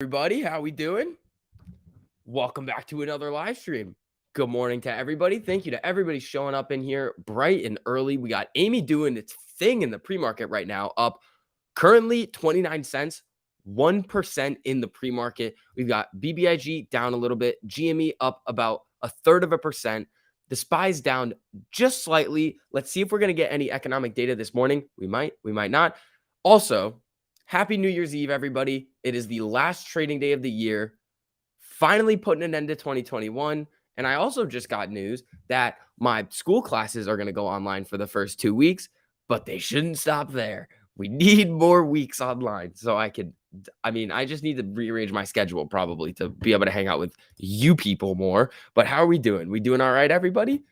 Everybody, how we doing? Welcome back to another live stream. Good morning to everybody. Thank you to everybody showing up in here bright and early. We got Amy doing its thing in the pre-market right now, up currently 29 cents, 1% in the pre-market. We've got BBIG down a little bit, GME up about a third of a percent. The SPY's down just slightly. Let's see if we're going to get any economic data this morning. We might not. Also, Happy New Year's Eve, everybody. It is the last trading day of the year, finally putting an end to 2021. And I also just got news that my school classes are going to go online for the first 2 weeks, but they shouldn't stop there. We need more weeks online so I just need to rearrange my schedule probably to be able to hang out with you people more. But how are we doing? We doing all right, everybody?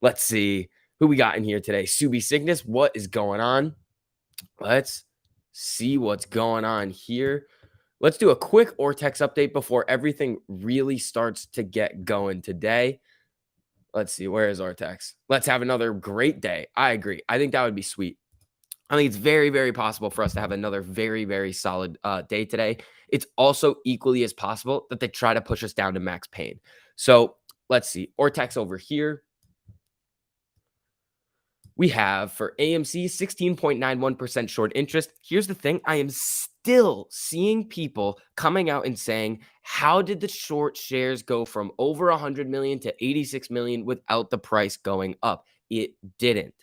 Let's see who we got in here today. Subi Cygnus, what is going on? Let's see what's going on here. Let's do a quick Ortex update before everything really starts to get going today. Let's see, where is Ortex? Let's have another great day. I agree. I think that would be sweet. I think it's very, very possible for us to have another very, very solid day today. It's also equally as possible that they try to push us down to max Payne. So let's see. Ortex over here. We have for AMC 16.91% short interest. Here's the thing. I am still seeing people coming out and saying, how did the short shares go from over 100 million to 86 million without the price going up? It didn't.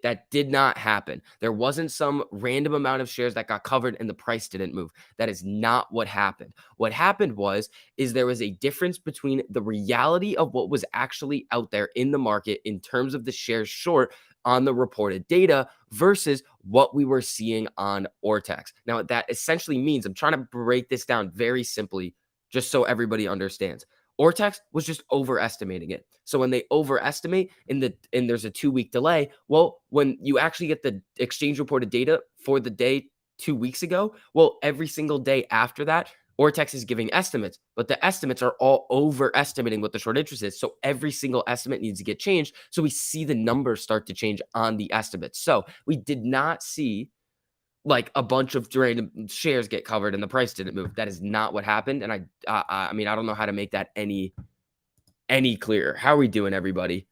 That did not happen. There wasn't some random amount of shares that got covered and the price didn't move. That is not what happened. What happened is there was a difference between the reality of what was actually out there in the market in terms of the shares short on the reported data versus what we were seeing on Ortex. Now, that essentially means, I'm trying to break this down very simply, just so everybody understands. Ortex was just overestimating it. So when they overestimate and there's a 2-week delay, well, when you actually get the exchange reported data for the day 2 weeks ago, well, every single day after that, Ortex is giving estimates, but the estimates are all overestimating what the short interest is. So every single estimate needs to get changed. So we see the numbers start to change on the estimates. So we did not see like a bunch of random shares get covered and the price didn't move. That is not what happened. And I don't know how to make that any clearer. How are we doing, everybody?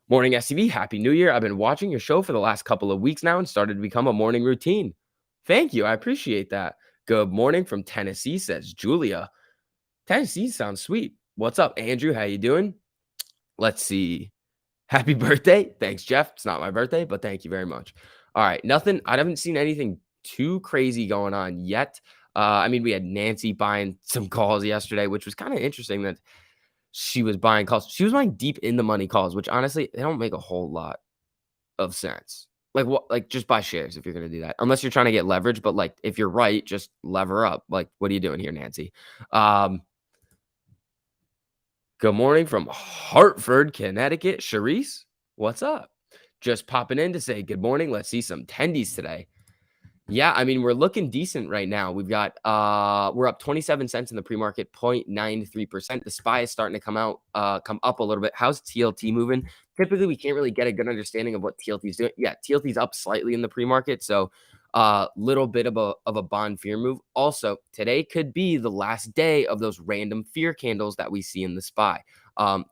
Morning SCV, Happy New Year. I've been watching your show for the last couple of weeks now and started to become a morning routine. Thank you. I appreciate that. Good morning from Tennessee, says Julia. Tennessee sounds sweet. What's up, Andrew? How you doing? Let's see. Happy birthday. Thanks, Jeff. It's not my birthday, but thank you very much. All right. Nothing. I haven't seen anything too crazy going on yet. We had Nancy buying some calls yesterday, which was kind of interesting that she was buying calls. She was buying deep in the money calls, which honestly, they don't make a whole lot of sense. Like what? Like just buy shares if you're going to do that, unless you're trying to get leverage. But like if you're right, just lever up. Like what are you doing here, Nancy? Good morning from Hartford, Connecticut. Charisse, what's up? Just popping in to say good morning. Let's see some tendies today. Yeah, we're looking decent right now. We've got we're up 27 cents in the pre-market, 0.93%. The SPY is starting to come up a little bit. How's TLT moving? Typically, we can't really get a good understanding of what TLT is doing. Yeah, TLT is up slightly in the pre-market, so little bit of a bond fear move. Also, today could be the last day of those random fear candles that we see in the SPY.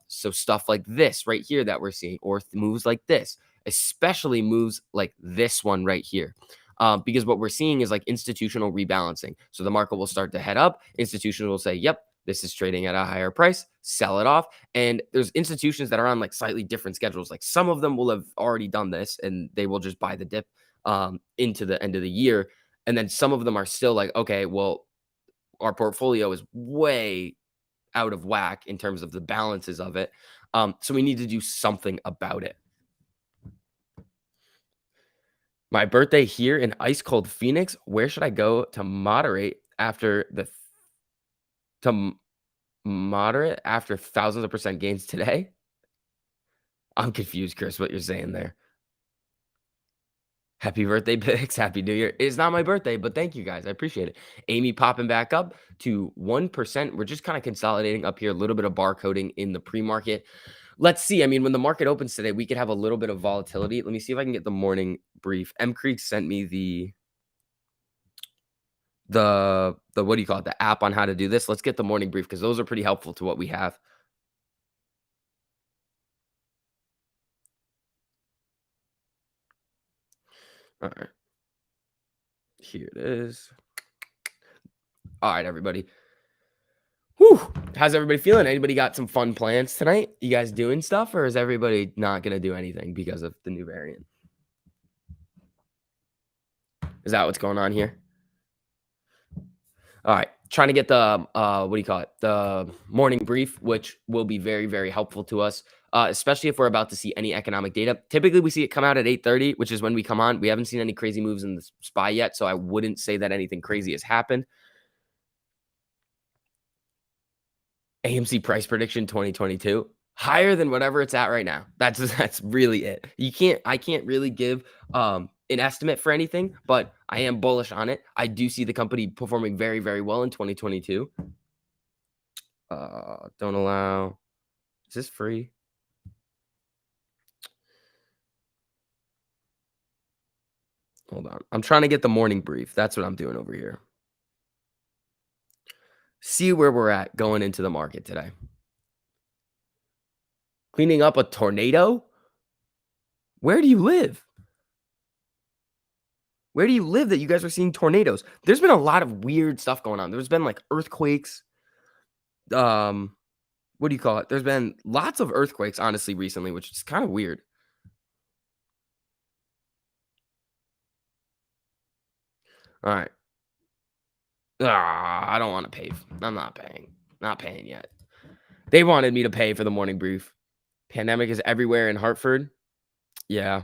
So stuff like this right here that we're seeing, or moves like this, especially moves like this one right here. Because what we're seeing is like institutional rebalancing. So the market will start to head up. Institutions will say, yep, this is trading at a higher price, sell it off. And there's institutions that are on like slightly different schedules. Like some of them will have already done this and they will just buy the dip into the end of the year. And then some of them are still like, okay, well, our portfolio is way out of whack in terms of the balances of it. So we need to do something about it. My birthday here in ice cold Phoenix. Where should I go to moderate after thousands of percent gains today? I'm confused, Chris, what you're saying there. Happy birthday, Bix. Happy New Year. It's not my birthday, but thank you guys. I appreciate it. Amy popping back up to 1%. We're just kind of consolidating up here, a little bit of barcoding in the pre-market. Let's see. When the market opens today, we could have a little bit of volatility. Let me see if I can get the morning brief. M Creek sent me the what do you call it? The app on how to do this. Let's get the morning brief because those are pretty helpful to what we have. All right, here it is. All right, everybody. Whew. How's everybody feeling? Anybody got some fun plans tonight? You guys doing stuff, or is everybody not gonna do anything because of the new variant? Is that what's going on here? All right. Trying to get the what do you call it? The morning brief, which will be very, very helpful to us, especially if we're about to see any economic data. Typically, we see it come out at 8:30, which is when we come on. We haven't seen any crazy moves in the SPY yet, so I wouldn't say that anything crazy has happened. AMC price prediction 2022 higher than whatever it's at right now. That's really it. I can't really give an estimate for anything, but I am bullish on it. I do see the company performing very, very well in 2022. Don't allow. Is this free? Hold on. I'm trying to get the morning brief. That's what I'm doing over here. See where we're at going into the market today. Cleaning up a tornado? Where do you live? Where do you live that you guys are seeing tornadoes? There's been a lot of weird stuff going on. There's been like earthquakes. What do you call it? There's been lots of earthquakes, honestly, recently, which is kind of weird. All right. I don't want to pay. I'm not paying. Not paying yet. They wanted me to pay for the morning brief. Pandemic is everywhere in Hartford. Yeah.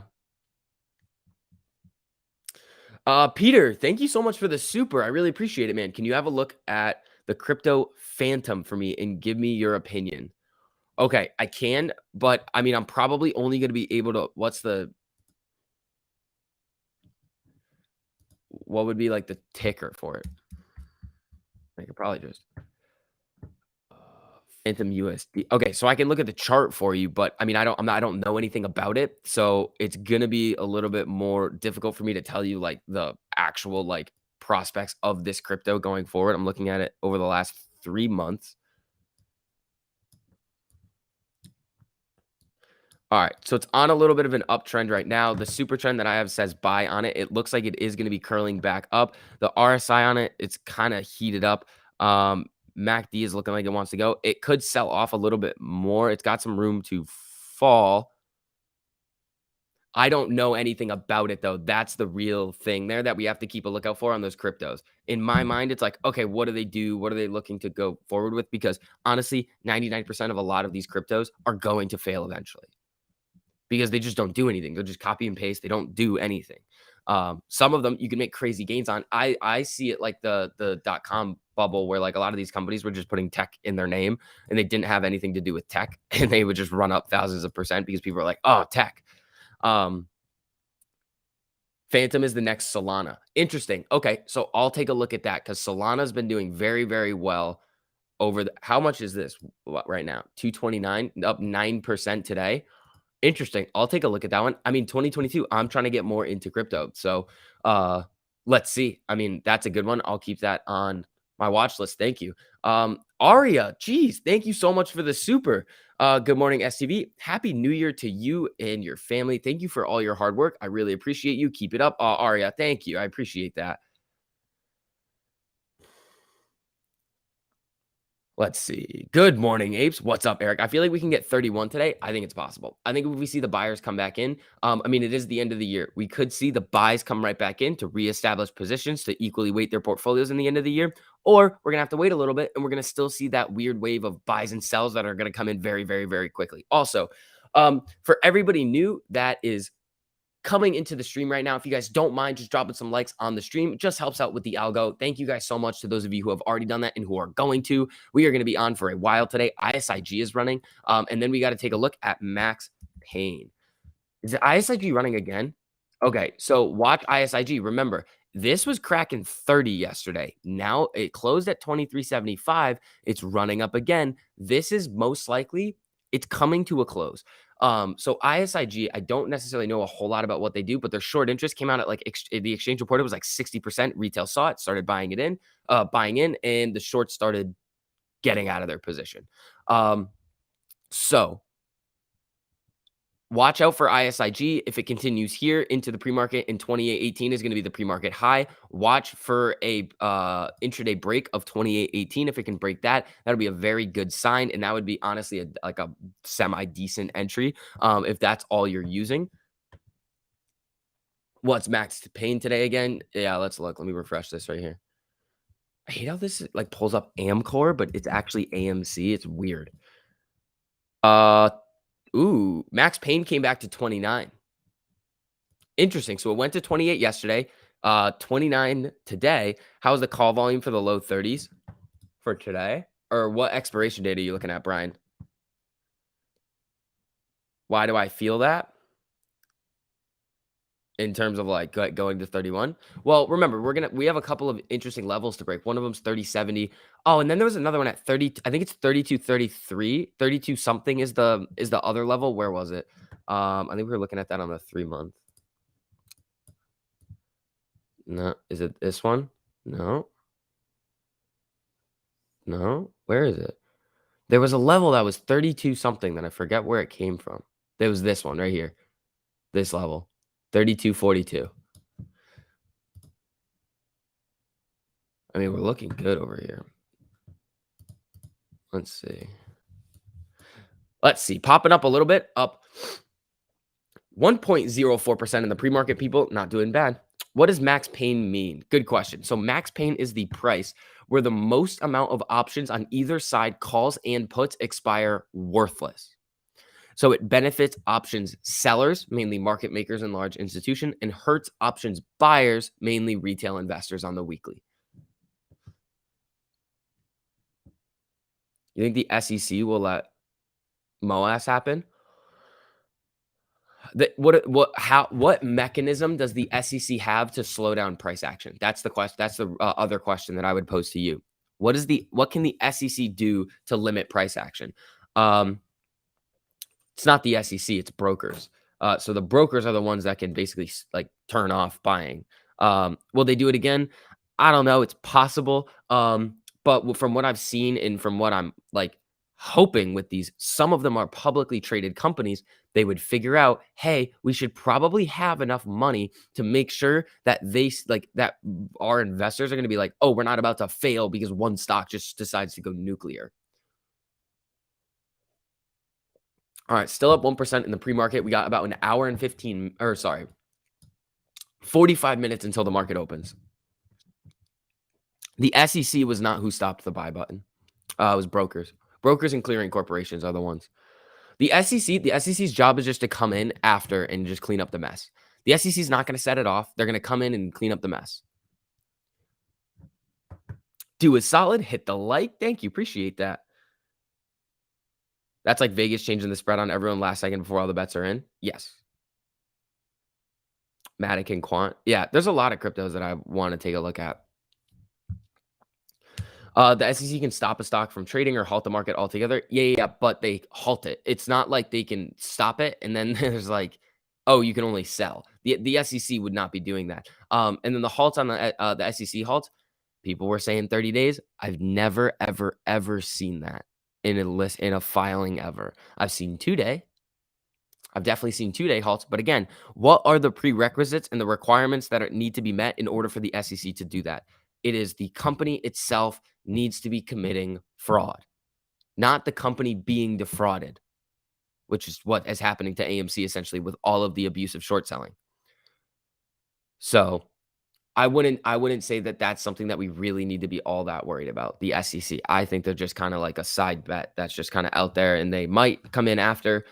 Peter, thank you so much for the super. I really appreciate it, man. Can you have a look at the crypto phantom for me and give me your opinion? Okay, I can, but I mean, I'm probably only going to be able to. What would be like the ticker for it? I could probably just Phantom USD. Okay, so I can look at the chart for you, but I mean, I don't know anything about it, so it's gonna be a little bit more difficult for me to tell you like the actual like prospects of this crypto going forward. I'm looking at it over the last 3 months. All right, so it's on a little bit of an uptrend right now. The super trend that I have says buy on it. It looks like it is going to be curling back up. The RSI on it, it's kind of heated up. MACD is looking like it wants to go. It could sell off a little bit more. It's got some room to fall. I don't know anything about it though. That's the real thing there that we have to keep a lookout for on those cryptos. In my mind, it's like, okay, what do they do? What are they looking to go forward with? Because honestly, 99% of a lot of these cryptos are going to fail eventually, because they just don't do anything. They'll just copy and paste. They don't do anything. Some of them you can make crazy gains on. I see it like the .com bubble where like a lot of these companies were just putting tech in their name and they didn't have anything to do with tech, and they would just run up thousands of percent because people are like, oh, tech. Phantom is the next Solana. Interesting. Okay, so I'll take a look at that because Solana's been doing very, very well over the. How much is this right now? 229, up 9% today. Interesting. I'll take a look at that one. I mean, 2022, I'm trying to get more into crypto. So let's see. I mean, that's a good one. I'll keep that on my watch list. Thank you. Aria, geez, thank you so much for the super. Good morning, STV. Happy New Year to you and your family. Thank you for all your hard work. I really appreciate you. Keep it up. Aria, thank you. I appreciate that. Let's see. Good morning, apes. What's up, Eric? I feel like we can get 31 today. I think it's possible. I think if we see the buyers come back in, I mean, it is the end of the year. We could see the buys come right back in to reestablish positions to equally weight their portfolios in the end of the year, or we're gonna have to wait a little bit and we're gonna still see that weird wave of buys and sells that are gonna come in very, very, very quickly. Also, for everybody new that is coming into the stream right now, if you guys don't mind just dropping some likes on the stream, it just helps out with the algo. Thank you guys so much to those of you who have already done that and who are going to. We are going to be on for a while today. ISIG is running, and then we got to take a look at Max Payne. Is it ISIG running again? Okay, so watch ISIG. Remember, this was cracking 30 yesterday. Now it closed at 23.75. It's running up again. This is most likely it's coming to a close. So ISIG, I don't necessarily know a whole lot about what they do, but their short interest came out at like the exchange reported was like 60%. Retail saw it, started buying in, and the shorts started getting out of their position. So watch out for ISIG. If it continues here into the pre-market in 28.18 is going to be the pre-market high. Watch for a intraday break of 28.18. If it can break that, that'll be a very good sign, and that would be honestly like a semi-decent entry if that's all you're using. What's max Payne today again? Yeah, let's look. Let me refresh this right here. I hate how this like pulls up Amcor, but it's actually AMC. It's weird. Uh, Max Payne came back to 29. Interesting. So it went to 28 yesterday, 29 today. How's the call volume for the low 30s for today? Or what expiration date are you looking at, Brian? Why do I feel that? In terms of like going to 31. Well, remember, we have a couple of interesting levels to break. One of them's 30.70. Oh, and then there was another one at 30. I think it's 32.33. 32 something is the other level. Where was it? I think we were looking at that on the 3-month. No, is it this one? No. No. Where is it? There was a level that was 32 something that I forget where it came from. There was this one right here. This level. 32.42. I mean, we're looking good over here. Let's see. Popping up a little bit, up 1.04% in the pre-market, people. Not doing bad. What does max Payne mean? Good question. So max Payne is the price where the most amount of options on either side, calls and puts, expire worthless. So it benefits options sellers, mainly market makers and large institution, and hurts options buyers, mainly retail investors on the weekly. You think the SEC will let MOAS happen? What mechanism does the SEC have to slow down price action? That's the question. That's the other question that I would pose to you. What can the SEC do to limit price action? It's not the SEC, it's brokers. So the brokers are the ones that can basically like turn off buying. Will they do it again? I don't know. It's possible. But from what I've seen and from what I'm like hoping with these, some of them are publicly traded companies. They would figure out, hey, we should probably have enough money to make sure that that our investors are going to be like, oh, we're not about to fail because one stock just decides to go nuclear. All right, still up 1% in the pre-market. We got about an hour and 45 minutes until the market opens. The SEC was not who stopped the buy button. It was brokers. Brokers and clearing corporations are the ones. The SEC's job is just to come in after and just clean up the mess. The SEC's not going to set it off. They're going to come in and clean up the mess. Do a solid, hit the like. Thank you. Appreciate that. That's like Vegas changing the spread on everyone last second before all the bets are in. Yes. Matic and Quant. Yeah, there's a lot of cryptos that I want to take a look at. The SEC can stop a stock from trading or halt the market altogether. Yeah, but they halt it. It's not like they can stop it and then there's like, oh, you can only sell. The SEC would not be doing that. And then the halt on the SEC halt, people were saying 30 days. I've never, ever seen that in a filing ever. I've seen 2-day. I've definitely seen 2-day halts. But again, what are the prerequisites and the requirements that need to be met in order for the SEC to do that? It is the company itself needs to be committing fraud, not the company being defrauded, which is what is happening to AMC essentially with all of the abusive short selling. So I wouldn't say that that's something that we really need to be all that worried about. The SEC, I think they're just kind of like a side bet that's just kind of out there, and they might come in after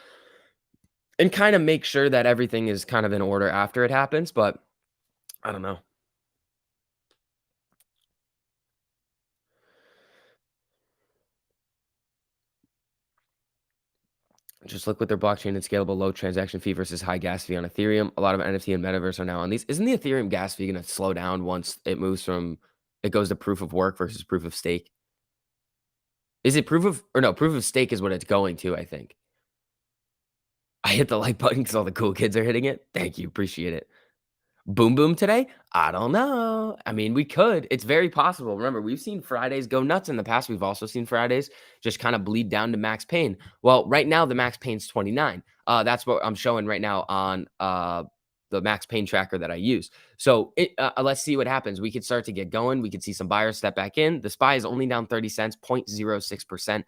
and kind of make sure that everything is kind of in order after it happens. But I don't know. Just look with their blockchain and scalable low transaction fee versus high gas fee on Ethereum. A lot of NFT and metaverse are now on these. Isn't the Ethereum gas fee going to slow down once it goes to proof of work versus proof of stake? Is it proof of stake is what it's going to, I think. I hit the like button because all the cool kids are hitting it. Thank you, appreciate it. Boom boom today? I don't know. I mean, we could. It's very possible. Remember, we've seen Fridays go nuts in the past. We've also seen Fridays just kind of bleed down to max pain. Well, right now the max pain's 29. That's what I'm showing right now on the max pain tracker that I use. So let's see what happens. We could start to get going. We could see some buyers step back in. The SPY is only down 30 cents, 0.06%.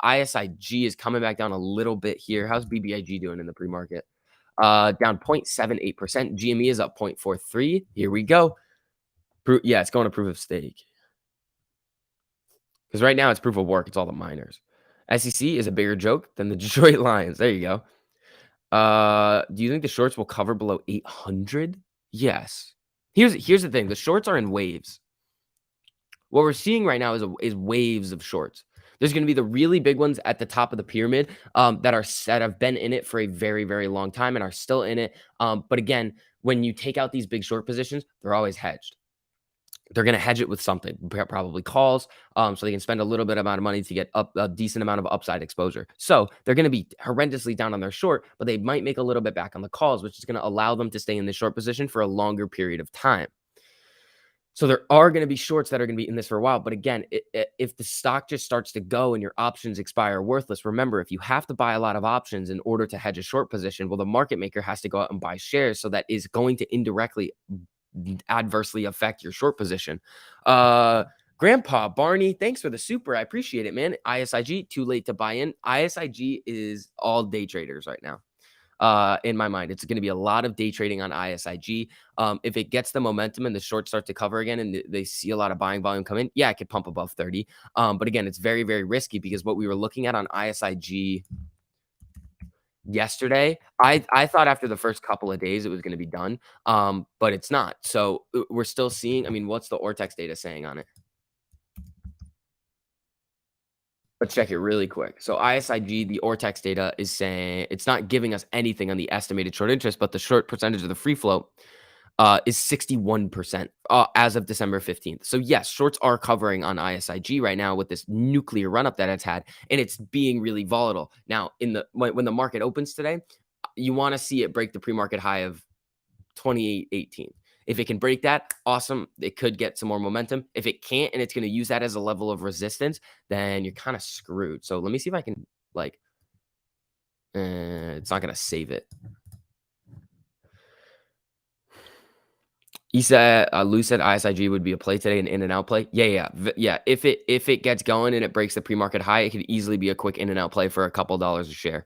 ISIG is coming back down a little bit here. How's BBIG doing in the pre-market? Down 0.78%. GME is up 0.43. Here we go. Yeah, it's going to proof of stake. Because right now it's proof of work. It's all the miners. SEC is a bigger joke than the Detroit Lions. There you go. Do you think the shorts will cover below 800? Yes. Here's the thing. The shorts are in waves. What we're seeing right now is waves of shorts. There's going to be the really big ones at the top of the pyramid that have been in it for a very, very long time and are still in it. But again, when you take out these big short positions, they're always hedged. They're going to hedge it with something, probably calls, so they can spend a little bit amount of money to get up a decent amount of upside exposure. So they're going to be horrendously down on their short, but they might make a little bit back on the calls, which is going to allow them to stay in the short position for a longer period of time. So there are going to be shorts that are going to be in this for a while. But again, if the stock just starts to go and your options expire worthless, remember, if you have to buy a lot of options in order to hedge a short position, well, the market maker has to go out and buy shares. So that is going to indirectly adversely affect your short position. Grandpa Barney, thanks for the super. I appreciate it, man. ISIG, too late to buy in. ISIG is all day traders right now. In my mind, it's going to be a lot of day trading on ISIG. If it gets the momentum and the shorts start to cover again and they see a lot of buying volume come in, yeah, it could pump above 30. But again, it's very, very risky because what we were looking at on ISIG yesterday, I thought after the first couple of days it was going to be done, but it's not. So we're still seeing. I mean, what's the Ortex data saying on it? Let's check it really quick. So ISIG, the Ortex data is saying it's not giving us anything on the estimated short interest, but the short percentage of the free float is 61% as of December 15th. So yes, shorts are covering on ISIG right now with this nuclear run up that it's had, and it's being really volatile. Now, when the market opens today, you want to see it break the pre-market high of 28.18. If it can break that, awesome. It could get some more momentum. If it can't, and it's going to use that as a level of resistance, then you're kind of screwed. So let me see if I can it's not going to save it. He said, Lou said ISIG would be a play today, an in and out play. Yeah. If it gets going and it breaks the pre-market high, it could easily be a quick in and out play for a couple dollars a share.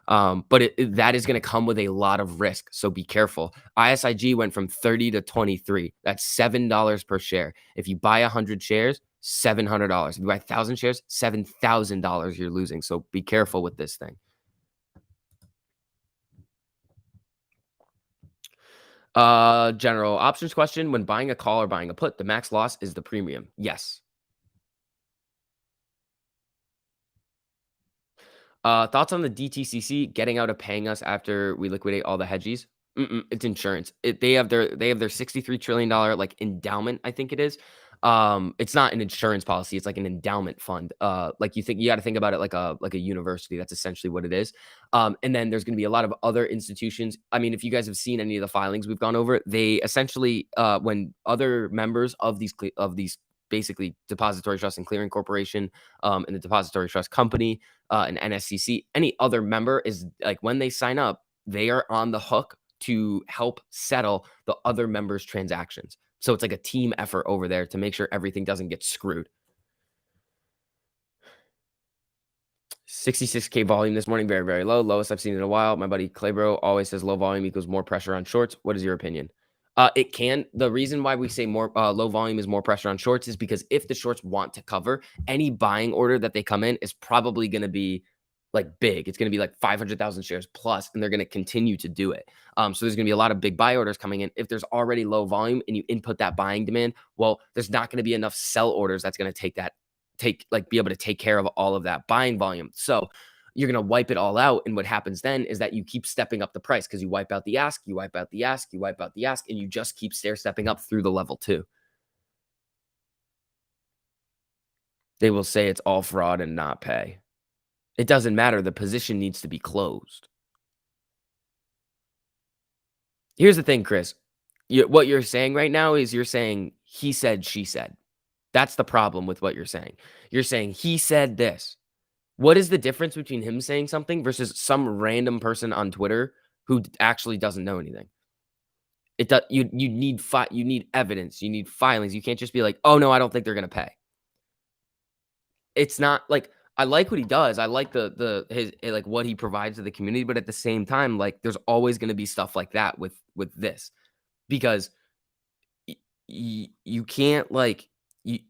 But that is going to come with a lot of risk. So be careful. ISIG went from 30 to 23. That's $7 per share. If you buy 100 shares, $700. If you buy 1,000 shares, $7,000 you're losing. So be careful with this thing. General options question. When buying a call or buying a put, the max loss is the premium. Yes. Thoughts on the DTCC getting out of paying us after we liquidate all the hedgies? It's insurance. They have their $63 trillion like endowment, I think it is. It's not an insurance policy. It's like an endowment fund. Like you got to think about it like a university. That's essentially what it is. And then there's going to be a lot of other institutions. I mean, if you guys have seen any of the filings we've gone over, they essentially when other members of these basically depository trust and clearing corporation and the depository trust company and NSCC, any other member is like when they sign up, they are on the hook to help settle the other members' transactions. So it's like a team effort over there to make sure everything doesn't get screwed. 66K volume this morning, very, very low. Lowest I've seen in a while. My buddy Claybro always says low volume equals more pressure on shorts. What is your opinion? It can. The reason why we say more low volume is more pressure on shorts is because if the shorts want to cover, any buying order that they come in is probably going to be like big. It's going to be like 500,000 shares plus, and they're going to continue to do it. So there's going to be a lot of big buy orders coming in. If there's already low volume and you input that buying demand, well, there's not going to be enough sell orders that's going to be able to take care of all of that buying volume. So you're going to wipe it all out. And what happens then is that you keep stepping up the price because you wipe out the ask, you wipe out the ask, you wipe out the ask, and you just keep stair stepping up through the level two. They will say it's all fraud and not pay. It doesn't matter. The position needs to be closed. Here's the thing, Chris. What you're saying right now is you're saying he said, she said. That's the problem with what you're saying. You're saying he said this. What is the difference between him saying something versus some random person on Twitter who actually doesn't know anything? It does. You need evidence. You need filings. You can't just be like, oh no, I don't think they're gonna pay. It's not like I like what he does. I like like what he provides to the community, but at the same time, like there's always gonna be stuff like that with this because you can't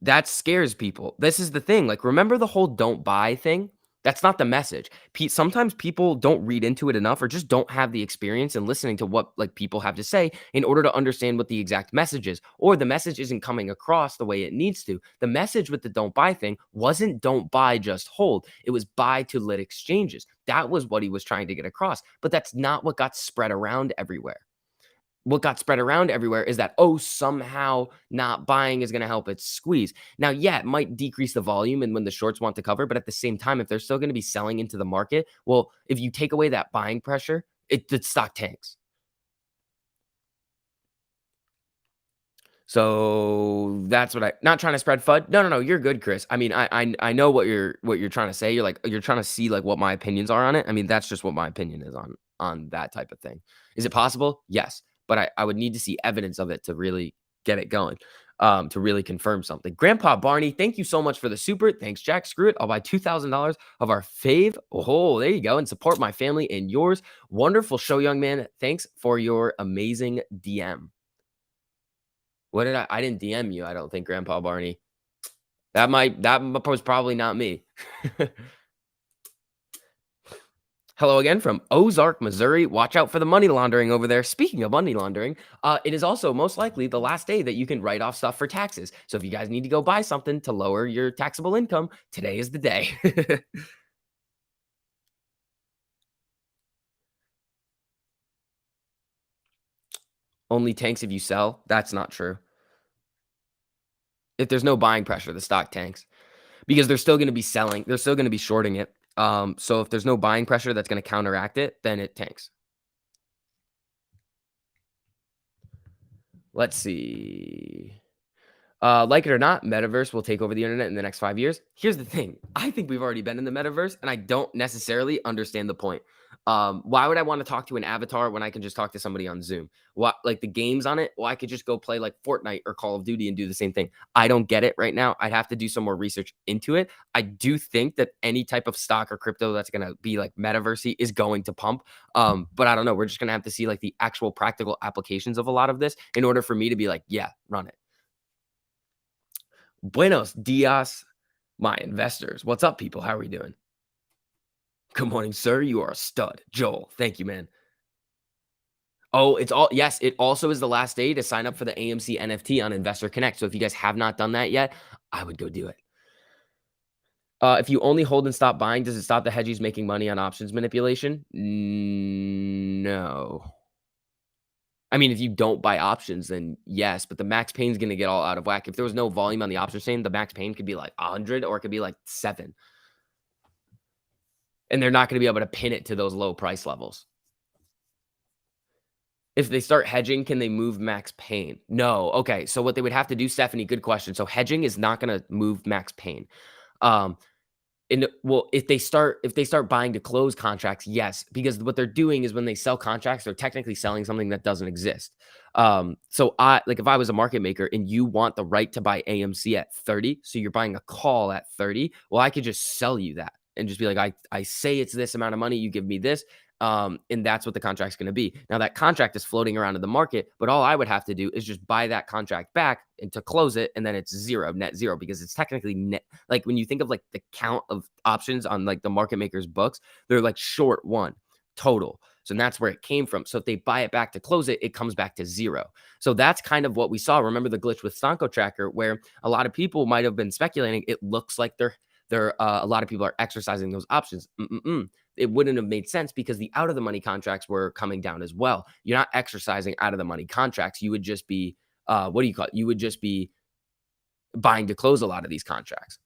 that scares people. This is the thing. Like, remember the whole "don't buy" thing? That's not the message. Sometimes people don't read into it enough, or just don't have the experience in listening to what like people have to say in order to understand what the exact message is, or the message isn't coming across the way it needs to. The message with the "don't buy" thing wasn't "don't buy, just hold." It was buy to lit exchanges. That was what he was trying to get across. But that's not what got spread around everywhere. What got spread around everywhere is that, oh, somehow not buying is going to help it squeeze. Now, yeah, it might decrease the volume and when the shorts want to cover, but at the same time, if they're still going to be selling into the market, well, if you take away that buying pressure, the stock tanks. So that's what not trying to spread FUD. No, no, no. You're good, Chris. I mean, I know what you're trying to say. You're trying to see like what my opinions are on it. I mean, that's just what my opinion is on that type of thing. Is it possible? Yes, but I would need to see evidence of it to really get it going. To really confirm something. Grandpa Barney, thank you so much for the super. Thanks, Jack. Screw it. I'll buy $2,000 of our fave. Oh, there you go. And support my family and yours. Wonderful show, young man. Thanks for your amazing DM. What did I didn't DM you, I don't think, Grandpa Barney. That was probably not me. Hello again from Ozark, Missouri. Watch out for the money laundering over there. Speaking of money laundering, it is also most likely the last day that you can write off stuff for taxes. So if you guys need to go buy something to lower your taxable income, today is the day. Only tanks if you sell. That's not true. If there's no buying pressure, the stock tanks because they're still going to be selling. They're still going to be shorting it. So if there's no buying pressure that's going to counteract it, then it tanks. Let's see. Like it or not, metaverse will take over the internet in the next 5 years. Here's the thing. I think we've already been in the metaverse, and I don't necessarily understand the point. Why would I want to talk to an avatar when I can just talk to somebody on Zoom? What like the games on it? Well, I could just go play like Fortnite or Call of Duty and do the same thing. I don't get it right now. I'd have to do some more research into it. I do think that any type of stock or crypto that's gonna be like metaversey is going to pump. But I don't know. We're just gonna have to see like the actual practical applications of a lot of this in order for me to be like, yeah, run it. Buenos dias, my investors. What's up, people? How are we doing? Good morning, sir. You are a stud. Joel, thank you, man. Oh, it's all yes, it also is the last day to sign up for the AMC NFT on Investor Connect. So if you guys have not done that yet, I would go do it. If you only hold and stop buying, does it stop the hedgies making money on options manipulation? No. I mean, if you don't buy options, then yes, but the max pain's gonna get all out of whack. If there was no volume on the option chain, the max pain could be like 100 or it could be like 7. And they're not gonna be able to pin it to those low price levels. If they start hedging, can they move max pain? No. Okay, so what they would have to do, Stephanie, good question. So hedging is not gonna move max pain. Um, well, if they start buying to close contracts, yes, because what they're doing is when they sell contracts, they're technically selling something that doesn't exist. So I like if I was a market maker and you want the right to buy AMC at 30, so you're buying a call at 30, well, I could just sell you that and just be like, I say it's this amount of money, you give me this. And that's what the contract's going to be. Now that contract is floating around in the market, but all I would have to do is just buy that contract back and to close it, and then it's zero, net zero, because it's technically net. Like when you think of like the count of options on like the market maker's books, they're like short one total. So that's where it came from. So if they buy it back to close it, it comes back to zero. So that's kind of what we saw. Remember the glitch with Stonko Tracker, where a lot of people might have been speculating. It looks like they're a lot of people are exercising those options. It wouldn't have made sense because the out of the money contracts were coming down as well. You're not exercising out of the money contracts. You would just be what do you call it? You would just be buying to close a lot of these contracts.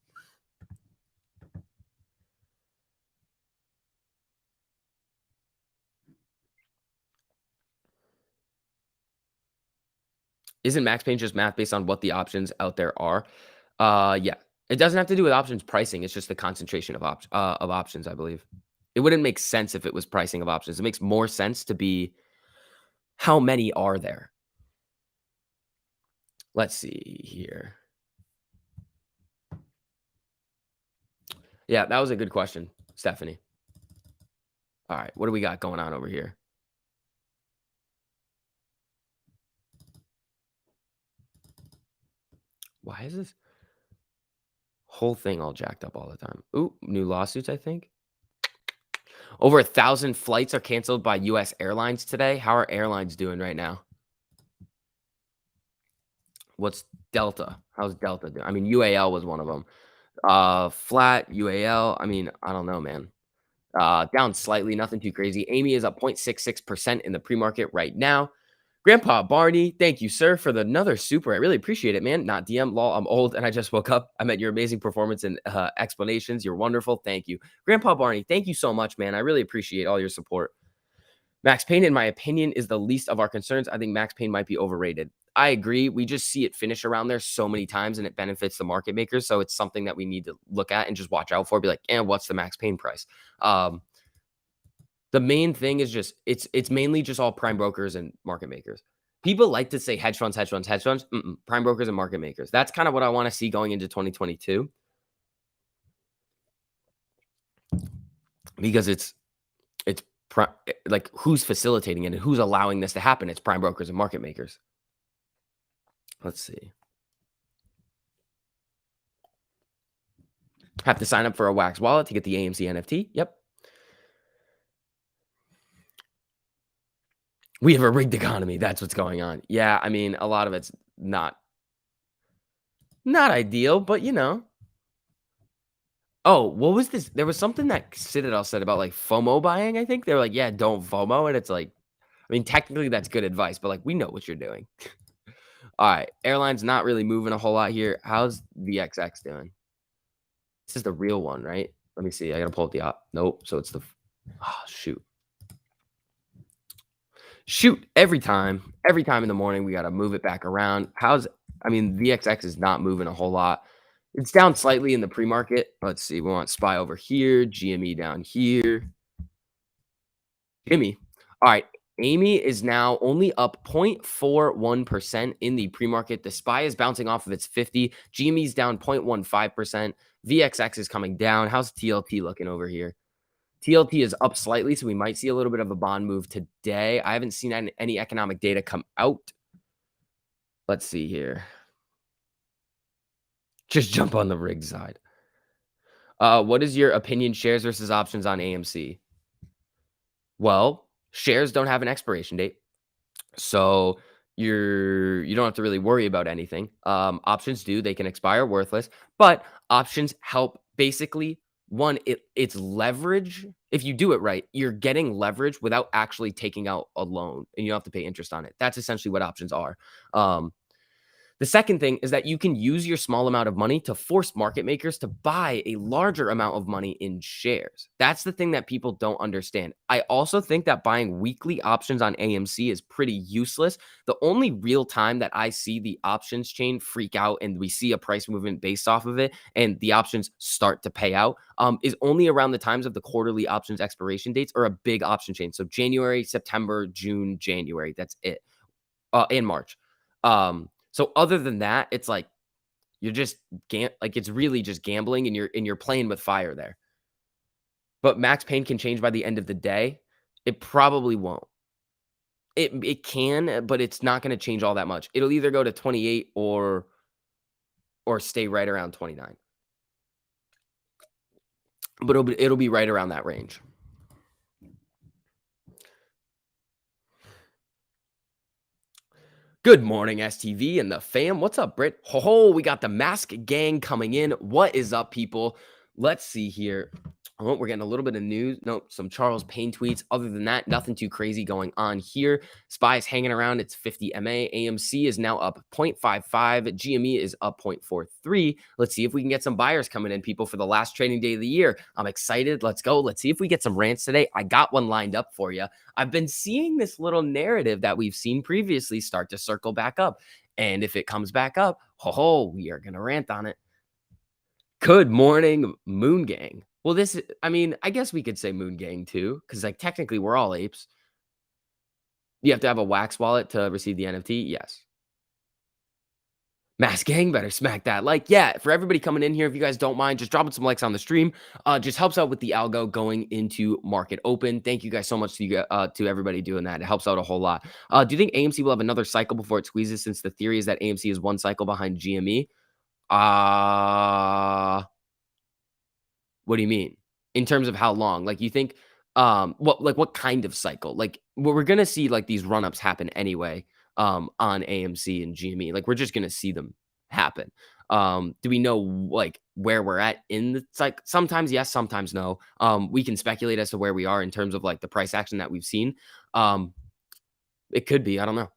Isn't Max Payne just math based on what the options out there are? Yeah. It doesn't have to do with options pricing. It's just the concentration of options, I believe. It wouldn't make sense if it was pricing of options. It makes more sense to be how many are there. Let's see here. Yeah, that was a good question, Stephanie. All right, what do we got going on over here? Why is this whole thing all jacked up all the time? Ooh, new lawsuits, I think. Over 1,000 flights are canceled by US airlines today. How are airlines doing right now? What's Delta? How's Delta doing? I mean, UAL was one of them. Flat UAL. I mean, I don't know, man. Down slightly, nothing too crazy. Amy is up 0.66% in the pre-market right now. Grandpa Barney, thank you, sir, for the another super. I really appreciate it, man. Not DM, lol. I'm old and I just woke up. I met your amazing performance and explanations. You're wonderful. Thank you. Grandpa Barney, thank you so much, man. I really appreciate all your support. Max Payne, in my opinion, is the least of our concerns. I think Max Payne might be overrated. I agree. We just see it finish around there so many times and it benefits the market makers. So it's something that we need to look at and just watch out for. Be like, what's the Max Payne price? The main thing is just it's mainly just all prime brokers and market makers. People like to say hedge funds, hedge funds, hedge funds. Prime brokers and market makers. That's kind of what I want to see going into 2022 because it's like who's facilitating it and who's allowing this to happen. It's prime brokers and market makers. Let's see. Have to sign up for a Wax wallet to get the AMC NFT. Yep. We have a rigged economy. That's what's going on. Yeah, I mean, a lot of it's not ideal, but you know. Oh, what was this? There was something that Citadel said about like FOMO buying. I think they were like, "Yeah, don't FOMO," and it's like, I mean, technically that's good advice, but like we know what you're doing. All right, airlines not really moving a whole lot here. How's VXX doing? This is the real one, right? Let me see. I gotta pull up the op. Nope. So it's the. Oh, shoot. Every time in the morning, we gotta move it back around. I mean, VXX is not moving a whole lot. It's down slightly in the pre-market. Let's see. We want SPY over here, GME down here. Jimmy. All right. Amy is now only up 0.41% in the pre-market. The SPY is bouncing off of its 50. GME's down 0.15%. VXX is coming down. How's TLT looking over here? TLT is up slightly, so we might see a little bit of a bond move today. I haven't seen any economic data come out. Let's see here. Just jump on the rig side. What is your opinion, shares versus options on AMC? Well, shares don't have an expiration date, so you don't have to really worry about anything. Options do; they can expire worthless, but options help basically. One, it's leverage. If you do it right, you're getting leverage without actually taking out a loan, and you don't have to pay interest on it. That's essentially what options are. The second thing is that you can use your small amount of money to force market makers to buy a larger amount of money in shares. That's the thing that people don't understand. I also think that buying weekly options on AMC is pretty useless. The only real time that I see the options chain freak out and we see a price movement based off of it and the options start to pay out is only around the times of the quarterly options expiration dates or a big option chain. So January, September, June, January. That's it. In March. So other than that, it's like you're just like it's really just gambling and you're playing with fire there. But Max Payne can change by the end of the day. It probably won't. It can, but it's not going to change all that much. It'll either go to 28 or stay right around 29. But it'll be right around that range. Good morning, STV and the fam. What's up, Britt? Ho, we got the Mask Gang coming in. What is up, people? Let's see here. Oh, we're getting a little bit of news. Nope, some Charles Payne tweets. Other than that, nothing too crazy going on here. SPY's hanging around. It's 50 MA. AMC is now up 0.55. GME is up 0.43. Let's see if we can get some buyers coming in, people, for the last trading day of the year. I'm excited. Let's go. Let's see if we get some rants today. I got one lined up for you. I've been seeing this little narrative that we've seen previously start to circle back up. And if it comes back up, we are gonna rant on it. Good morning, Moon Gang. Well, I mean, I guess we could say Moon Gang too, because like technically we're all apes. You have to have a wax wallet to receive the NFT. Yes. Mass Gang better smack that like. Yeah, for everybody coming in here, if you guys don't mind, just dropping some likes on the stream. Just helps out with the algo going into market open. Thank you guys so much to everybody doing that. It helps out a whole lot. Do you think AMC will have another cycle before it squeezes? Since the theory is that AMC is one cycle behind GME. Uh what do you mean? In terms of how long? Like you think what kind of cycle? Like we're gonna see like these run-ups happen anyway on AMC and GME. Like we're just gonna see them happen. Do we know like where we're at in the like sometimes yes, sometimes no. We can speculate as to where we are in terms of like the price action that we've seen. Um, it could be, I don't know.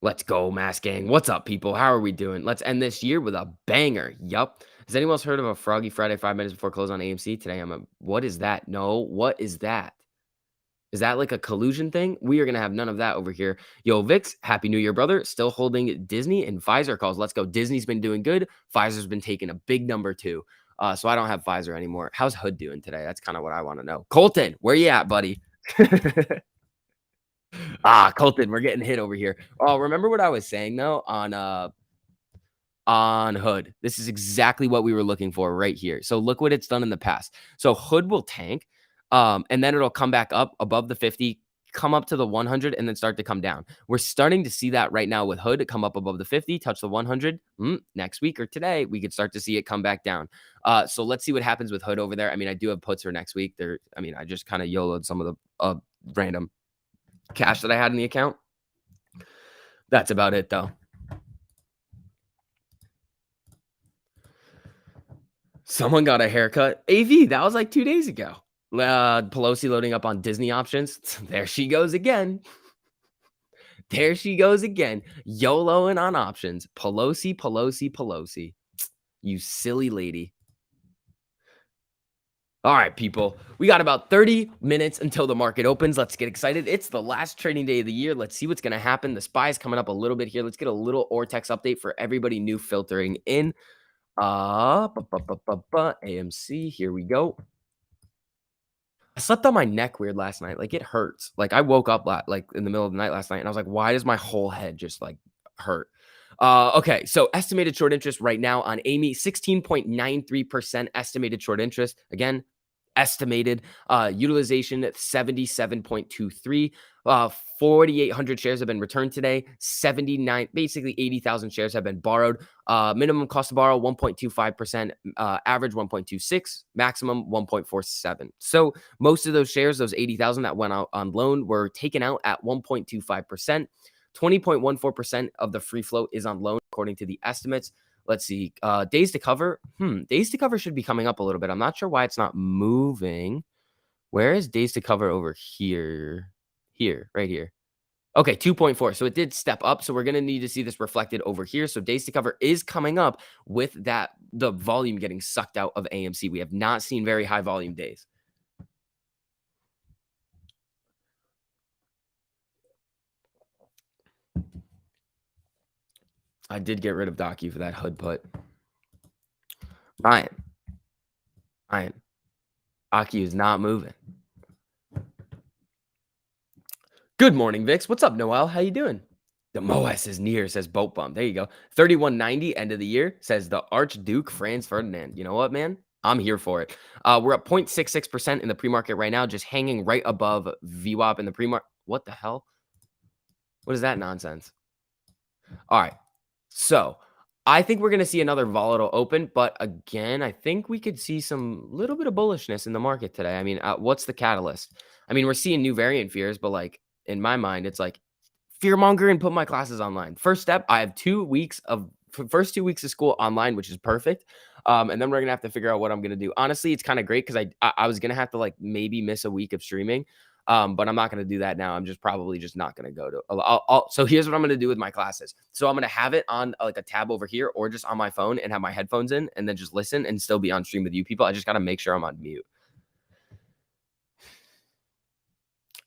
Let's go, Mass Gang. What's up, people? How are we doing? Let's end this year with a banger. Yup. Has anyone else heard of a Froggy Friday 5 minutes before close on AMC? Today what is that? No, what is that? Is that like a collusion thing? We are gonna have none of that over here. Yo, Vix, Happy New Year, brother. Still holding Disney and Pfizer calls. Let's go. Disney's been doing good. Pfizer's been taking a big number too. So I don't have Pfizer anymore. How's Hood doing today? That's kind of what I want to know. Colton, where you at, buddy? Colton, we're getting hit over here. Oh, remember what I was saying though on Hood. This is exactly what we were looking for right here. So look what it's done in the past. So Hood will tank, and then it'll come back up above the 50, come up to the 100, and then start to come down. We're starting to see that right now with Hood. Come up above the 50, touch the 100. Next week or today, we could start to see it come back down. So let's see what happens with Hood over there. I mean, I do have puts for next week. I just kind of YOLO'd some of the random cash that I had in the account. That's about it though. Someone got a haircut. AV, that was like 2 days ago. Pelosi loading up on Disney options. There she goes again. There she goes again. YOLOing on options. Pelosi, Pelosi, Pelosi. You silly lady. All right, people. We got about 30 minutes until the market opens. Let's get excited. It's the last trading day of the year. Let's see what's going to happen. The SPY is coming up a little bit here. Let's get a little Ortex update for everybody new filtering in. AMC, here we go. I slept on my neck weird last night. Like it hurts. Like I woke up like in the middle of the night last night and I was like, why does my whole head just like hurt? Okay, so estimated short interest right now on Amy, 16.93% estimated short interest. Again, estimated utilization at 77.23. 4,800 shares have been returned today. 79, basically 80,000 shares have been borrowed. Minimum cost to borrow 1.25%, average 1.26, maximum 1.47. So most of those shares, those 80,000 that went out on loan, were taken out at 1.25%. 20.14% of the free float is on loan, according to the estimates. Let's see. Days to cover. Days to cover should be coming up a little bit. I'm not sure why it's not moving. Where is days to cover over here? Here, right here. Okay, 2.4. So it did step up. So we're going to need to see this reflected over here. So days to cover is coming up with the volume getting sucked out of AMC. We have not seen very high volume days. I did get rid of Docu for that Hood put. Ryan. Aki is not moving. Good morning, Vix. What's up, Noel? How you doing? The MOS is near, says Boat Bum. There you go. 3190, end of the year, says the Archduke Franz Ferdinand. You know what, man? I'm here for it. We're at 0.66% in the pre-market right now, just hanging right above VWAP in the pre-market. What the hell? What is that nonsense? All right. So I think we're going to see another volatile open, but again, I think we could see some little bit of bullishness in the market today. I mean, what's the catalyst? I mean, we're seeing new variant fears, but like in my mind, it's like fear monger and put my classes online. First step, I have 2 weeks of first 2 weeks of school online, which is perfect. And then we're gonna have to figure out what I'm gonna do. Honestly, it's kind of great because I was gonna have to like maybe miss a week of streaming. But I'm not going to do that now. I'm just probably just not going to go to. So here's what I'm going to do with my classes. So I'm going to have it on like a tab over here, or just on my phone and have my headphones in, and then just listen and still be on stream with you people. I just got to make sure I'm on mute.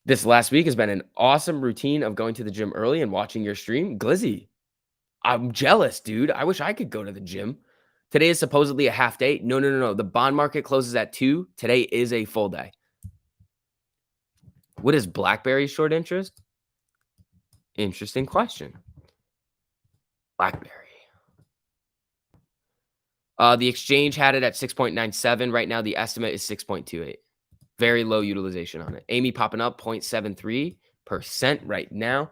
This last week has been an awesome routine of going to the gym early and watching your stream. Glizzy, I'm jealous, dude. I wish I could go to the gym. Today is supposedly a half day. No, no, no, no. The bond market closes at 2. Today is a full day. What is Blackberry short interest? Interesting question. Blackberry. The exchange had it at 6.97. Right now, the estimate is 6.28. Very low utilization on it. Amy popping up 0.73% right now.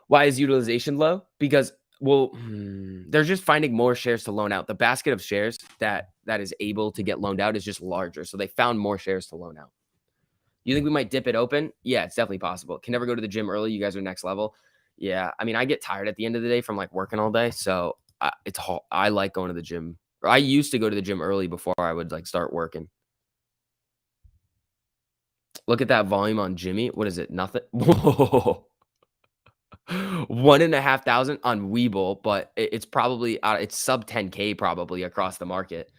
Why is utilization low? Because they're just finding more shares to loan out. The basket of shares that is able to get loaned out is just larger. So they found more shares to loan out. You think we might dip it open? Yeah, it's definitely possible. Can never go to the gym early. You guys are next level. Yeah, I mean, I get tired at the end of the day from like working all day, so I like going to the gym. Or I used to go to the gym early before I would like start working. Look at that volume on Jimmy. What is it? Nothing. Whoa. 1,500 on Webull, but it's probably it's sub 10K probably across the market.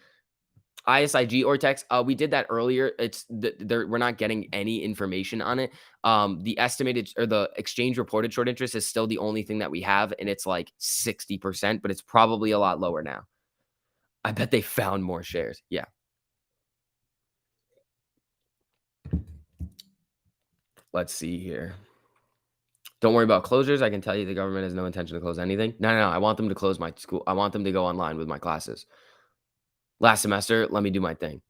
ISIG or text. We did that earlier. It's we're not getting any information on it. The estimated or the exchange reported short interest is still the only thing that we have, and it's like 60%, but it's probably a lot lower now. I bet they found more shares. Yeah. Let's see here. Don't worry about closures. I can tell you the government has no intention to close anything. No, no, no. I want them to close my school. I want them to go online with my classes. Last semester, let me do my thing.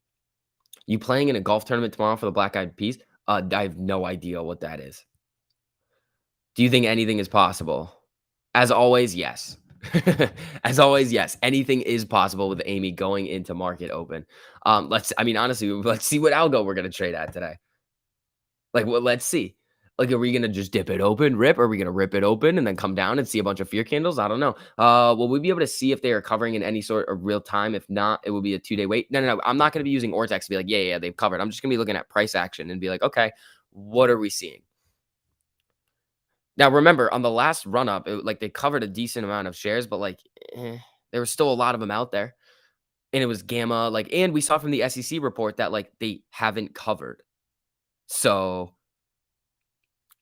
You playing in a golf tournament tomorrow for the Black Eyed Peas? I have no idea what that is. Do you think anything is possible? As always, yes. As always, yes. Anything is possible with Amy going into market open. I mean, honestly, let's see what algo we're gonna trade at today. Like, well, let's see. Like, are we gonna just dip it open, rip? Or are we gonna rip it open and then come down and see a bunch of fear candles? I don't know. Will we be able to see if they are covering in any sort of real time? If not, it will be a 2-day wait. No, no, no. I'm not gonna be using Ortex to be like, yeah, they've covered. I'm just gonna be looking at price action and be like, okay, what are we seeing? Now, remember, on the last run up, like they covered a decent amount of shares, but like there was still a lot of them out there, and it was gamma. Like, and we saw from the SEC report that like they haven't covered. So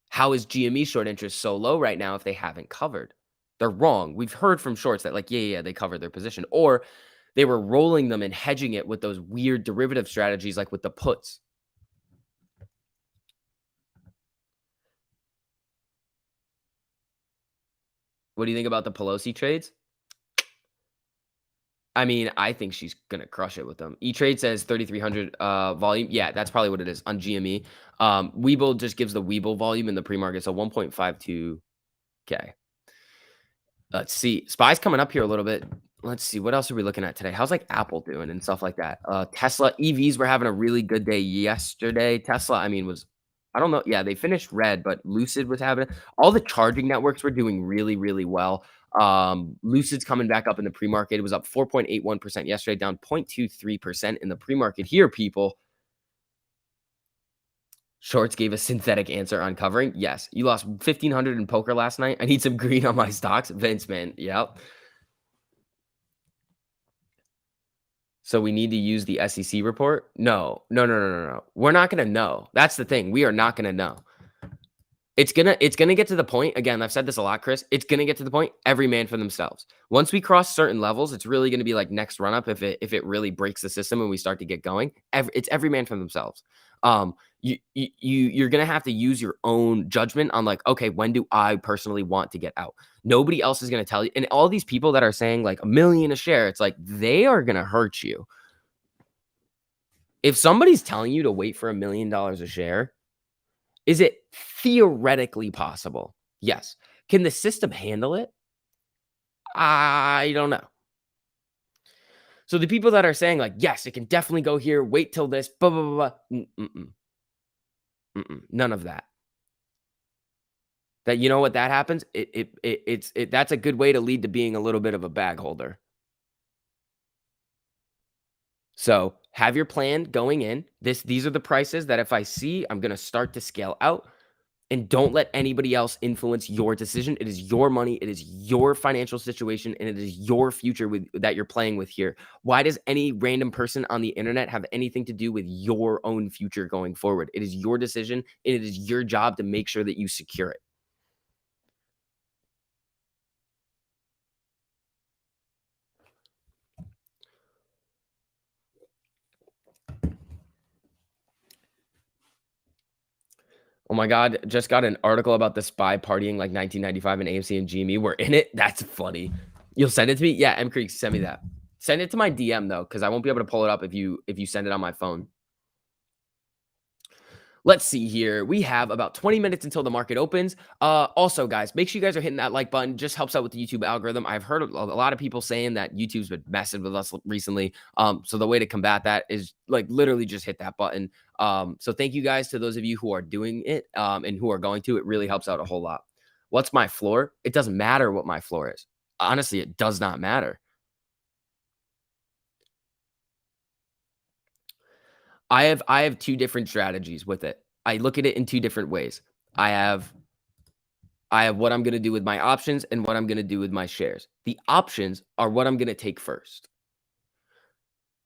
how is GME short interest so low right now if they haven't covered? They're wrong. We've heard from shorts that like, yeah, they covered their position, or they were rolling them and hedging it with those weird derivative strategies, like with the puts. What do you think about the Pelosi trades? I mean, I think she's gonna crush it with them. E-Trade says 3,300 volume. Yeah, that's probably what it is on GME. Webull just gives the Webull volume in the pre-market, so 1.52K. Let's see. SPY's coming up here a little bit. Let's see. What else are we looking at today? How's like Apple doing and stuff like that? Tesla EVs were having a really good day yesterday. Tesla, I mean, was I don't know. Yeah, they finished red, but Lucid was having all the charging networks were doing really, really well. Lucid's coming back up in the pre-market. It was up 4.81% yesterday, down 0.23% in the pre-market. Here, people. Shorts gave a synthetic answer on covering. Yes. You lost 1,500 in poker last night. I need some green on my stocks. Vince, man. Yep. So we need to use the SEC report? No. No, no, no, no, no. We're not gonna know. That's the thing. We are not gonna know. It's gonna get to the point, again, I've said this a lot, Chris. It's gonna get to the point, every man for themselves. Once we cross certain levels, it's really gonna be like next run up if it really breaks the system and we start to get going. It's every man for themselves. You're gonna have to use your own judgment on like, okay, when do I personally want to get out? Nobody else is gonna tell you. And all these people that are saying like a million a share, it's like they are gonna hurt you. If somebody's telling you to wait for $1 million a share, is it theoretically possible? Yes. Can the system handle it? I don't know. So the people that are saying like, yes, it can definitely go here, wait till this, blah, blah, blah, blah. None of that. That you know what that happens? That's a good way to lead to being a little bit of a bag holder. So have your plan going in. These are the prices that if I see, I'm gonna start to scale out. And don't let anybody else influence your decision. It is your money, it is your financial situation, and it is your future that you're playing with here. Why does any random person on the internet have anything to do with your own future going forward? It is your decision, and it is your job to make sure that you secure it. Oh my God, just got an article about the spy partying like 1995 and AMC and GME were in it. That's funny. You'll send it to me? Yeah, M Creek, send me that. Send it to my DM though, because I won't be able to pull it up if you send it on my phone. Let's see here. We have about 20 minutes until the market opens. Also, guys, make sure you guys are hitting that like button. Just helps out with the YouTube algorithm. I've heard a lot of people saying that YouTube's been messing with us recently. So the way to combat that is like literally just hit that button. So thank you guys to those of you who are doing it and who are going to. It really helps out a whole lot. What's my floor? It doesn't matter what my floor is. Honestly, it does not matter. I have two different strategies with it. I look at it in two different ways. I have I have what I'm going to do with my options and what I'm going to do with my shares. The options are what I'm going to take first.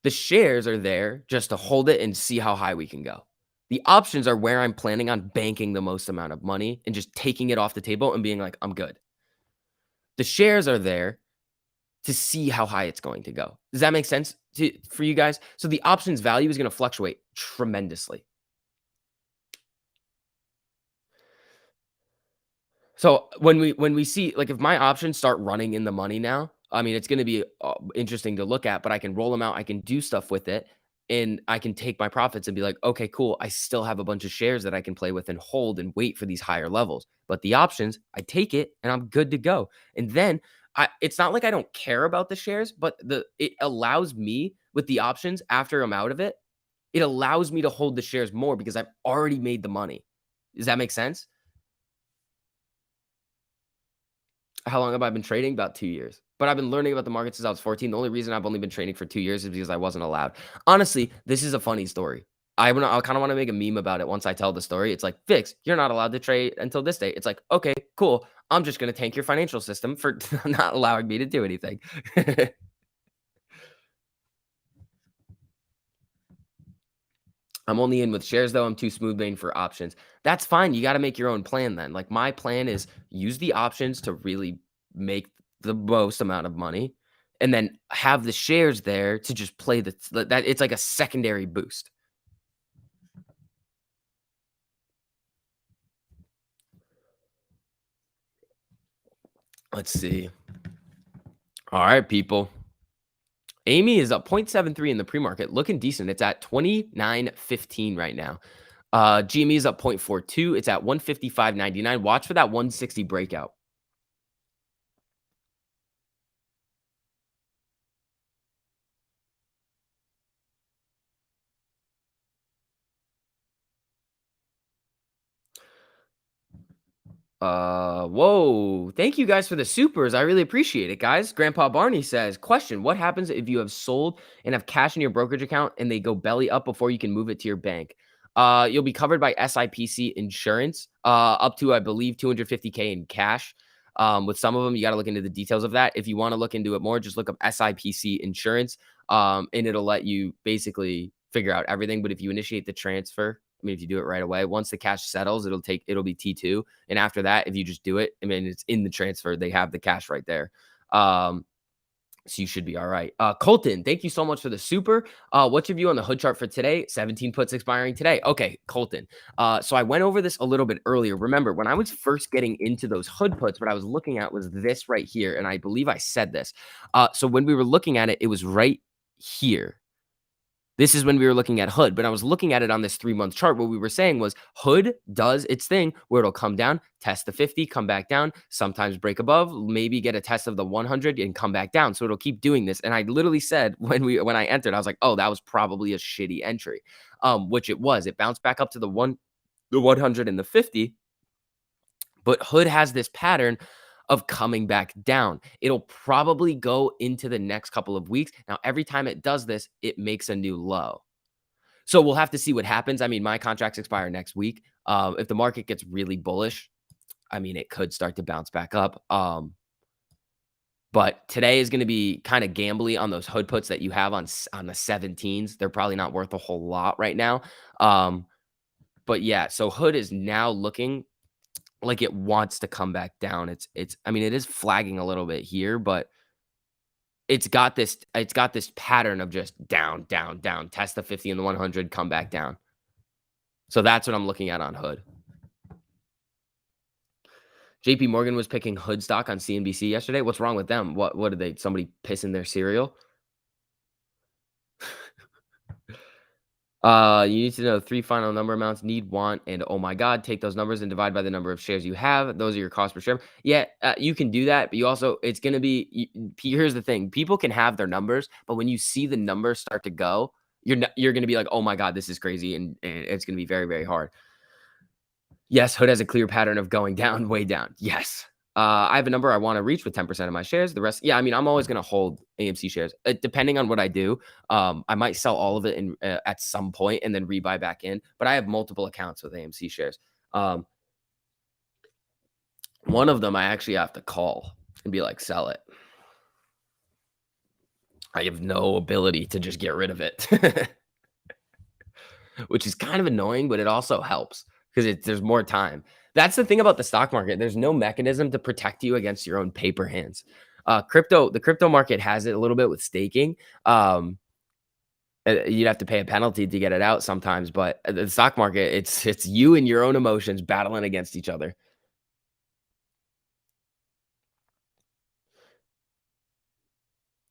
The shares are there just to hold it and see how high we can go. The options are where I'm planning on banking the most amount of money and just taking it off the table and being like, I'm good. The shares are there to see how high it's going to go. Does that make sense for you guys? So the options value is going to fluctuate tremendously. So when we see like if my options start running in the money now, I mean it's going to be interesting to look at, but I can roll them out, I can do stuff with it, and I can take my profits and be like, okay, cool. I still have a bunch of shares that I can play with and hold and wait for these higher levels. But the options, I take it and I'm good to go. And then it's not like I don't care about the shares, but it allows me with the options after I'm out of it. It allows me to hold the shares more because I've already made the money. Does that make sense? How long have I been trading? About 2 years. But I've been learning about the market since I was 14. The only reason I've only been trading for 2 years is because I wasn't allowed. Honestly, this is a funny story. I kinda wanna make a meme about it once I tell the story. It's like, "Fix, you're not allowed to trade until this day." It's like, "Okay, cool. I'm just gonna tank your financial system for not allowing me to do anything." I'm only in with shares though. I'm too smooth vein for options. That's fine. You got to make your own plan then. Like my plan is use the options to really make the most amount of money and then have the shares there to just play that it's like a secondary boost. Let's see. All right, people. Amy is up 0.73 in the pre-market, looking decent. It's at 29.15 right now. GME is up 0.42. It's at 155.99. Watch for that 160 breakout. Whoa. Thank you guys for the supers. I really appreciate it, guys. Grandpa Barney says, question, what happens if you have sold and have cash in your brokerage account and they go belly up before you can move it to your bank? You'll be covered by SIPC insurance, up to, I believe, 250K in cash. With some of them, you got to look into the details of that. If you want to look into it more, just look up SIPC insurance, and it'll let you basically figure out everything. But if you initiate the transfer, I mean, if you do it right away, once the cash settles, it'll be T2. And after that, if you just do it, I mean, it's in the transfer. They have the cash right there. So you should be all right. Colton, thank you so much for the super. What's your view on the hood chart for today? 17 puts expiring today. Okay, Colton. So I went over this a little bit earlier. Remember, when I was first getting into those hood puts, what I was looking at was this right here. And I believe I said this. So when we were looking at it, it was right here. This is when we were looking at hood, but I was looking at it on this 3-month chart. What we were saying was hood does its thing where it'll come down, test the 50, come back down, sometimes break above, maybe get a test of the 100 and come back down. So it'll keep doing this. And I literally said when I entered, I was like, oh, that was probably a shitty entry, which it was. It bounced back up to the 100 and the 50. But hood has this pattern of coming back down. It'll probably go into the next couple of weeks. Now, every time it does this, it makes a new low. So we'll have to see what happens. I mean, my contracts expire next week. If the market gets really bullish, I mean, it could start to bounce back up. But today is going to be kind of gambly on those hood puts that you have on the 17s. They're probably not worth a whole lot right now. Um, but yeah, so hood is now looking like it wants to come back down. It's I mean, it is flagging a little bit here, but it's got this pattern of just down, down, down, test the 50 and the 100, come back down. So that's what I'm looking at on hood. JP Morgan was picking hood stock on CNBC yesterday. What's wrong with them? What did they somebody piss in their cereal? You need to know 3 final number amounts: need, want, and oh my god. Take those numbers and divide by the number of shares you have. Those are your cost per share. Yeah, you can do that, but you also it's going to be. Here's the thing: people can have their numbers, but when you see the numbers start to go, you're going to be like, oh my god, this is crazy, and it's going to be very very hard. Yes, hood has a clear pattern of going down, way down. Yes. I have a number I want to reach with 10% of my shares. The rest, yeah, I mean, I'm always going to hold AMC shares. Depending on what I do, I might sell all of it at some point and then rebuy back in. But I have multiple accounts with AMC shares. One of them I actually have to call and be like, sell it. I have no ability to just get rid of it, which is kind of annoying, but it also helps because there's more time. That's the thing about the stock market. There's no mechanism to protect you against your own paper hands. The crypto market has it a little bit with staking. You'd have to pay a penalty to get it out sometimes, but the stock market, it's you and your own emotions battling against each other.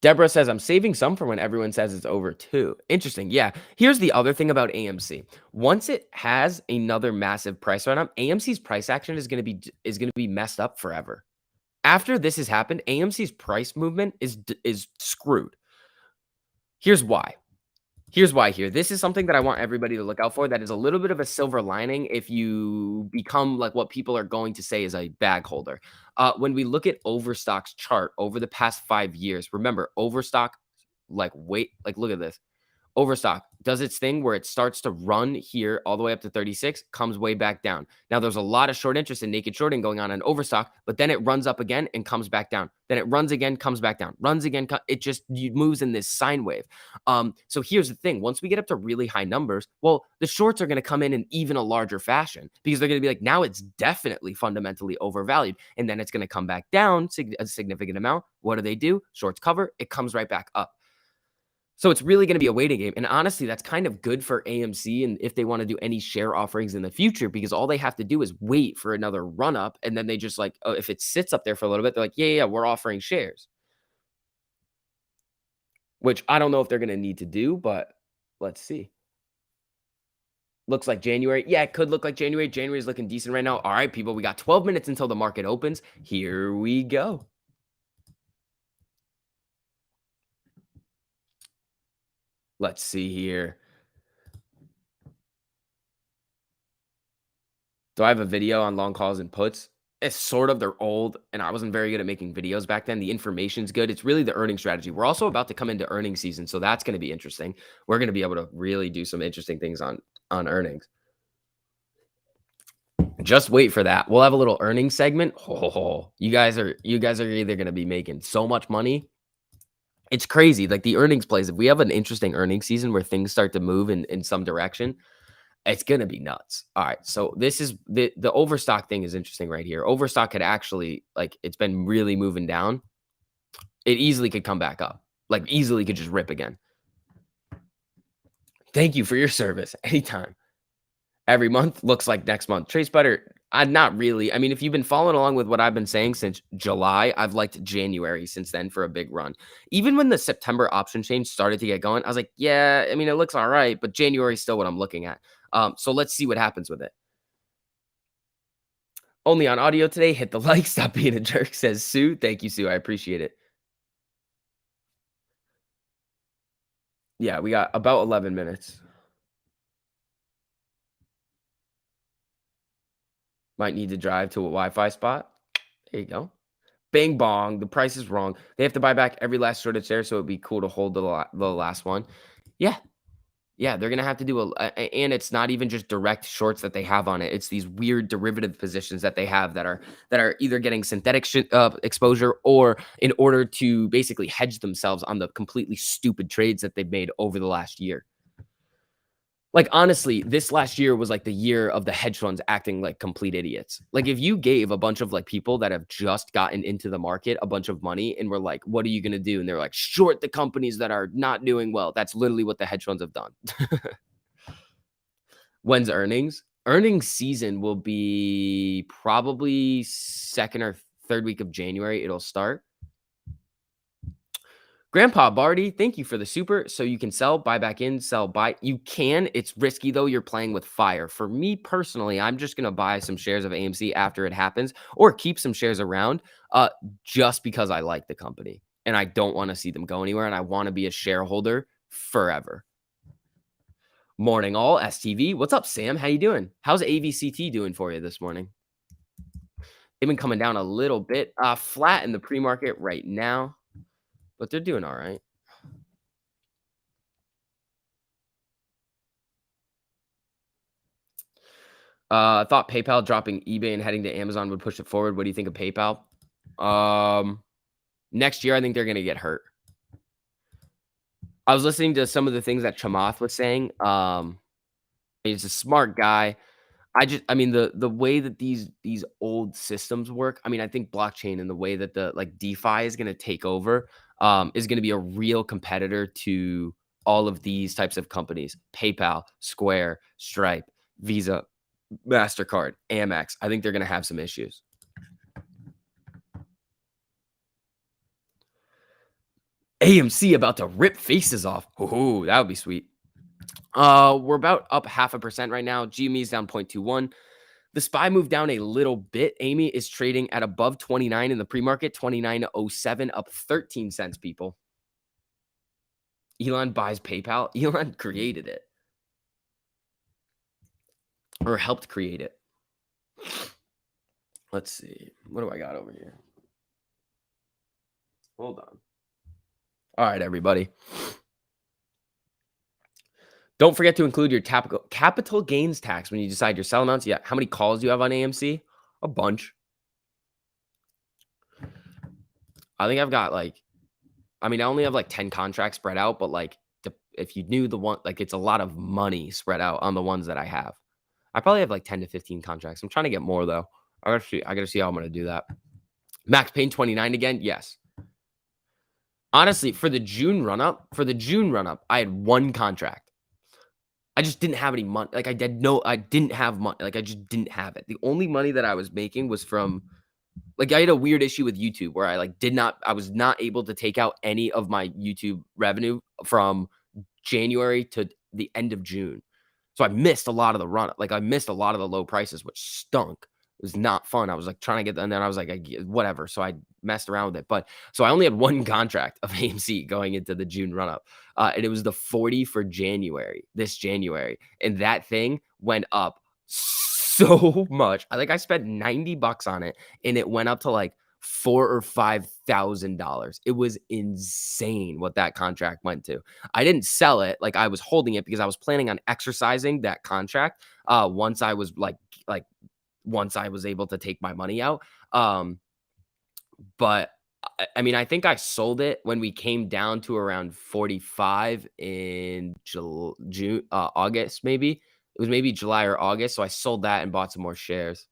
Deborah says, I'm saving some for when everyone says it's over too. Interesting. Yeah. Here's the other thing about AMC. Once it has another massive price run up, AMC's price action is going to be messed up forever. After this has happened, AMC's price movement is screwed. Here's why. Here. This is something that I want everybody to look out for. That is a little bit of a silver lining if you become like what people are going to say is a bag holder. When we look at Overstock's chart over the past 5 years, remember Overstock, look at this. Overstock does its thing where it starts to run here all the way up to 36, comes way back down. Now, there's a lot of short interest in naked shorting going on in Overstock, but then it runs up again and comes back down. Then it runs again, comes back down, runs again. It just moves in this sine wave. So here's the thing. Once we get up to really high numbers, well, the shorts are going to come in even a larger fashion because they're going to be like, now it's definitely fundamentally overvalued. And then it's going to come back down a significant amount. What do? Shorts cover. It comes right back up. So it's really going to be a waiting game. And honestly, that's kind of good for AMC and if they want to do any share offerings in the future, because all they have to do is wait for another run up. And then they just if it sits up there for a little bit, they're like, yeah, we're offering shares. Which I don't know if they're going to need to do, but let's see. Looks like January. Yeah, it could look like January. January is looking decent right now. All right, people, we got 12 minutes until the market opens. Here we go. Let's see here. Do I have a video on long calls and puts? It's sort of, they're old, and I wasn't very good at making videos back then. The information's good. It's really the earning strategy. We're also about to come into earning season, so that's going to be interesting. We're going to be able to really do some interesting things on earnings. Just wait for that. We'll have a little earnings segment. Oh, you guys are either going to be making so much money. It's crazy. Like the earnings plays. If we have an interesting earnings season where things start to move in some direction, it's going to be nuts. All right. So this is the Overstock thing is interesting right here. Overstock could actually, it's been really moving down. It easily could come back up. Easily could just rip again. Thank you for your service. Anytime. Every month looks like next month. Trace Butter, not really. I mean, if you've been following along with what I've been saying since July, I've liked January since then for a big run. Even when the September option change started to get going, I was like, yeah, I mean, it looks all right, but January is still what I'm looking at. So let's see what happens with it. Only on audio today. Hit the like. Stop being a jerk, says Sue. Thank you, Sue. I appreciate it. Yeah, we got about 11 minutes. Might need to drive to a Wi-Fi spot. There you go. Bang bong. The price is wrong. They have to buy back every last shorted share, so it'd be cool to hold the last one. Yeah. Yeah, they're gonna have to do and it's not even just direct shorts that they have on it. It's these weird derivative positions that they have that are either getting synthetic exposure or in order to basically hedge themselves on the completely stupid trades that they've made over the last year. Like, honestly, this last year was like the year of the hedge funds acting like complete idiots. Like, if you gave a bunch of like people that have just gotten into the market a bunch of money and were like, what are you going to do? And they're like, short the companies that are not doing well. That's literally what the hedge funds have done. When's earnings? Earnings season will be probably second or third week of January. It'll start. Grandpa Barty, thank you for the super. So you can sell, buy back in, sell, buy. You can. It's risky though. You're playing with fire. For me personally, I'm just gonna buy some shares of AMC after it happens, or keep some shares around, just because I like the company and I don't want to see them go anywhere, and I want to be a shareholder forever. Morning all, STV. What's up, Sam? How you doing? How's AVCT doing for you this morning? They've been coming down a little bit, flat in the pre-market right now, but they're doing all right. I thought PayPal dropping eBay and heading to Amazon would push it forward. What do you think of PayPal? Next year, I think they're gonna get hurt. I was listening to some of the things that Chamath was saying. He's a smart guy. I mean, the way that these old systems work, I mean, I think blockchain and the way that the like DeFi is gonna take over, is gonna be a real competitor to all of these types of companies: PayPal, Square, Stripe, Visa, MasterCard, Amex. I think they're gonna have some issues. AMC about to rip faces off. Ooh, that would be sweet. We're about up 0.5% right now. GME is down 0.21. The SPY moved down a little bit. Amy is trading at above 29 in the pre-market, 29.07, up 13 cents, people. Elon buys PayPal. Elon created it. Or helped create it. Let's see. What do I got over here? Hold on. All right, everybody. Don't forget to include your capital gains tax when you decide your sell amounts. Yeah. How many calls do you have on AMC? A bunch. I think I've got like, I mean, I only have like 10 contracts spread out, but like, if you knew the one, like, it's a lot of money spread out on the ones that I have. I probably have like 10 to 15 contracts. I'm trying to get more though. I gotta see how I'm gonna do that. Max Payne 29 again. Yes. Honestly, for the June run up, I had one contract. I just didn't have any money. Like, I didn't have money. Like, I just didn't have it. The only money that I was making was from, like, I had a weird issue with YouTube where I was not able to take out any of my YouTube revenue from January to the end of June. So I missed a lot of the run. Like, I missed a lot of the low prices, which stunk. It was not fun. I was like trying to get, and then I was like, whatever. So I messed around with it. But so I only had one contract of AMC going into the June run up. And it was the 40 for January, this January. And that thing went up so much. I spent $90 on it and it went up to like $4,000 or $5,000. It was insane what that contract went to. I didn't sell it. Like, I was holding it because I was planning on exercising that contract once I was once I was able to take my money out. But I mean, I think I sold it when we came down to around 45 in June, August, maybe. It was maybe July or August. So I sold that and bought some more shares.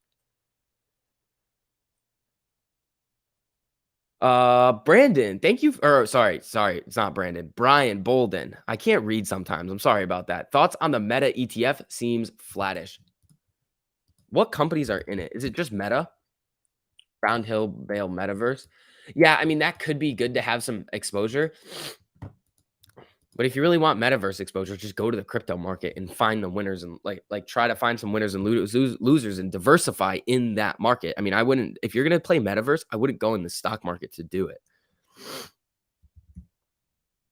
Brandon, thank you. Or sorry, it's not Brandon. Brian Bolden. I can't read sometimes. I'm sorry about that. Thoughts on the Meta ETF? Seems flattish. What companies are in it? Is it just Meta? Round Hill Bale Metaverse? Yeah, I mean, that could be good to have some exposure. But if you really want metaverse exposure, just go to the crypto market and find the winners and like try to find some winners and losers and diversify in that market. I mean, I wouldn't, if you're going to play metaverse, I wouldn't go in the stock market to do it.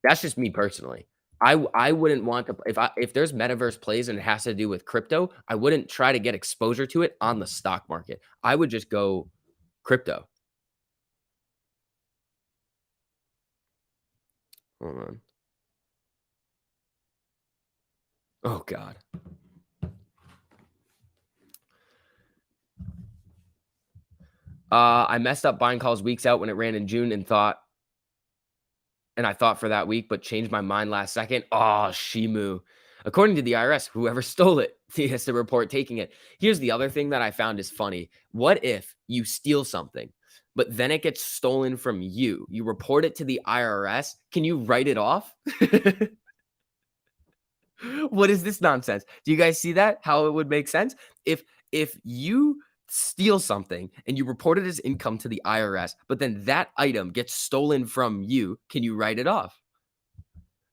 That's just me personally. I wouldn't want to, if there's metaverse plays and it has to do with crypto, I wouldn't try to get exposure to it on the stock market. I would just go crypto. Hold on. Oh god. I messed up buying calls weeks out when it ran in June and I thought for that week, but changed my mind last second. Oh, Shimu. According to the IRS, whoever stole it has to report taking it. Here's the other thing that I found is funny. What if you steal something, but then it gets stolen from you? You report it to the IRS. Can you write it off? What is this nonsense? Do you guys see that? How it would make sense? If you steal something and you report it as income to the IRS, but then that item gets stolen from you, can you write it off?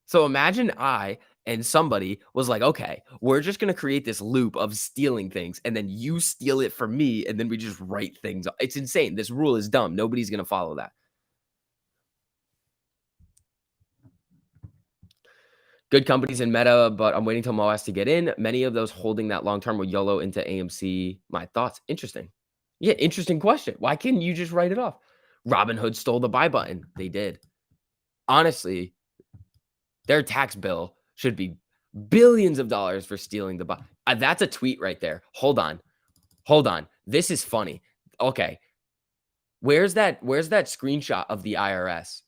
So imagine I and somebody was like, "Okay, we're just gonna create this loop of stealing things, and then you steal it from me, and then we just write things." It's insane. This rule is dumb. Nobody's gonna follow that. Good companies in Meta, but I'm waiting till MOS to get in. Many of those holding that long term will YOLO into AMC. My thoughts. Interesting. Yeah, interesting question. Why can't you just write it off? Robinhood stole the buy button. They did. Honestly, their tax bill should be billions of dollars for stealing the buy. That's a tweet right there. Hold on. Hold on. This is funny. Okay. Where's that screenshot of the IRS?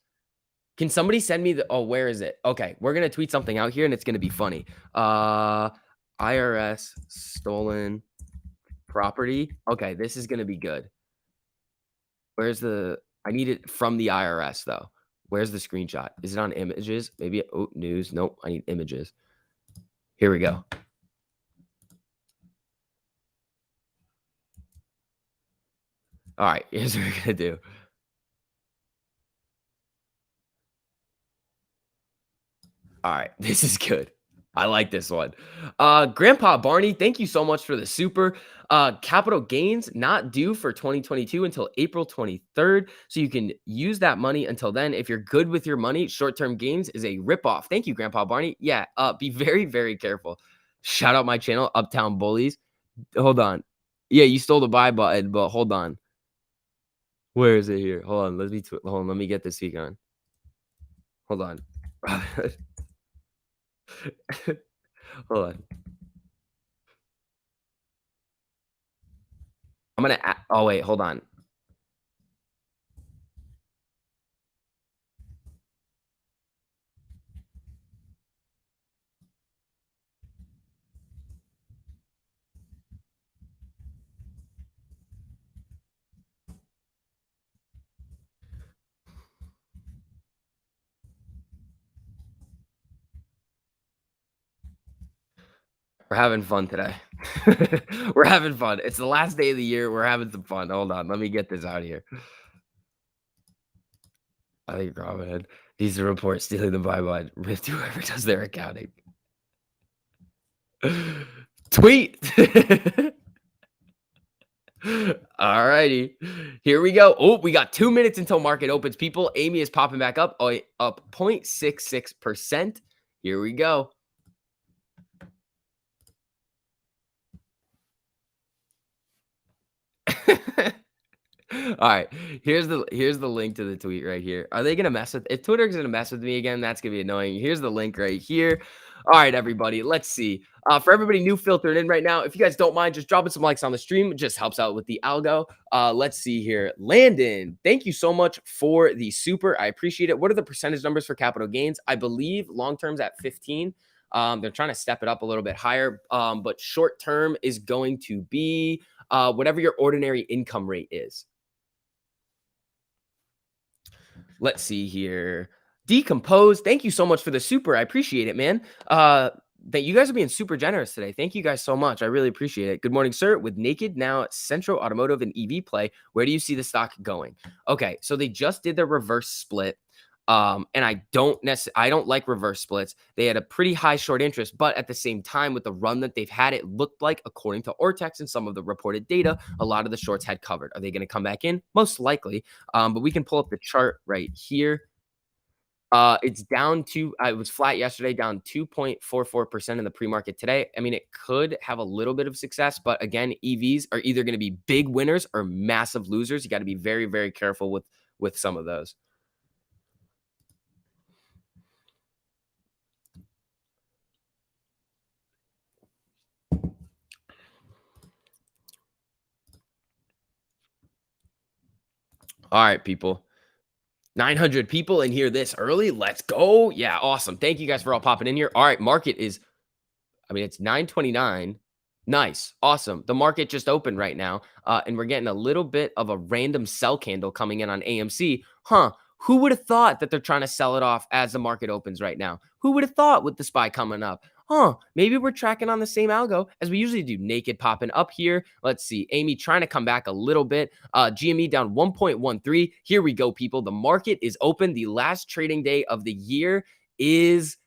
Can somebody send me the where is it? Okay, we're gonna tweet something out here and it's gonna be funny. Uh IRS stolen property. Okay, this is gonna be good. Where's the I need it from the IRS though. Where's the screenshot? Is it on images? Maybe news. Nope, I need images. Here we go. All right, here's what we're gonna do. All right, this is good. I like this one. Grandpa Barney, thank you so much for the super. Capital gains not due for 2022 until April 23rd. So you can use that money until then. If you're good with your money, short-term gains is a ripoff. Thank you, Grandpa Barney. Yeah, be very, very careful. Shout out my channel, Uptown Bullies. Hold on. Yeah, you stole the buy button, but hold on. Where is it here? Hold on. Hold on. Let me get this week on. Hold on. Hold on. Oh wait, hold on. We're having fun today. We're having fun. It's the last day of the year. We're having some fun. Hold on. Let me get this out of here. I think Robinhood needs to report stealing the Bible with whoever does their accounting. Tweet. All righty. Here we go. Oh, we got 2 minutes until market opens. People, Amy is popping back up. Oh, up 0.66%. Here we go. All right, here's the link to the tweet right here. Are they gonna mess with if Twitter's gonna mess with me again? That's gonna be annoying. Here's the link right here. All right, everybody, let's see. For everybody new filtered in right now, if you guys don't mind, just dropping some likes on the stream. It just helps out with the algo. Let's see here. Landon, thank you so much for the super. I appreciate it. What are the percentage numbers for capital gains? I believe long term's at 15. They're trying to step it up a little bit higher, but short term is going to be whatever your ordinary income rate is. Let's see here. Decompose. Thank you so much for the super. I appreciate it, man. That you guys are being super generous today. Thank you guys so much. I really appreciate it. Good morning, sir. With Naked now Central Automotive and EV play, where do you see the stock going? Okay, so they just did their reverse split. And I don't like reverse splits. They had a pretty high short interest, but at the same time, with the run that they've had, it looked like, according to Ortex and some of the reported data, a lot of the shorts had covered. Are they going to come back in? Most likely. But we can pull up the chart right here. It's down to it was flat yesterday, down 2.44% in the pre-market today. I mean, it could have a little bit of success, but again, EVs are either going to be big winners or massive losers. You got to be very, very careful with some of those. All right, people. 900 people in here this early. Let's go. Yeah, awesome. Thank you guys for all popping in here. All right, market is, I mean, it's 9:29. Nice. Awesome. The market just opened right now, and we're getting a little bit of a random sell candle coming in on AMC. Huh. Who would have thought that they're trying to sell it off as the market opens right now? Who would have thought with the SPY coming up? Huh. Maybe we're tracking on the same algo as we usually do. Naked popping up here. Let's see. Amy trying to come back a little bit. GME down 1.13. Here we go, people. The market is open. The last trading day of the year is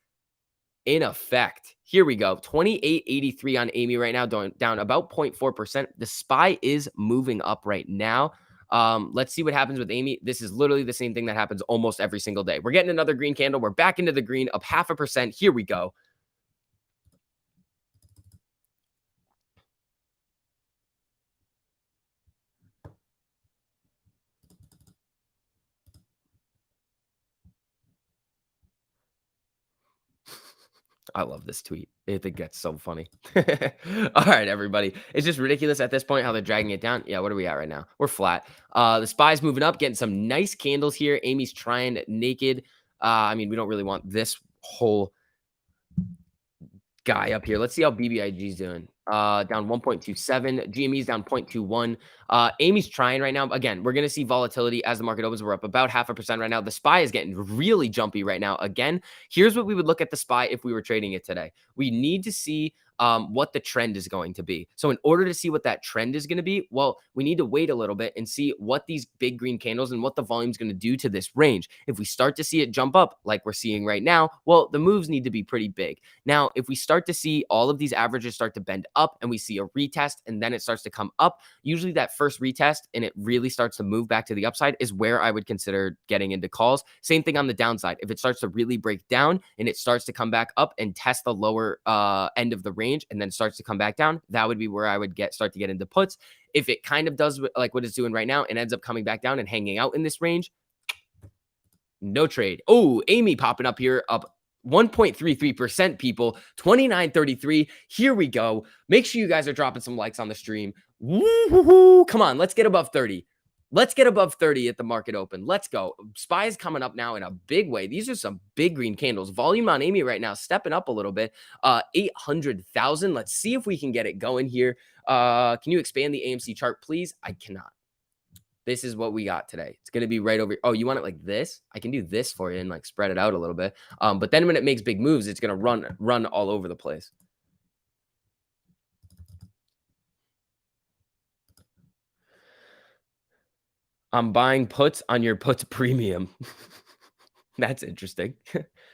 in effect. Here we go. 28.83 on Amy right now, down about 0.4%. The SPY is moving up right now. Let's see what happens with Amy. This is literally the same thing that happens almost every single day. We're getting another green candle. We're back into the green, up 0.5%. Here we go. I love this tweet. I think that's so funny. All right, everybody. It's just ridiculous at this point how they're dragging it down. Yeah, what are we at right now? We're flat. The SPY's moving up, getting some nice candles here. Amy's trying naked. I mean, we don't really want this whole guy up here. Let's see how BBIG is doing. Down 1.27. GME's down 0.21. Amy's trying right now. Again, we're going to see volatility as the market opens. We're up about 0.5% right now. The SPY is getting really jumpy right now. Again, here's what we would look at the SPY if we were trading it today. We need to see what the trend is going to be. So in order to see what that trend is going to be, well, we need to wait a little bit and see what these big green candles and what the volume is going to do to this range. If we start to see it jump up like we're seeing right now, well, the moves need to be pretty big. Now, if we start to see all of these averages start to bend up and we see a retest and then it starts to come up, usually that first retest and it really starts to move back to the upside is where I would consider getting into calls. Same thing on the downside. If it starts to really break down and it starts to come back up and test the lower end of the range and then starts to come back down, that would be where I would start to get into puts. If it kind of does like what it's doing right now and ends up coming back down and hanging out in this range, no trade. Oh, Amy popping up here, up 1.33%, people. 29.33. Here we go. Make sure you guys are dropping some likes on the stream. Woo-hoo-hoo. Come on, let's get above 30. Let's get above 30 at the market open. Let's go. SPY is coming up now in a big way. These are some big green candles. Volume on Amy right now stepping up a little bit. 800,000. Let's see if we can get it going here. Can you expand the AMC chart, please? I cannot. This is what we got today. It's going to be right over. Oh, you want it like this? I can do this for you and like spread it out a little bit. But then when it makes big moves, it's going to run all over the place. I'm buying puts on your puts premium. That's interesting.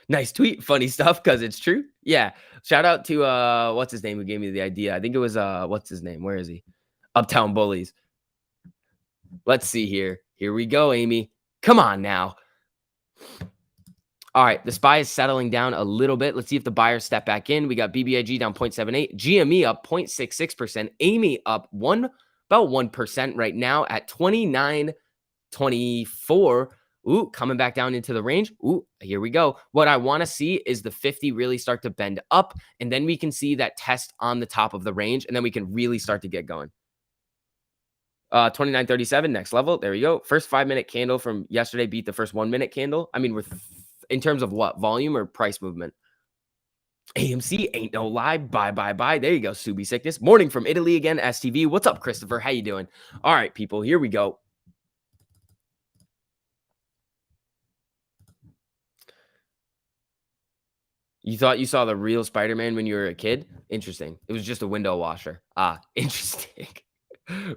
Nice tweet. Funny stuff because it's true. Yeah. Shout out to what's his name who gave me the idea. I think it was what's his name? Where is he? Uptown Bullies. Let's see here. Here we go, Amy. Come on now. All right, the SPY is settling down a little bit. Let's see if the buyers step back in. We got BBIG down 0.78, GME up 0.66%, Amy up about 1% right now at 29.24. Ooh, coming back down into the range. Ooh, here we go. What I want to see is the 50 really start to bend up, and then we can see that test on the top of the range, and then we can really start to get going. 29.37, next level. There we go. First 5-minute candle from yesterday beat the first 1-minute candle. I mean, in terms of what? Volume or price movement? AMC ain't no lie. Bye. There you go, Subi Sickness. Morning from Italy again, STV. What's up, Christopher? How you doing? All right, people, here we go. You thought you saw the real Spider-Man when you were a kid? Interesting. It was just a window washer. Interesting.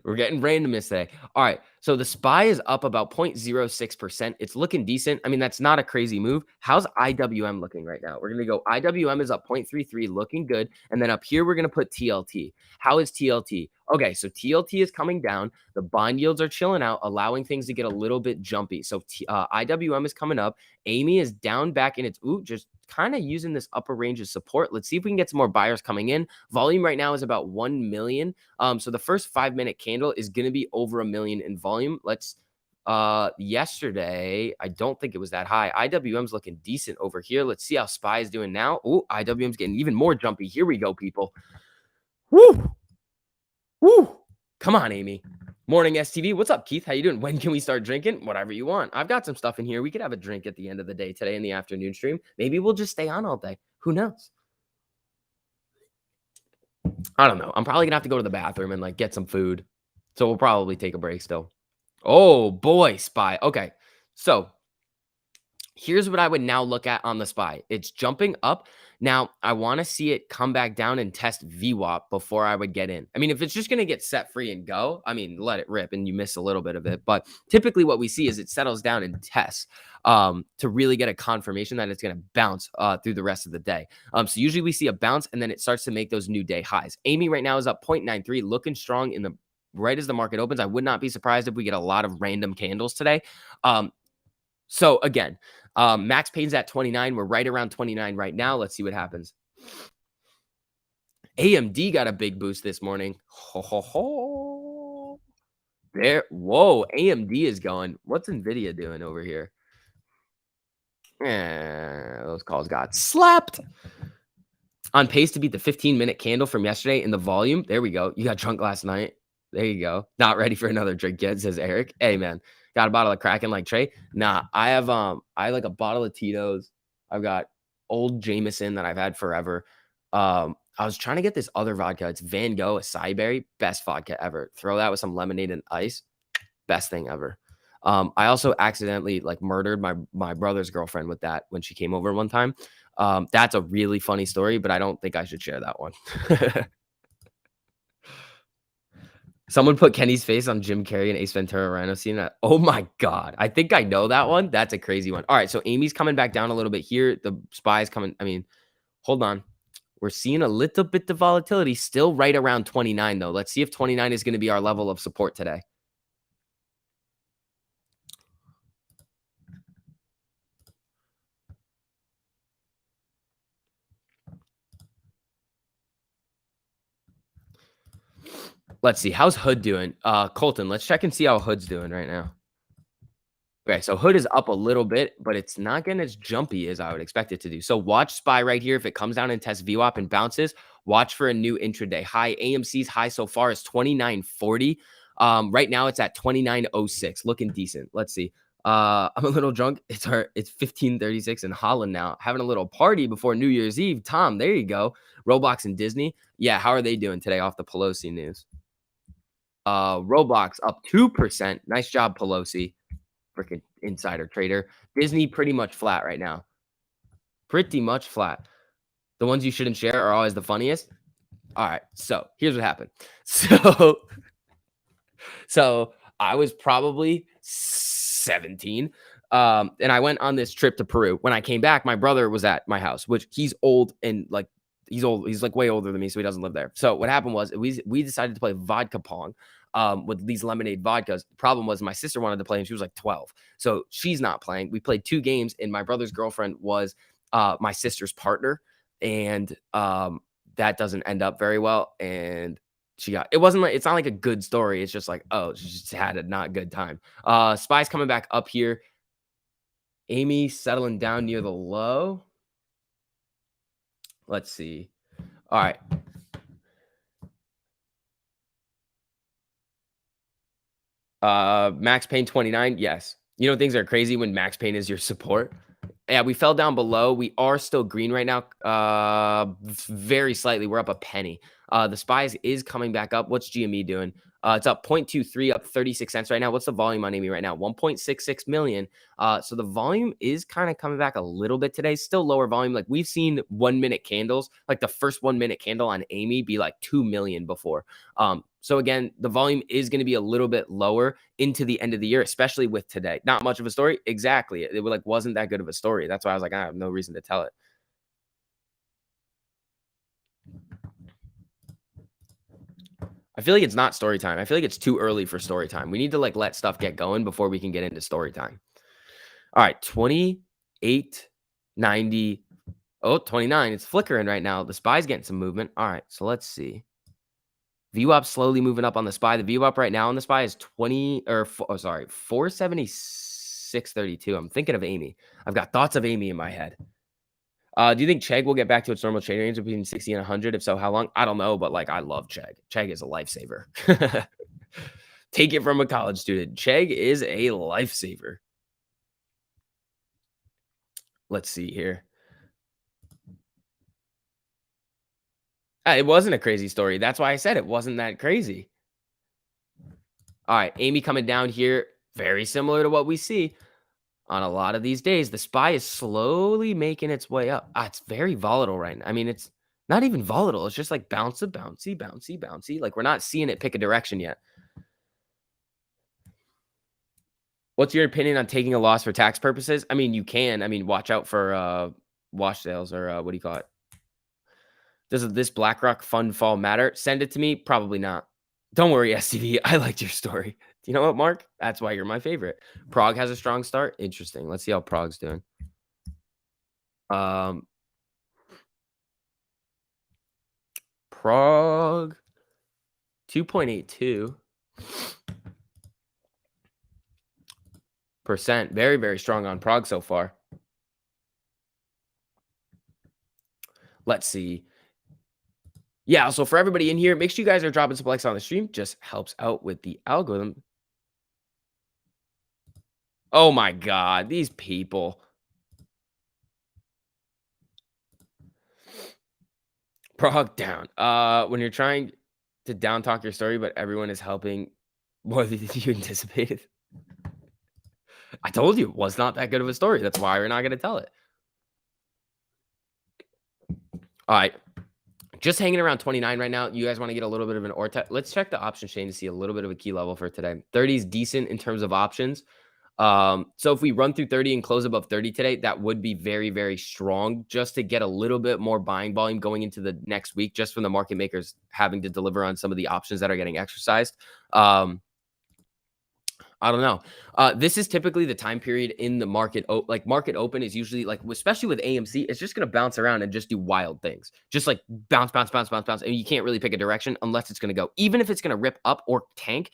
We're getting randomness today. All right. So the SPY is up about 0.06%. It's looking decent. I mean, that's not a crazy move. How's IWM looking right now? We're going to go IWM is up 0.33, looking good. And then up here, we're going to put TLT. How is TLT? Okay, so TLT is coming down. The bond yields are chilling out, allowing things to get a little bit jumpy. So IWM is coming up. Amy is down back in its, just kind of using this upper range of support. Let's see if we can get some more buyers coming in. Volume right now is about 1 million. So the first 5-minute candle is going to be over 1 million in volume. Let's yesterday, I don't think it was that high. IWM's looking decent over here. Let's see how SPY is doing now. Oh, IWM's getting even more jumpy. Here we go, people. Woo! Come on, Amy. Morning STV. What's up, Keith? How you doing? When can we start drinking? Whatever you want. I've got some stuff in here. We could have a drink at the end of the day today in the afternoon stream. Maybe we'll just stay on all day. Who knows? I don't know. I'm probably gonna have to go to the bathroom and like get some food. So we'll probably take a break still. Oh boy, spy. Okay. So here's what I would now look at on the SPY. It's jumping up. Now, I want to see it come back down and test VWAP before I would get in. I mean, if it's just going to get set free and go, I mean, let it rip and you miss a little bit of it. But typically what we see is it settles down and tests to really get a confirmation that it's going to bounce through the rest of the day. So usually we see a bounce and then it starts to make those new day highs. Amy right now is up 0.93, looking strong in the right as the market opens. I would not be surprised if we get a lot of random candles today. So again, Max Payne's at 29. We're right around 29 right now. Let's see what happens. AMD got a big boost this morning. Ho, ho, ho. There. Whoa, AMD is going. What's NVIDIA doing over here? Those calls got slapped. On pace to beat the 15-minute candle from yesterday in the volume. There we go. You got drunk last night. There you go. Not ready for another drink yet, says Eric. Hey, man. Got a bottle of Kraken like Trey? Nah, I have like a bottle of Tito's. I've got old Jameson that I've had forever. I was trying to get this other vodka. It's Van Gogh, acai berry, best vodka ever. Throw that with some lemonade and ice, best thing ever. I also accidentally like murdered my brother's girlfriend with that when she came over one time. That's a really funny story, but I don't think I should share that one. Someone put Kenny's face on Jim Carrey and Ace Ventura Rhino scene. Oh my God. I think I know that one. That's a crazy one. All right. So Amy's coming back down a little bit here. The SPY's coming. I mean, hold on. We're seeing a little bit of volatility still right around 29, though. Let's see if 29 is going to be our level of support today. Let's see. How's Hood doing? Colton, let's check and see how Hood's doing right now. Okay, so Hood is up a little bit, but it's not getting as jumpy as I would expect it to do. So watch SPY right here. If it comes down and tests VWAP and bounces, watch for a new intraday high. AMC's high so far is 29.40. Right now it's at 29.06, looking decent. Let's see. I'm a little drunk. It's 15:36 in Holland now. Having a little party before New Year's Eve. Tom, there you go. Roblox and Disney. Yeah, how are they doing today off the Pelosi news? Roblox up 2%. Nice job, Pelosi. Freaking insider trader. Disney pretty much flat right now. Pretty much flat. The ones you shouldn't share are always the funniest. All right. So here's what happened. So I was probably 17. And I went on this trip to Peru. When I came back, my brother was at my house, which he's old and like he's old. He's like way older than me, so he doesn't live there. So what happened was we decided to play vodka pong with these lemonade vodkas. The problem was my sister wanted to play and she was like 12. So she's not playing. We played 2 games and my brother's girlfriend was my sister's partner. And that doesn't end up very well. And it's not like a good story. It's just like, oh, she just had a not good time. SPY's coming back up here. Amy settling down near the low. Let's see. All right. Max Payne 29. Yes. You know, things are crazy when Max Payne is your support. Yeah, we fell down below. We are still green right now. Very slightly. We're up a penny. The SPYs is coming back up. What's GME doing? It's up 0.23, up 36 cents right now. What's the volume on Amy right now? 1.66 million. So the volume is kind of coming back a little bit today. Still lower volume. Like we've seen 1 minute candles, like the first 1 minute candle on Amy be like 2 million before. So again, the volume is going to be a little bit lower into the end of the year, especially with today. Not much of a story. Exactly. It like wasn't that good of a story. That's why I was like, I have no reason to tell it. I feel like it's not story time. I feel like it's too early for story time. We need to like let stuff get going before we can get into story time. All right, 28.90. Oh, 29. It's flickering right now. The SPY's getting some movement. All right, so let's see. VWAP slowly moving up on the SPY. The VWAP right now on the SPY is 476.32. I'm thinking of Amy. I've got thoughts of Amy in my head. Do you think Chegg will get back to its normal trading range between 60 and 100? If so, how long? I don't know, but like I love Chegg. Chegg is a lifesaver. Take it from a college student. Chegg is a lifesaver. Let's see here. It wasn't a crazy story. That's why I said it wasn't that crazy. All right, Amy coming down here, very similar to what we see on a lot of these days. The SPY is slowly making its way up. It's very volatile right now. I mean, it's not even volatile. It's just like bouncy. Like we're not seeing it pick a direction yet. What's your opinion on taking a loss for tax purposes? I mean, you can. I mean, watch out for wash sales or what do you call it? Does this BlackRock fund fall matter? Send it to me. Probably not. Don't worry, STV. I liked your story. You know what, Mark? That's why you're my favorite. Prague has a strong start. Interesting. Let's see how Prague's doing. Prague 2.82%. Very, very strong on Prague so far. Let's see. Yeah, so for everybody in here, make sure you guys are dropping some likes on the stream. Just helps out with the algorithm. Oh my God, these people. Prague down. When you're trying to down talk your story, but everyone is helping more than you anticipated. I told you it was not that good of a story. That's why we're not going to tell it. All right. Just hanging around 29 right now. You guys want to get a little bit of an let's check the option chain to see a little bit of a key level for today. 30 is decent in terms of options. So if we run through 30 and close above 30 today, that would be very, very strong just to get a little bit more buying volume going into the next week, just from the market makers having to deliver on some of the options that are getting exercised. I don't know. This is typically the time period in the market. Like market open is usually like, especially with AMC, it's just going to bounce around and just do wild things. Just like bounce. And you can't really pick a direction unless it's going to go, even if it's going to rip up or tank.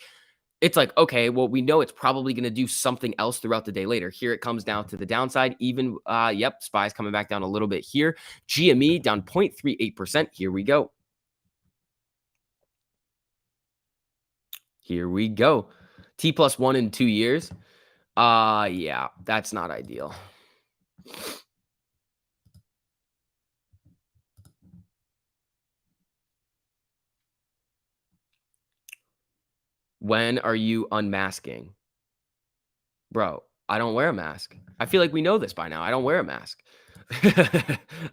It's like, okay, well, we know it's probably going to do something else throughout the day later. Here it comes down to the downside. Even, SPY's coming back down a little bit here. GME down 0.38%. Here we go. T+1 in 2 years. Yeah, that's not ideal. When are you unmasking? Bro, I don't wear a mask. I feel like we know this by now. I don't wear a mask.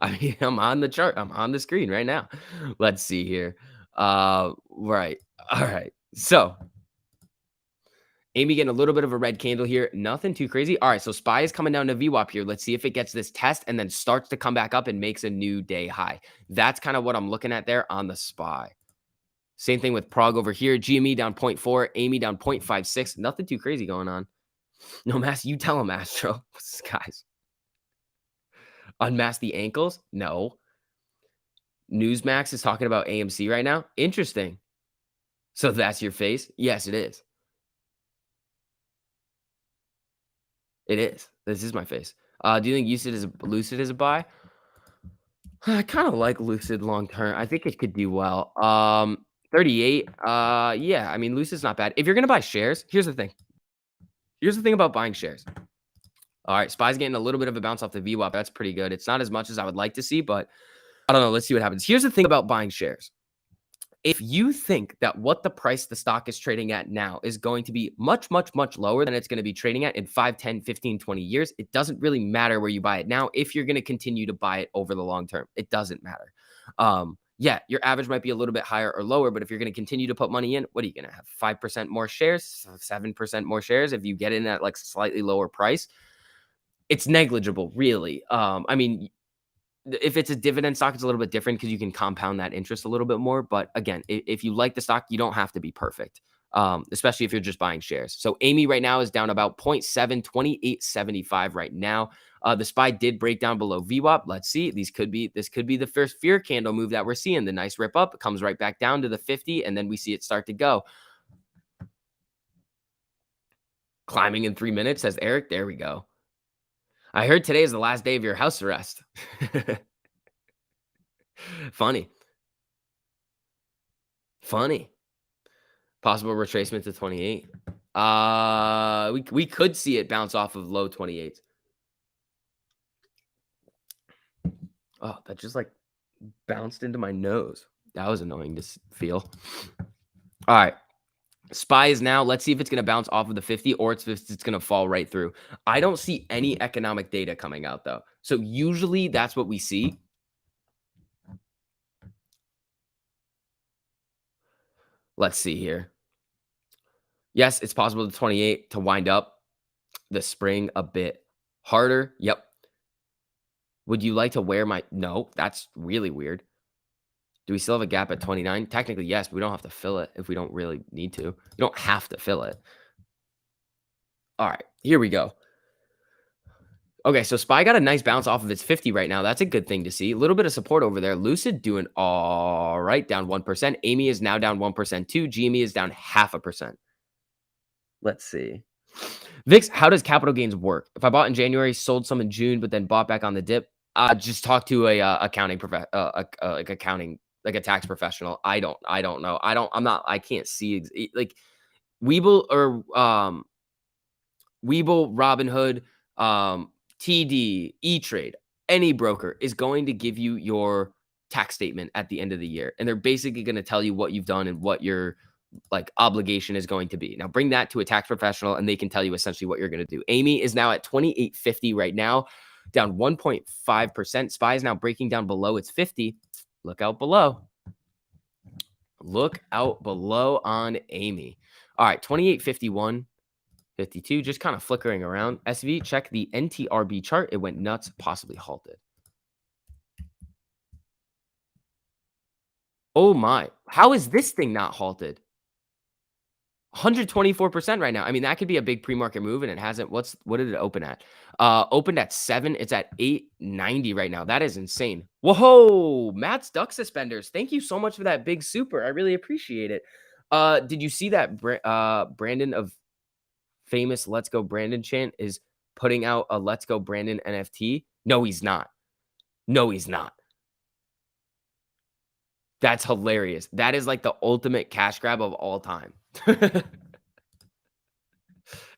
I mean, I'm on the chart. I'm on the screen right now. Let's see here. Right. All right. So Amy getting a little bit of a red candle here. Nothing too crazy. All right. So SPY is coming down to VWAP here. Let's see if it gets this test and then starts to come back up and makes a new day high. That's kind of what I'm looking at there on the SPY. Same thing with Prague over here. GME down 0.4, Amy down 0.56. Nothing too crazy going on. No mask. You tell him, Astro. Guys. Unmask the ankles? No. Newsmax is talking about AMC right now. Interesting. So that's your face? Yes, it is. It is. This is my face. Do you think Lucid is a buy? I kind of like Lucid long term. I think it could do well. 38. Yeah. I mean, Lucid's not bad. If you're gonna buy shares, here's the thing. Here's the thing about buying shares. All right, SPY's getting a little bit of a bounce off the VWAP. That's pretty good. It's not as much as I would like to see, but I don't know. Let's see what happens. Here's the thing about buying shares. If you think that what the price the stock is trading at now is going to be much, much, much lower than it's going to be trading at in 5, 10, 15, 20 years, it doesn't really matter where you buy it now if you're going to continue to buy it over the long term. It doesn't matter. Yeah, your average might be a little bit higher or lower, but if you're going to continue to put money in, what are you going to have? 5% more shares, 7% more shares if you get in at like slightly lower price. It's negligible, really. I mean, if it's a dividend stock, it's a little bit different because you can compound that interest a little bit more. But again, if you like the stock, you don't have to be perfect, especially if you're just buying shares. So Amy right now is down about 0.7, 28.75 right now. The SPY did break down below VWAP. Let's see. This could be the first fear candle move that we're seeing. The nice rip up. It comes right back down to the 50, and then we see it start to go. Climbing in 3 minutes, says Eric. There we go. I heard today is the last day of your house arrest. Funny. Possible retracement to 28. We could see it bounce off of low 28s. Oh, that just like bounced into my nose. That was annoying to feel. All right. SPY is now. Let's see if it's going to bounce off of the 50 or it's going to fall right through. I don't see any economic data coming out, though. So usually that's what we see. Let's see here. Yes, it's possible the 28 to wind up the spring a bit harder. Yep. Would you like to wear my... No, that's really weird. Do we still have a gap at 29? Technically, yes, but we don't have to fill it if we don't really need to. You don't have to fill it. All right, here we go. Okay, so SPY got a nice bounce off of its 50 right now. That's a good thing to see. A little bit of support over there. Lucid doing all right, down 1%. Amy is now down 1% too. GME is down 0.5%. Let's see. VIX, how does capital gains work? If I bought in January, sold some in June, but then bought back on the dip, just talk to a accounting like accounting, like a tax professional. I don't know. I can't see like Webull or Webull, Robinhood, TD, E-Trade, any broker is going to give you your tax statement at the end of the year. And they're basically going to tell you what you've done and what your like obligation is going to be. Now bring that to a tax professional and they can tell you essentially what you're going to do. Amy is now at 28.50 right now, down 1.5%. SPY is now breaking down below its 50. Look out below. Look out below on Amy. All right, 28.51. 52, just kind of flickering around. SV, check the NTRB chart. It went nuts, possibly halted. Oh my. How is this thing not halted? 124% right now. I mean, that could be a big pre-market move, and it hasn't. What did it open at? Opened at 7. It's at 890 right now. That is insane. Whoa, Matt's duck suspenders. Thank you so much for that big super. I really appreciate it. Did you see that Brandon of famous Let's Go Brandon chant is putting out a Let's Go Brandon NFT? No, he's not. No, he's not. That's hilarious. That is like the ultimate cash grab of all time.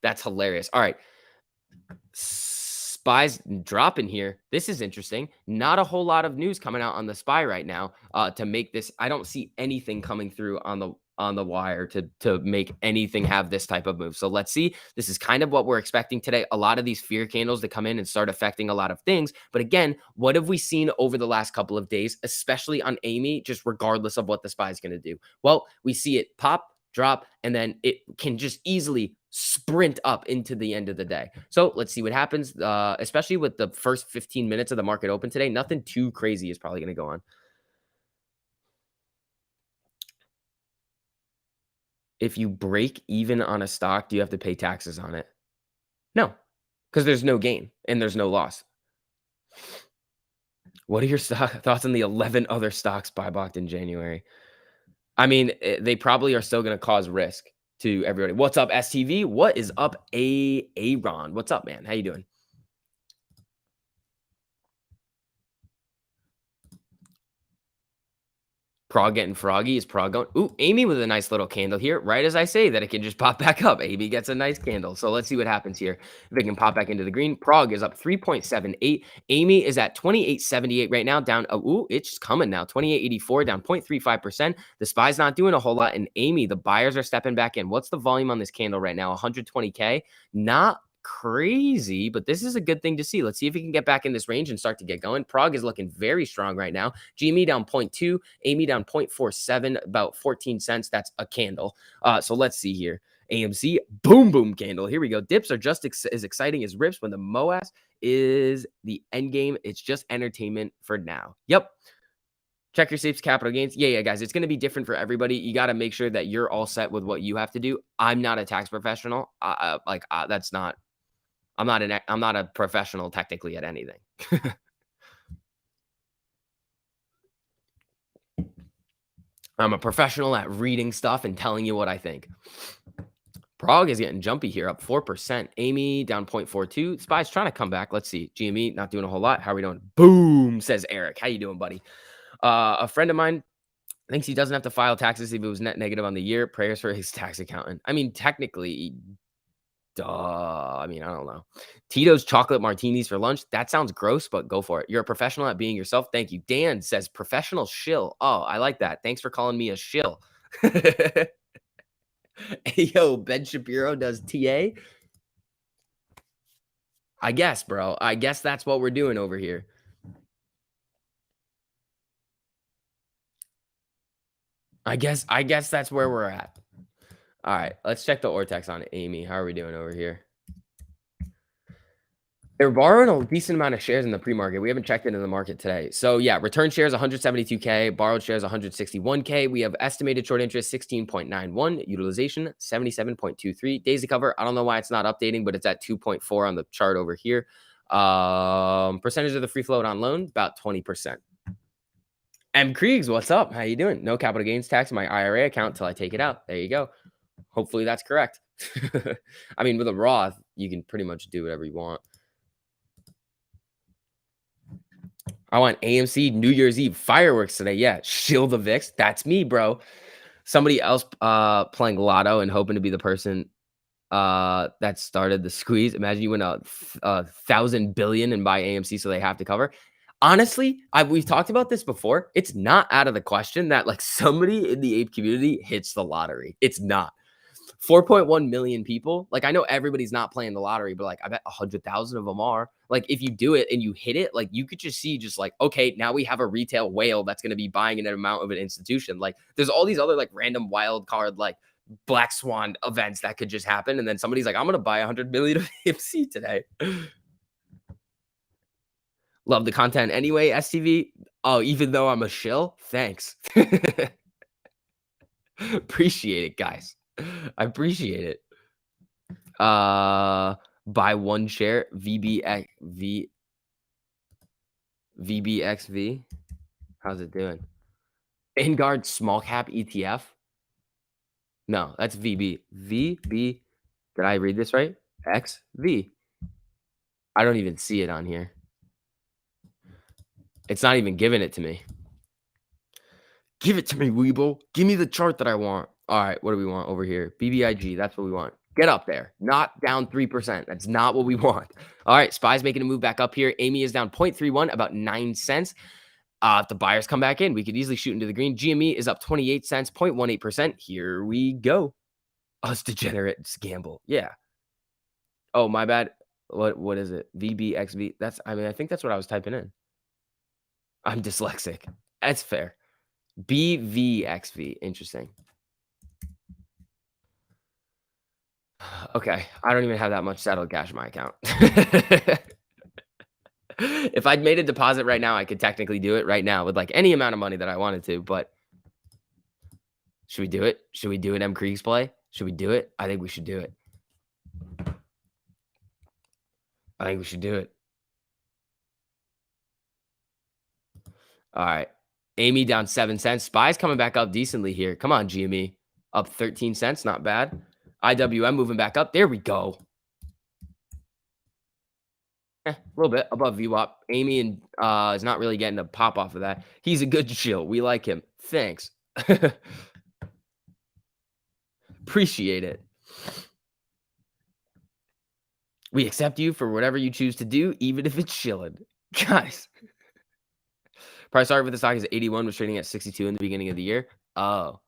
That's hilarious. All right. SPY's dropping here. This is interesting. Not a whole lot of news coming out on the SPY right now to make this. I don't see anything coming through on the wire to make anything have this type of move. So let's see. This is kind of what we're expecting today. A lot of these fear candles to come in and start affecting a lot of things. But again, what have we seen over the last couple of days, especially on Amy, just regardless of what the SPY is going to do? Well, we see it pop, drop, and then it can just easily sprint up into the end of the day. So let's see what happens, especially with the first 15 minutes of the market open today. Nothing too crazy is probably going to go on. If you break even on a stock, do you have to pay taxes on it? No, because there's no gain and there's no loss. What are your thoughts on the 11 other stocks buy boxed in January? I mean, they probably are still going to cause risk to everybody. What's up, STV? What is up, Aaron? What's up, man? How you doing? Prague getting froggy. Is Prague going? Ooh, Amy with a nice little candle here. Right as I say that it can just pop back up. Amy gets a nice candle. So let's see what happens here. If it can pop back into the green. Prague is up 3.78. Amy is at 28.78 right now. Down. Ooh, it's coming now. 28.84, down 0.35%. The SPY's not doing a whole lot. And Amy, the buyers are stepping back in. What's the volume on this candle right now? 120K. Not crazy, but this is a good thing to see. Let's see if we can get back in this range and start to get going. Prague is looking very strong right now. GME down 0.2, Amy down 0.47, about 14 cents. That's a candle. So let's see here. AMC, boom, boom candle. Here we go. Dips are just as exciting as rips when the MOAS is the end game. It's just entertainment for now. Yep. Check your safes, capital gains. Yeah, guys. It's going to be different for everybody. You got to make sure that you're all set with what you have to do. I'm not a tax professional. That's not. I'm not a professional technically at anything. I'm a professional at reading stuff and telling you what I think. Prague is getting jumpy here, up 4%. Amy down 0.42. SPY's trying to come back. Let's see. GME not doing a whole lot. How are we doing? Boom, says Eric. How you doing, buddy? A friend of mine Thinks he doesn't have to file taxes if it was net negative on the year. Prayers for his tax accountant. I mean, technically, duh. I mean, I don't know. Tito's chocolate martinis for lunch. That sounds gross, but go for it. You're a professional at being yourself. Thank you. Dan says professional shill. Oh, I like that. Thanks for calling me a shill. Hey, yo, Ben Shapiro does TA. I guess, bro. I guess that's what we're doing over here. I guess that's where we're at. All right, let's check the Ortex on Amy. How are we doing over here? They're borrowing a decent amount of shares in the pre-market. We haven't checked it in the market today. So yeah, return shares 172K, borrowed shares 161K. We have estimated short interest 16.91, utilization 77.23. Days to cover, I don't know why it's not updating, but it's at 2.4 on the chart over here. Percentage of the free float on loan, about 20%. M. Kriegs, what's up? How you doing? No capital gains tax in my IRA account until I take it out. There you go. Hopefully that's correct. I mean, with a Roth, you can pretty much do whatever you want. I want AMC New Year's Eve fireworks today. Yeah, shill the VIX. That's me, bro. Somebody else playing lotto and hoping to be the person that started the squeeze. Imagine you win a 1,000 billion and buy AMC, so they have to cover. Honestly, we've talked about this before. It's not out of the question that like somebody in the ape community hits the lottery. It's not. 4.1 million people. Like, I know everybody's not playing the lottery, but like, I bet 100,000 of them are. Like, if you do it and you hit it, like, you could just see, just like, okay, now we have a retail whale that's going to be buying an amount of an institution. Like, there's all these other like random wild card, like black swan events that could just happen. And then somebody's like, I'm going to buy 100 million of AMC today. Love the content anyway, STV. Oh, even though I'm a shill, thanks. Appreciate it, guys. I appreciate it. Buy one share VBXV. How's it doing? Vanguard small cap ETF. No, that's VB. VB. Did I read this right? XV. I don't even see it on here. It's not even giving it to me. Give it to me, Weeble. Give me the chart that I want. All right, what do we want over here? BBIG. That's what we want. Get up there. Not down 3%. That's not what we want. All right, SPY's making a move back up here. Amy is down 0.31, about 9 cents. If the buyers come back in, we could easily shoot into the green. GME is up 28 cents, 0.18%. Here we go. Us degenerates gamble. Yeah. Oh, my bad. What is it? VBXV. I think that's what I was typing in. I'm dyslexic. That's fair. BVXV. Interesting. Okay. I don't even have that much settled cash in my account. If I'd made a deposit right now, I could technically do it right now with like any amount of money that I wanted to, but should we do it? Should we do an M. Kriegs play? Should we do it? I think we should do it. I think we should do it. All right. Amy down 7 cents. SPY's coming back up decently here. Come on, GME. Up 13 cents. Not bad. IWM moving back up. There we go. A little bit above VWAP. Amy and is not really getting a pop off of that. He's a good chill. We like him. Thanks. Appreciate it. We accept you for whatever you choose to do, even if it's chilling. Guys. Price target for the stock is 81, was trading at 62 in the beginning of the year. Oh,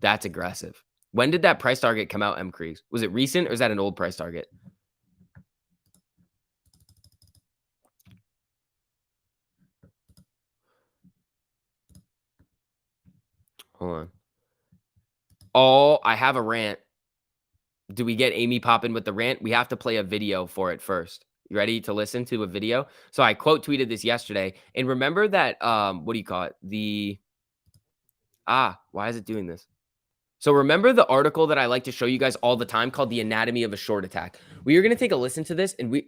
that's aggressive. When did that price target come out, M. Kriegs? Was it recent or is that an old price target? Hold on. Oh, I have a rant. Do we get Amy popping with the rant? We have to play a video for it first. You ready to listen to a video? So I quote tweeted this yesterday. And remember that, what do you call it? Why is it doing this? So remember the article that I like to show you guys all the time called The Anatomy of a Short Attack? We are going to take a listen to this and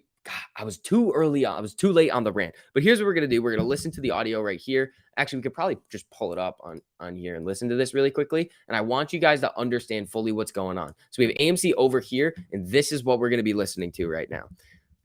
I was too early on. I was too late on the rant. But here's what we're going to do. We're going to listen to the audio right here. Actually, we could probably just pull it up on here and listen to this really quickly. And I want you guys to understand fully what's going on. So we have AMC over here, and this is what we're going to be listening to right now.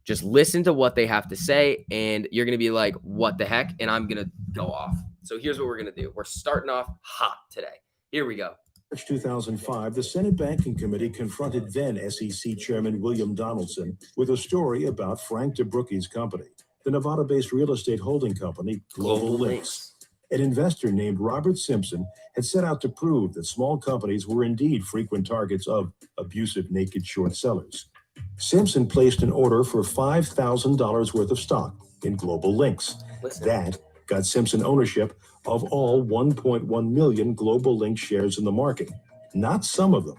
Just listen to what they have to say, and you're going to be like, what the heck? And I'm going to go off. So here's what we're going to do. We're starting off hot today. Here we go. March 2005, the Senate Banking Committee confronted then SEC Chairman William Donaldson with a story about Frank DeBrookie's company, the Nevada-based real estate holding company Global Links. An investor named Robert Simpson had set out to prove that small companies were indeed frequent targets of abusive naked short sellers. Simpson placed an order for $5,000 worth of stock in Global Links. That got Simpson ownership of all 1.1 million Global Link shares in the market. Not some of them,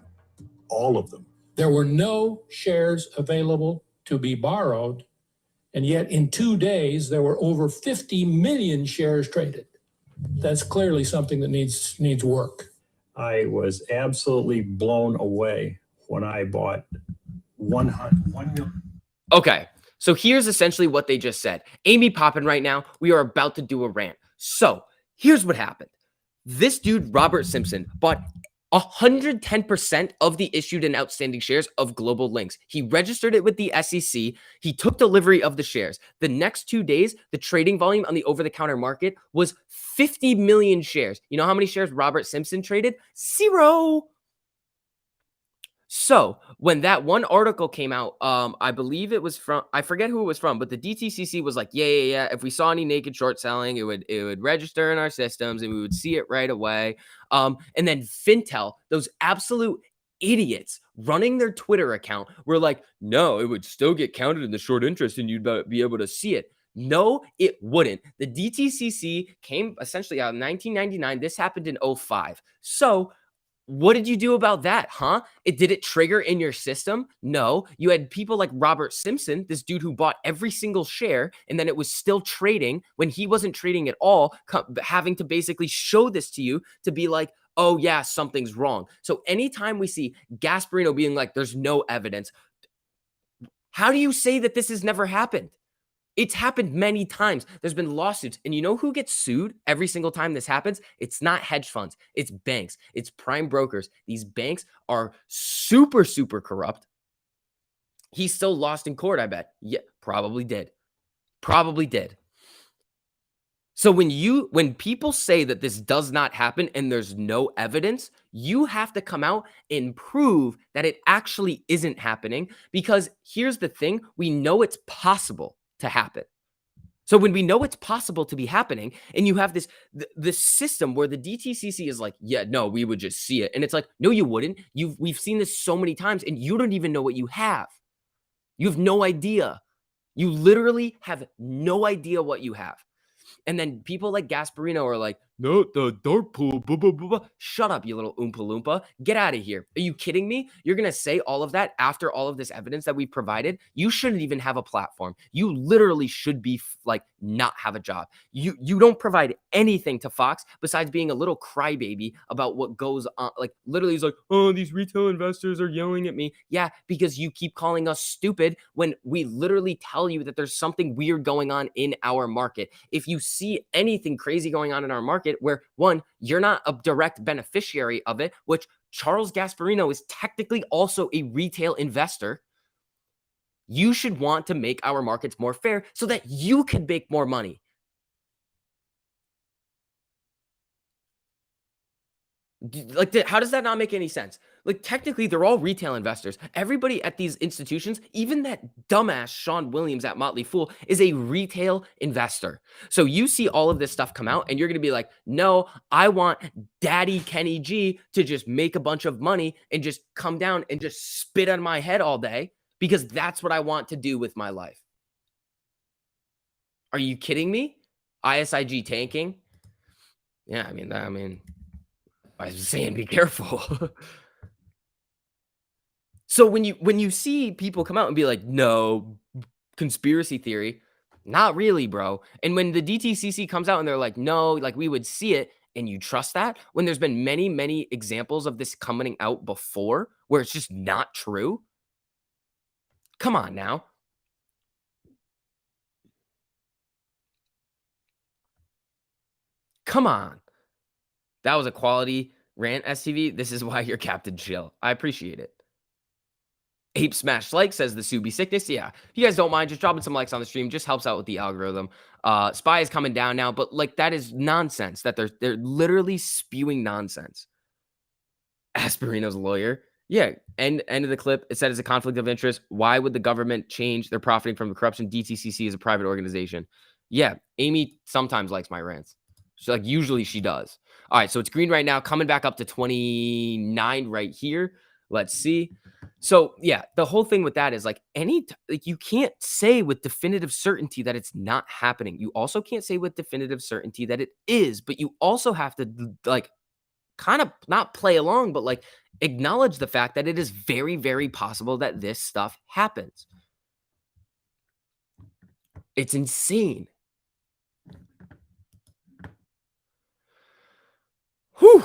all of them. There were no shares available to be borrowed, and yet in 2 days there were over 50 million shares traded. That's clearly something that needs work. I was absolutely blown away when I bought 1 million. Okay, so here's essentially what they just said. Amy popping right now. We are about to do a rant. So here's what happened. This dude, Robert Simpson, bought 110% of the issued and outstanding shares of Global Links. He registered it with the SEC. He took delivery of the shares. The next 2 days, the trading volume on the over-the-counter market was 50 million shares. You know how many shares Robert Simpson traded? 0. So when that one article came out, I believe it was from, I forget who it was from, but the DTCC was like, yeah. If we saw any naked short selling, it would register in our systems and we would see it right away. And then Fintel, those absolute idiots running their Twitter account were like, no, it would still get counted in the short interest and you'd be able to see it. No, it wouldn't. The DTCC came essentially out in 1999. This happened in 2005. So what did you do about that, huh? Did it trigger in your system? No. You had people like Robert Simpson, this dude who bought every single share, and then it was still trading when he wasn't trading at all, having to basically show this to you to be like, oh yeah, something's wrong. So anytime we see Gasparino being like, there's no evidence, how do you say that this has never happened? It's happened many times. There's been lawsuits. And you know who gets sued every single time this happens? It's not hedge funds. It's banks. It's prime brokers. These banks are super, super corrupt. He still lost in court, I bet. Yeah, probably did. Probably did. So when people say that this does not happen and there's no evidence, you have to come out and prove that it actually isn't happening, because here's the thing, we know it's possible to happen. So when we know it's possible to be happening, and you have this system where the DTCC is like, yeah, no, we would just see it. And it's like, no, you wouldn't. We've seen this so many times and you don't even know what you have. You have no idea. You literally have no idea what you have. And then people like Gasparino are like, no, the dark pool, blah, blah, blah, blah. Shut up, you little Oompa Loompa. Get out of here. Are you kidding me? You're going to say all of that after all of this evidence that we provided? You shouldn't even have a platform. You literally should be like not have a job. You don't provide anything to Fox besides being a little crybaby about what goes on. Like literally he's like, oh, these retail investors are yelling at me. Yeah, because you keep calling us stupid when we literally tell you that there's something weird going on in our market. If you see anything crazy going on in our market where, one, you're not a direct beneficiary of it, which Charles Gasparino is technically also a retail investor, you should want to make our markets more fair so that you can make more money. Like, how does that not make any sense? Like, technically, they're all retail investors. Everybody at these institutions, even that dumbass Sean Williams at Motley Fool, is a retail investor. So you see all of this stuff come out, and you're going to be like, no, I want Daddy Kenny G to just make a bunch of money and just come down and just spit on my head all day because that's what I want to do with my life. Are you kidding me? ISIG tanking? Yeah, I mean, I was saying be careful. So when you see people come out and be like, no, conspiracy theory, not really, bro. And when the DTCC comes out and they're like, no, like we would see it, and you trust that, when there's been many, many examples of this coming out before where it's just not true. Come on now. Come on. That was a quality rant, STV. This is why you're Captain Chill. I appreciate it. Ape Smash Like says the Subi sickness. Yeah. If you guys don't mind, just dropping some likes on the stream just helps out with the algorithm. Spy is coming down now, but like that is nonsense that they're literally spewing nonsense. Asperino's lawyer. Yeah. End of the clip. It said it's a conflict of interest. Why would the government change? They're profiting from the corruption. DTCC is a private organization. Yeah. Amy sometimes likes my rants. Usually she does. All right. So it's green right now, coming back up to 29 right here. Let's see. So yeah, the whole thing with that is like you can't say with definitive certainty that it's not happening. You also can't say with definitive certainty that it is, but you also have to like kind of not play along, but like acknowledge the fact that it is very, very possible that this stuff happens. It's insane. Whew.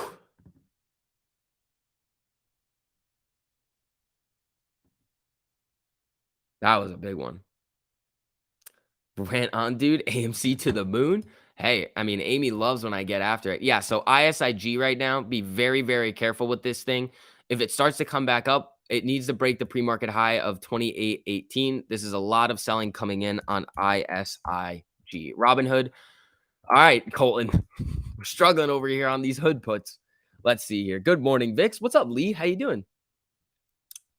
That was a big one. Rant on, dude. AMC to the moon. Hey, I mean, Amy loves when I get after it. Yeah, so ISIG right now, be very, very careful with this thing. If it starts to come back up, it needs to break the pre-market high of 28.18. This is a lot of selling coming in on ISIG. Robinhood. All right, Colton. We're struggling over here on these hood puts. Let's see here. Good morning, Vix. What's up, Lee? How you doing?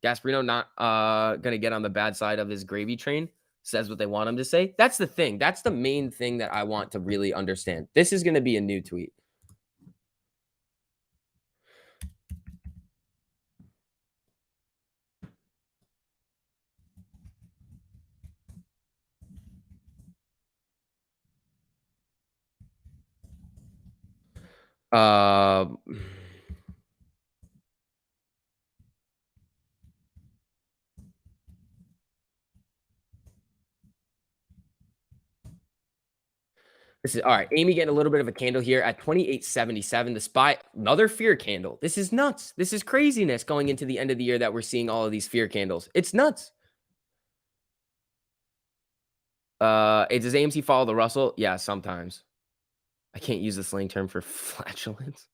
Gasparino not gonna get on the bad side of his gravy train. Says what they want him to say. That's the thing. That's the main thing that I want to really understand. This is gonna be a new tweet. Uh, This is all right. Amy getting a little bit of a candle here at 28.77. The SPY, another fear candle. This is nuts. This is craziness going into the end of the year that we're seeing all of these fear candles. It's nuts. Does AMC follow the Russell? Yeah, sometimes. I can't use the slang term for flatulence.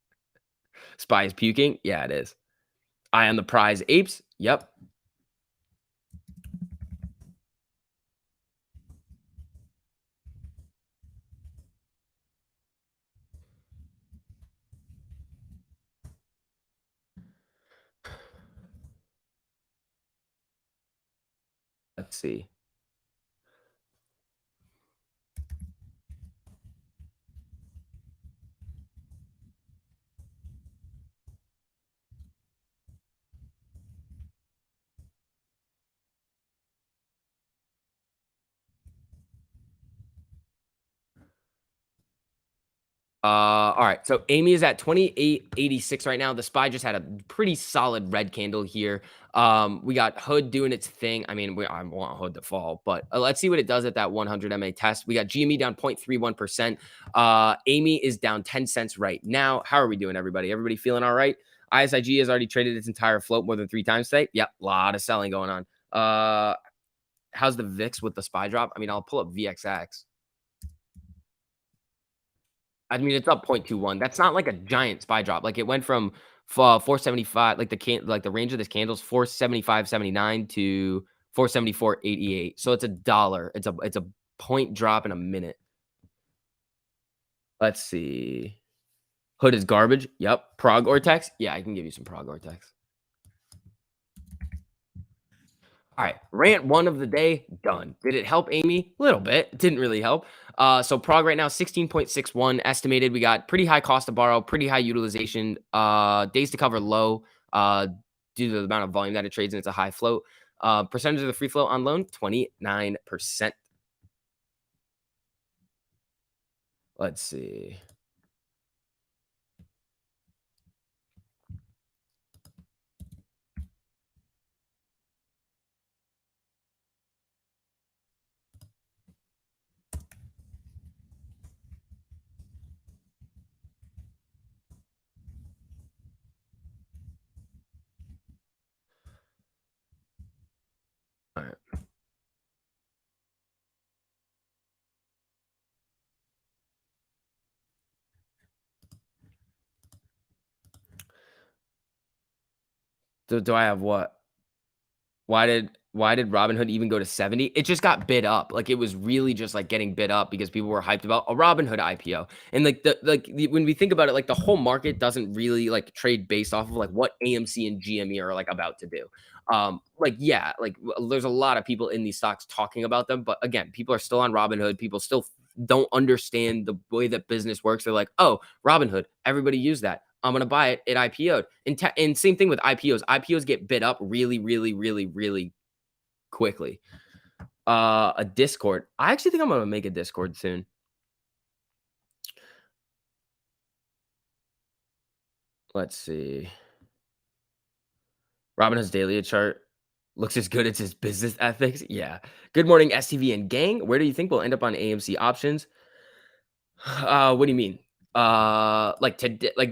SPY is puking? Yeah, it is. Eye on the prize apes? Yep. Let's see. All right. So Amy is at 28.86 right now. The SPY just had a pretty solid red candle here. We got Hood doing its thing. I mean, I want Hood to fall, but let's see what it does at that 100 MA test. We got GME down 0.31%. Amy is down 10 cents right now. How are we doing, everybody? Everybody feeling all right? ISIG has already traded its entire float more than 3 times today. Yep, a lot of selling going on. How's the VIX with the SPY drop? I mean, I'll pull up VXX. I mean, it's up 0.21. That's not like a giant SPY drop. Like it went from 475, like the range of this candle is 475.79 to 474.88. So it's $1. It's a point drop in a minute. Let's see. Hood is garbage. Yep. Prague Ortex. Yeah, I can give you some Prague Ortex. All right, rant one of the day, done. Did it help Amy? A little bit. It didn't really help. So Prague right now, 16.61 estimated. We got pretty high cost to borrow, pretty high utilization, days to cover low due to the amount of volume that it trades, and it's a high float. Percentage of the free float on loan, 29%. Let's see. All right. Do I have what? Why did Robinhood even go to 70? It just got bid up. Like, it was really just like getting bid up because people were hyped about a Robinhood IPO. And when we think about it, like the whole market doesn't really like trade based off of like what AMC and GME are like about to do. There's a lot of people in these stocks talking about them, but again, people are still on Robinhood. People still don't understand the way that business works. They're like, oh, Robinhood, everybody use that. I'm gonna buy it. It IPO'd. And same thing with IPOs. IPOs get bid up really, really, really, really quickly. A Discord. I actually think I'm gonna make a Discord soon. Let's see. Robinhood's daily chart looks as good as his business ethics. Yeah. Good morning, STV and gang. Where do you think we'll end up on AMC options? What do you mean? Like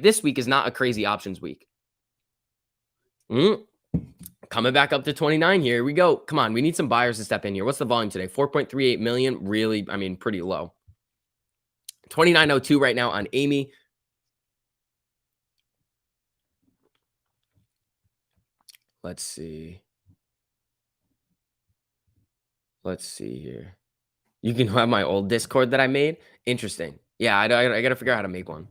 this week is not a crazy options week. Coming back up to 29 here. We go. Come on. We need some buyers to step in here. What's the volume today? 4.38 million. Really, I mean, pretty low. 29.02 right now on Amy. Let's see. Let's see here. You can have my old Discord that I made. Interesting. Yeah, I got to figure out how to make one.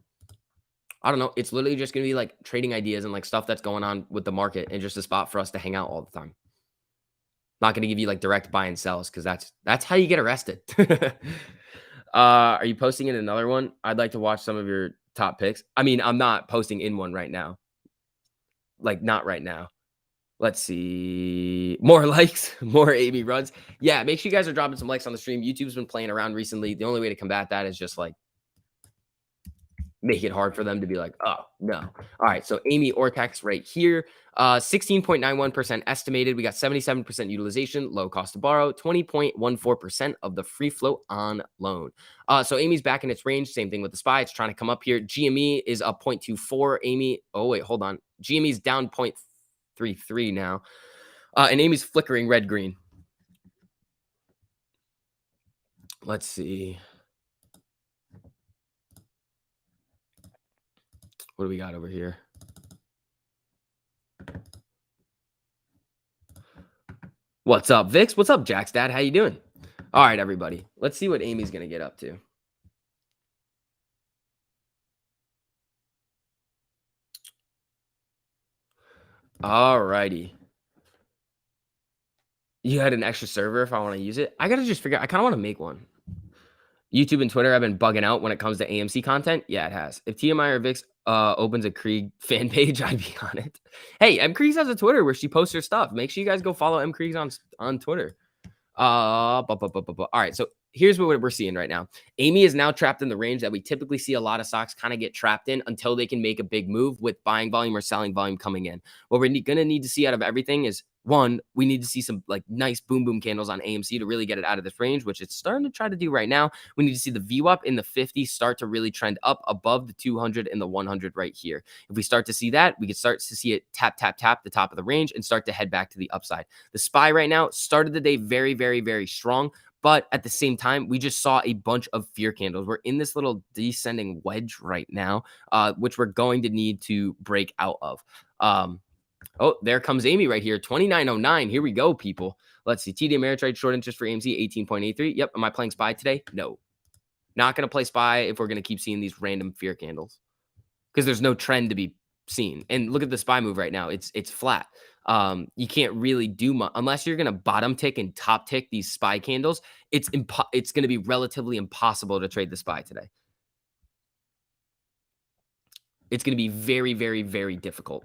I don't know. It's literally just going to be like trading ideas and like stuff that's going on with the market and just a spot for us to hang out all the time. Not going to give you like direct buy and sells because that's how you get arrested. Are you posting in another one? I'd like to watch some of your top picks. I mean, I'm not posting in one right now. Like, not right now. Let's see. More likes, more Amy runs. Yeah, make sure you guys are dropping some likes on the stream. YouTube's been playing around recently. The only way to combat that is just like make it hard for them to be like, oh, no. All right, so Amy Ortex right here. 16.91% estimated. We got 77% utilization, low cost to borrow, 20.14% of the free float on loan. So Amy's back in its range. Same thing with the SPY. It's trying to come up here. GME is up 0.24. Amy, oh, wait, hold on. GME's down 0.33 now. And Amy's flickering red-green. Let's see. What do we got over here? What's up, Vix? What's up, Jack's dad? How you doing? All right, everybody. Let's see what Amy's going to get up to. All righty. You had an extra server if I want to use it. I got to just figure out. I kind of want to make one. YouTube and Twitter have been bugging out when it comes to AMC content. Yeah, it has. If TMI or Vix opens a Krieg fan page, I'd be on it. Hey, M. Kriegs has a Twitter where she posts her stuff. Make sure you guys go follow M. Kriegs on Twitter. All right, so here's what we're seeing right now. Amy is now trapped in the range that we typically see a lot of stocks kind of get trapped in until they can make a big move with buying volume or selling volume coming in. What we're going to need to see out of everything is, one, we need to see some like nice boom candles on AMC to really get it out of this range, which it's starting to try to do right now. We need to see the VWAP in the 50 start to really trend up above the 200 and the 100 right here. If we start to see that, we can start to see it tap the top of the range and start to head back to the upside. The SPY right now started the day very, very, very strong. But at the same time, we just saw a bunch of fear candles. We're in this little descending wedge right now, which we're going to need to break out of. Oh, there comes Amy right here. 29.09. Here we go, people. Let's see. TD Ameritrade short interest for AMC, 18.83. Yep. Am I playing SPY today? No. Not going to play SPY if we're going to keep seeing these random fear candles because there's no trend to be seen. And look at the SPY move right now. It's flat. You can't really do much unless you're going to bottom tick and top tick these SPY candles. It's going to be relatively impossible to trade the SPY today. It's going to be very, very, very difficult.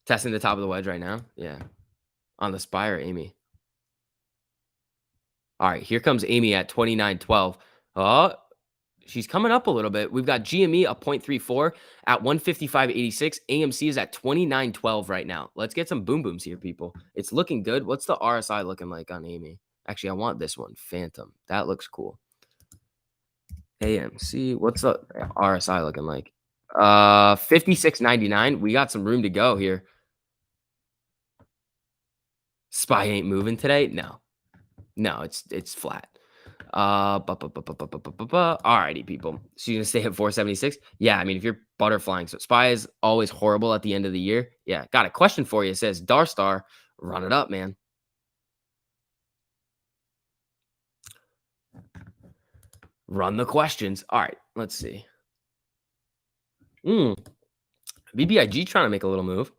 Testing the top of the wedge right now. Yeah. On the SPY or Amy. All right. Here comes Amy at 29.12. Oh, she's coming up a little bit. We've got GME up 0.34 at 155.86. AMC is at 29.12 right now. Let's get some boom booms here, people. It's looking good. What's the RSI looking like on Amy? Actually, I want this one. Phantom. That looks cool. AMC. What's the RSI looking like? 56.99. We got some room to go here. SPY ain't moving today. No, it's flat. Alrighty, people. So you're gonna stay at 476? Yeah, I mean, if you're butterflying, so SPY is always horrible at the end of the year. Yeah, got a question for you. It says Darstar, Run it up, man. Run the questions. All right, let's see. VBIG trying to make a little move.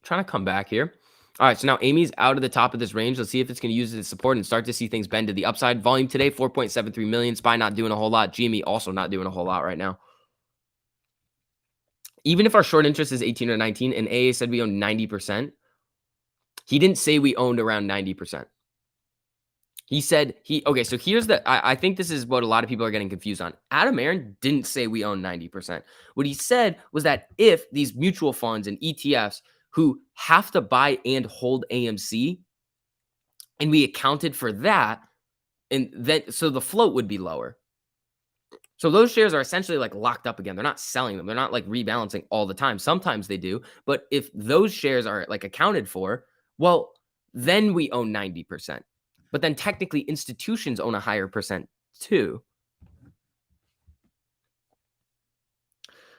Trying to come back here. All right, so now Amy's out of the top of this range. Let's see if it's going to use it as support and start to see things bend to the upside. Volume today, 4.73 million. SPY not doing a whole lot. GME also not doing a whole lot right now. Even if our short interest is 18 or 19 and AA said we own 90%, he didn't say we owned around 90%. He said okay, so here's I think this is what a lot of people are getting confused on. Adam Aaron didn't say we own 90%. What he said was that if these mutual funds and ETFs who have to buy and hold AMC, and we accounted for that, and then so the float would be lower. So those shares are essentially like locked up again. They're not selling them. They're not like rebalancing all the time. Sometimes they do. But if those shares are like accounted for, well, then we own 90%. But then technically institutions own a higher percent too.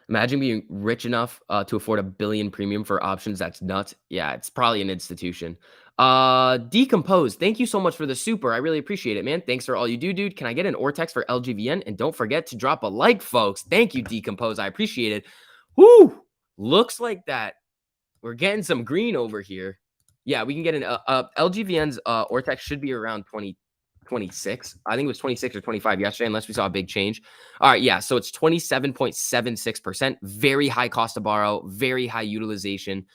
Imagine being rich enough to afford $1 billion premium for options. That's nuts. Yeah, it's probably an institution. Decompose. Thank you so much for the super. I really appreciate it, man. Thanks for all you do, dude. Can I get an Ortex for LGVN? And don't forget to drop a like, folks. Thank you, Decompose. I appreciate it. Whoo! Looks like that. We're getting some green over here. Yeah, we can get an LGVN's Ortex should be around 26. I think it was 26 or 25 yesterday, unless we saw a big change. All right, yeah, so it's 27.76%. Very high cost to borrow, very high utilization.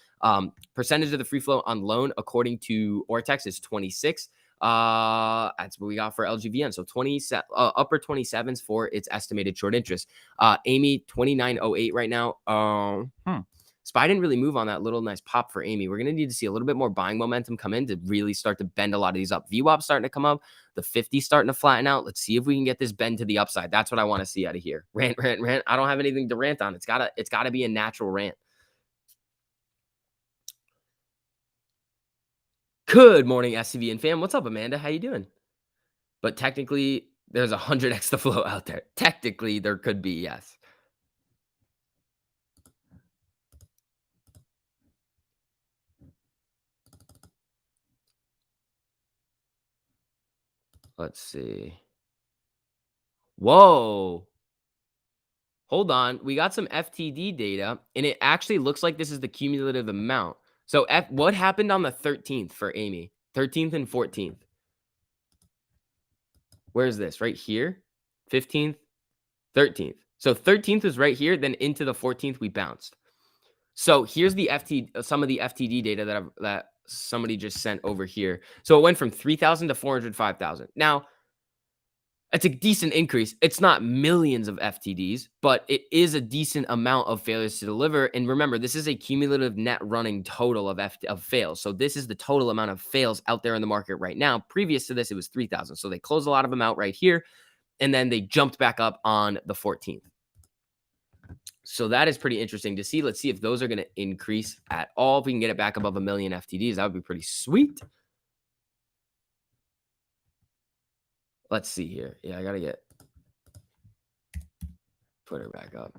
Percentage of the free float on loan, according to Ortex, is 26. That's what we got for LGVN. So upper 27s for its estimated short interest. Amy, 29.08 right now. SPY didn't really move on that little nice pop for Amy. We're going to need to see a little bit more buying momentum come in to really start to bend a lot of these up. VWAP starting to come up. The 50 starting to flatten out. Let's see if we can get this bend to the upside. That's what I want to see out of here. Rant. I don't have anything to rant on. It's gotta be a natural rant. Good morning, SCV and fam. What's up, Amanda? How you doing? But technically, there's 100x the flow out there. Technically, there could be, yes. Let's see. Whoa. Hold on. We got some FTD data, and it actually looks like this is the cumulative amount. So what happened on the 13th for Amy? 13th and 14th. Where's this? Right here? 15th, 13th. So 13th was right here. Then into the 14th, we bounced. So here's the some of the FTD data that somebody just sent over here. So it went from 3,000 to 405,000. Now, it's a decent increase. It's not millions of FTDs, but it is a decent amount of failures to deliver. And remember, this is a cumulative net running total of fails. So this is the total amount of fails out there in the market right now. Previous to this, it was 3,000. So they closed a lot of them out right here, and then they jumped back up on the 14th. So that is pretty interesting to see. Let's see if those are going to increase at all. If we can get it back above 1 million FTDs, that would be pretty sweet. Let's see here. Yeah, I got to put her back up.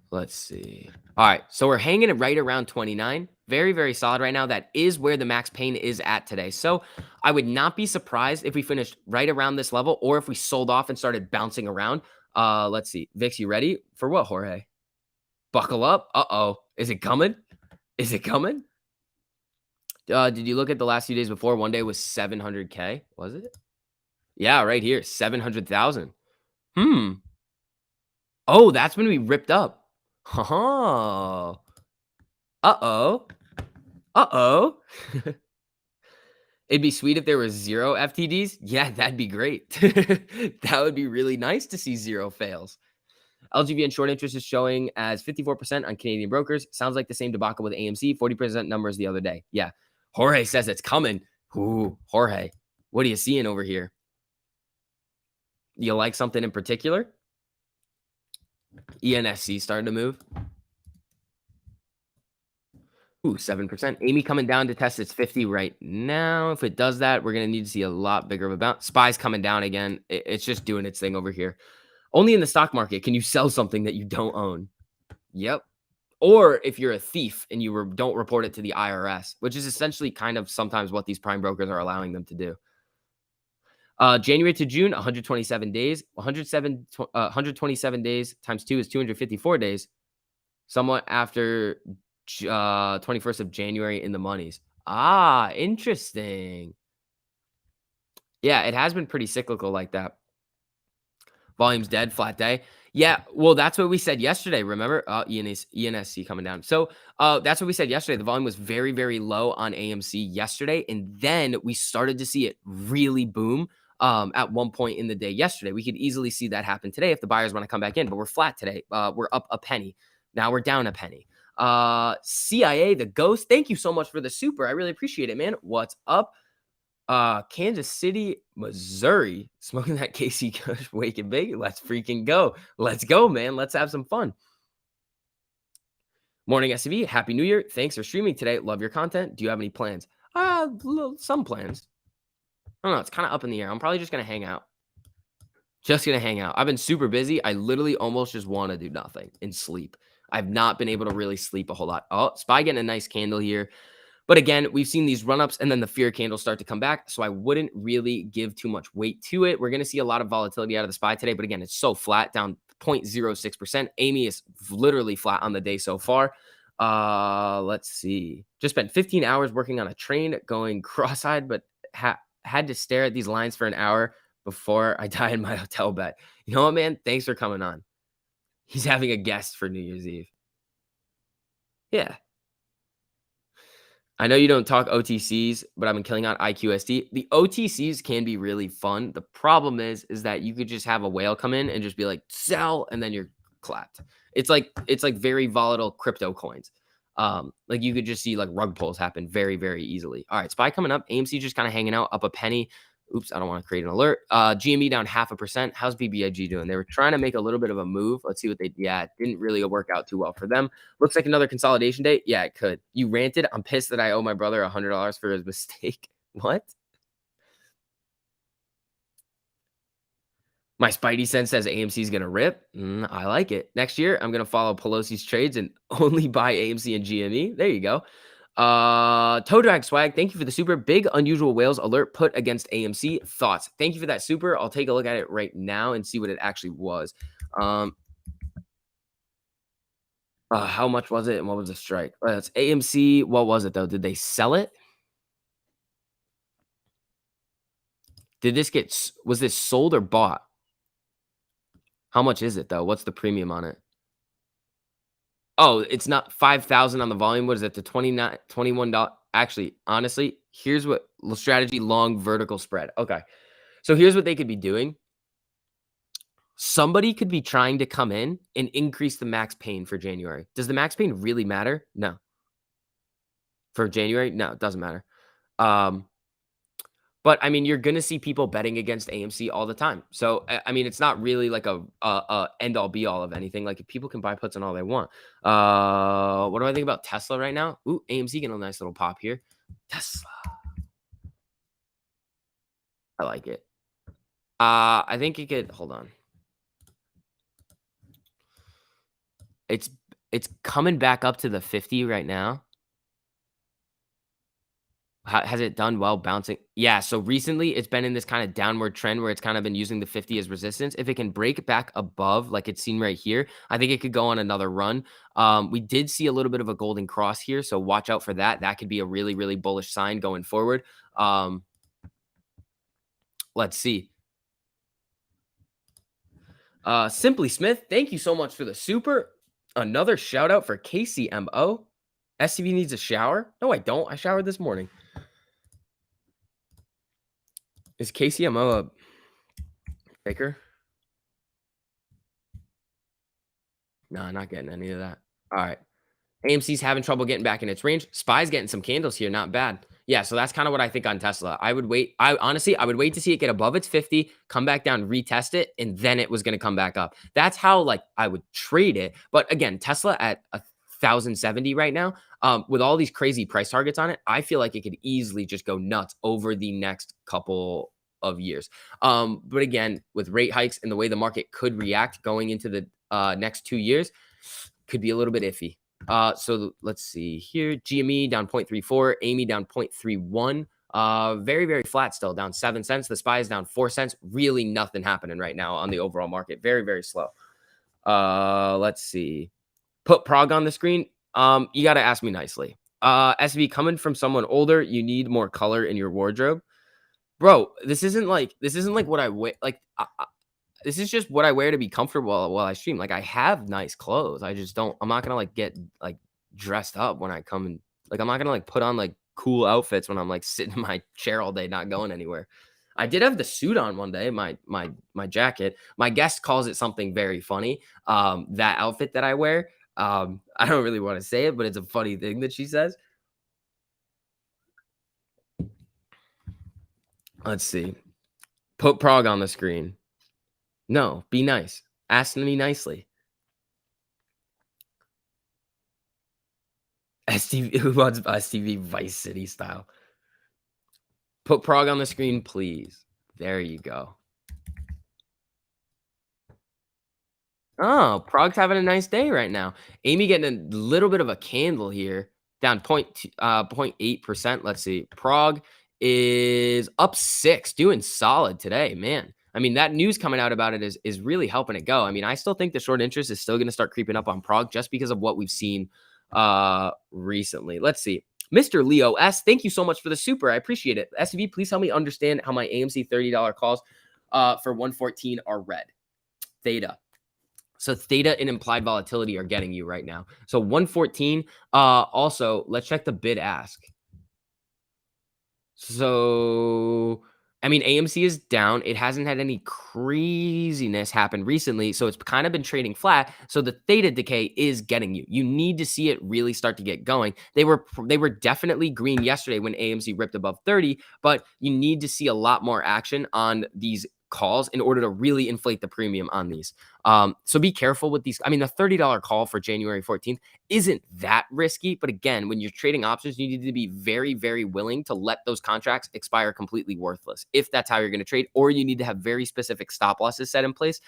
Let's see. All right. So we're hanging it right around 29. Very, very solid right now. That is where the max Payne is at today. So I would not be surprised if we finished right around this level or if we sold off and started bouncing around. Let's see. Vix, you ready for what, Jorge? Buckle up. Uh-oh. Is it coming? Is it coming? Did you look at the last few days before? One day was 700K. Was it? Yeah, right here. 700,000. Oh, that's when we ripped up. Uh-oh. Uh-oh. Uh-oh. It'd be sweet if there was 0 FTDs. Yeah, that'd be great. That would be really nice to see 0 fails. LGVN short interest is showing as 54% on Canadian brokers. Sounds like the same debacle with AMC. 40% numbers the other day. Yeah. Jorge says it's coming. Ooh, Jorge, what are you seeing over here? You like something in particular? ENSC starting to move. Ooh, 7%. Amy coming down to test its 50 right now. If it does that, we're going to need to see a lot bigger of a bounce. SPY's coming down again. It's just doing its thing over here. Only in the stock market can you sell something that you don't own. Yep. Or if you're a thief and you don't report it to the IRS, which is essentially kind of sometimes what these prime brokers are allowing them to do. January to June, 127 days. 127 days times 2 is 254 days. Somewhat after 21st of January in the monies. Ah, interesting. Yeah, it has been pretty cyclical like that. Volume's dead, flat day. Yeah, well, that's what we said yesterday. Remember, ENSC coming down. So that's what we said yesterday. The volume was very, very low on AMC yesterday, and then we started to see it really boom at one point in the day yesterday. We could easily see that happen today if the buyers want to come back in, but we're flat today. We're up a penny. Now we're down a penny. CIA, the ghost. Thank you so much for the super. I really appreciate it, man. What's up? Kansas City, Missouri, smoking that KC Kush, wake and bake. Let's freaking go. Let's go, man. Let's have some fun. Morning SCV, Happy New Year. Thanks for streaming today. Love your content. Do you have any plans? Some plans. I don't know. It's kind of up in the air. I'm probably just going to hang out. Just going to hang out. I've been super busy. I literally almost just want to do nothing and sleep. I've not been able to really sleep a whole lot. Oh, SPY getting a nice candle here. But again, we've seen these run-ups and then the fear candles start to come back. So I wouldn't really give too much weight to it. We're going to see a lot of volatility out of the SPY today. But again, it's so flat, down 0.06%. Amy is literally flat on the day so far. Let's see. Just spent 15 hours working on a train going cross-eyed, but had to stare at these lines for an hour before I die in my hotel bed. You know what, man? Thanks for coming on. He's having a guest for New Year's Eve. Yeah. I know you don't talk OTCs, but I've been killing on IQSD. The OTCs can be really fun. The problem is that you could just have a whale come in and just be like, sell, and then you're clapped. It's like very volatile crypto coins. Like you could just see like rug pulls happen very, very easily. All right, SPY coming up. AMC just kind of hanging out, up a penny. Oops, I don't want to create an alert. GME down 0.5%. How's BBIG doing? They were trying to make a little bit of a move. Let's see what they, yeah, it didn't really work out too well for them. Looks like another consolidation day. Yeah, it could. You ranted. I'm pissed that I owe my brother $100 for his mistake. What? My Spidey sense says AMC is going to rip. I like it. Next year, I'm going to follow Pelosi's trades and only buy AMC and GME. There you go. Toe Drag Swag, thank you for the super. Big unusual whales alert put against AMC. Thoughts? Thank you for that super. I'll take a look at it right now and see what it actually was. How much was it and what was the strike? It's AMC. What was it though? Did they sell it? Did this was this sold or bought? How much is it though? What's the premium on it? Oh, it's not 5,000 on the volume. What is it? The $21. Actually, honestly, here's what strategy long vertical spread. Okay. So here's what they could be doing. Somebody could be trying to come in and increase the max Payne for January. Does the max Payne really matter? No. For January? No, it doesn't matter. But I mean, you're going to see people betting against AMC all the time. So, I mean, it's not really like a end all be all of anything. Like people can buy puts on all they want. What do I think about Tesla right now? Ooh, AMC getting a nice little pop here. Tesla. I like it. I think it could, hold on. It's coming back up to the 50 right now. Has it done well bouncing? Yeah, so recently it's been in this kind of downward trend where it's kind of been using the 50 as resistance. If it can break back above, like it's seen right here, I think it could go on another run. We did see a little bit of a golden cross here, so watch out for that. That could be a really, really bullish sign going forward. Let's see. Simply Smith, thank you so much for the super. Another shout out for KCMO. SCV needs a shower? No, I don't. I showered this morning. Is KCMO a faker? No, not getting any of that. All right. AMC's having trouble getting back in its range. SPY's getting some candles here. Not bad. Yeah, so that's kind of what I think on Tesla. I would wait. I would wait to see it get above its 50, come back down, retest it, and then it was going to come back up. That's how like I would trade it. But again, Tesla at 1,070 right now, with all these crazy price targets on it, I feel like it could easily just go nuts over the next couple of years. But again, with rate hikes and the way the market could react going into the next 2 years, could be a little bit iffy. So let's see here. GME down 0.34, AMI down 0.31. Very, very flat still, down 7 cents. The SPY is down 4 cents. Really nothing happening right now on the overall market. Very, very slow. Let's see. Put Prague on the screen. You got to ask me nicely. SB, coming from someone older, you need more color in your wardrobe. Bro, this isn't like what I wear. Like, this is just what I wear to be comfortable while I stream. Like, I have nice clothes. I just don't. I'm not gonna like get like dressed up when I come and like. I'm not gonna like put on like cool outfits when I'm like sitting in my chair all day, not going anywhere. I did have the suit on one day, my jacket. My guest calls it something very funny. That outfit that I wear. I don't really want to say it, but it's a funny thing that she says. Let's see. Put Prague on the screen. No, be nice. Ask me nicely. STV, who wants STV Vice City style? Put Prague on the screen, please. There you go. Oh, Prague's having a nice day right now. Amy getting a little bit of a candle here, down 0.8%. Let's see. Prague is up 6, doing solid today, man. I mean, that news coming out about it is really helping it go. I mean, I still think the short interest is still going to start creeping up on Prague just because of what we've seen recently. Let's see. Mr. Leo S, thank you so much for the super. I appreciate it. SCB, please help me understand how my AMC $30 calls for 114 are red. Theta. So theta and implied volatility are getting you right now. So 114. Also, let's check the bid ask. So, I mean, AMC is down. It hasn't had any craziness happen recently. So it's kind of been trading flat. So the theta decay is getting you. You need to see it really start to get going. They were definitely green yesterday when AMC ripped above 30, but you need to see a lot more action on these calls in order to really inflate the premium on these. So be careful with these. I mean, the $30 call for January 14th isn't that risky, but again, when you're trading options, you need to be very, very willing to let those contracts expire completely worthless if that's how you're going to trade, or you need to have very specific stop losses set in place.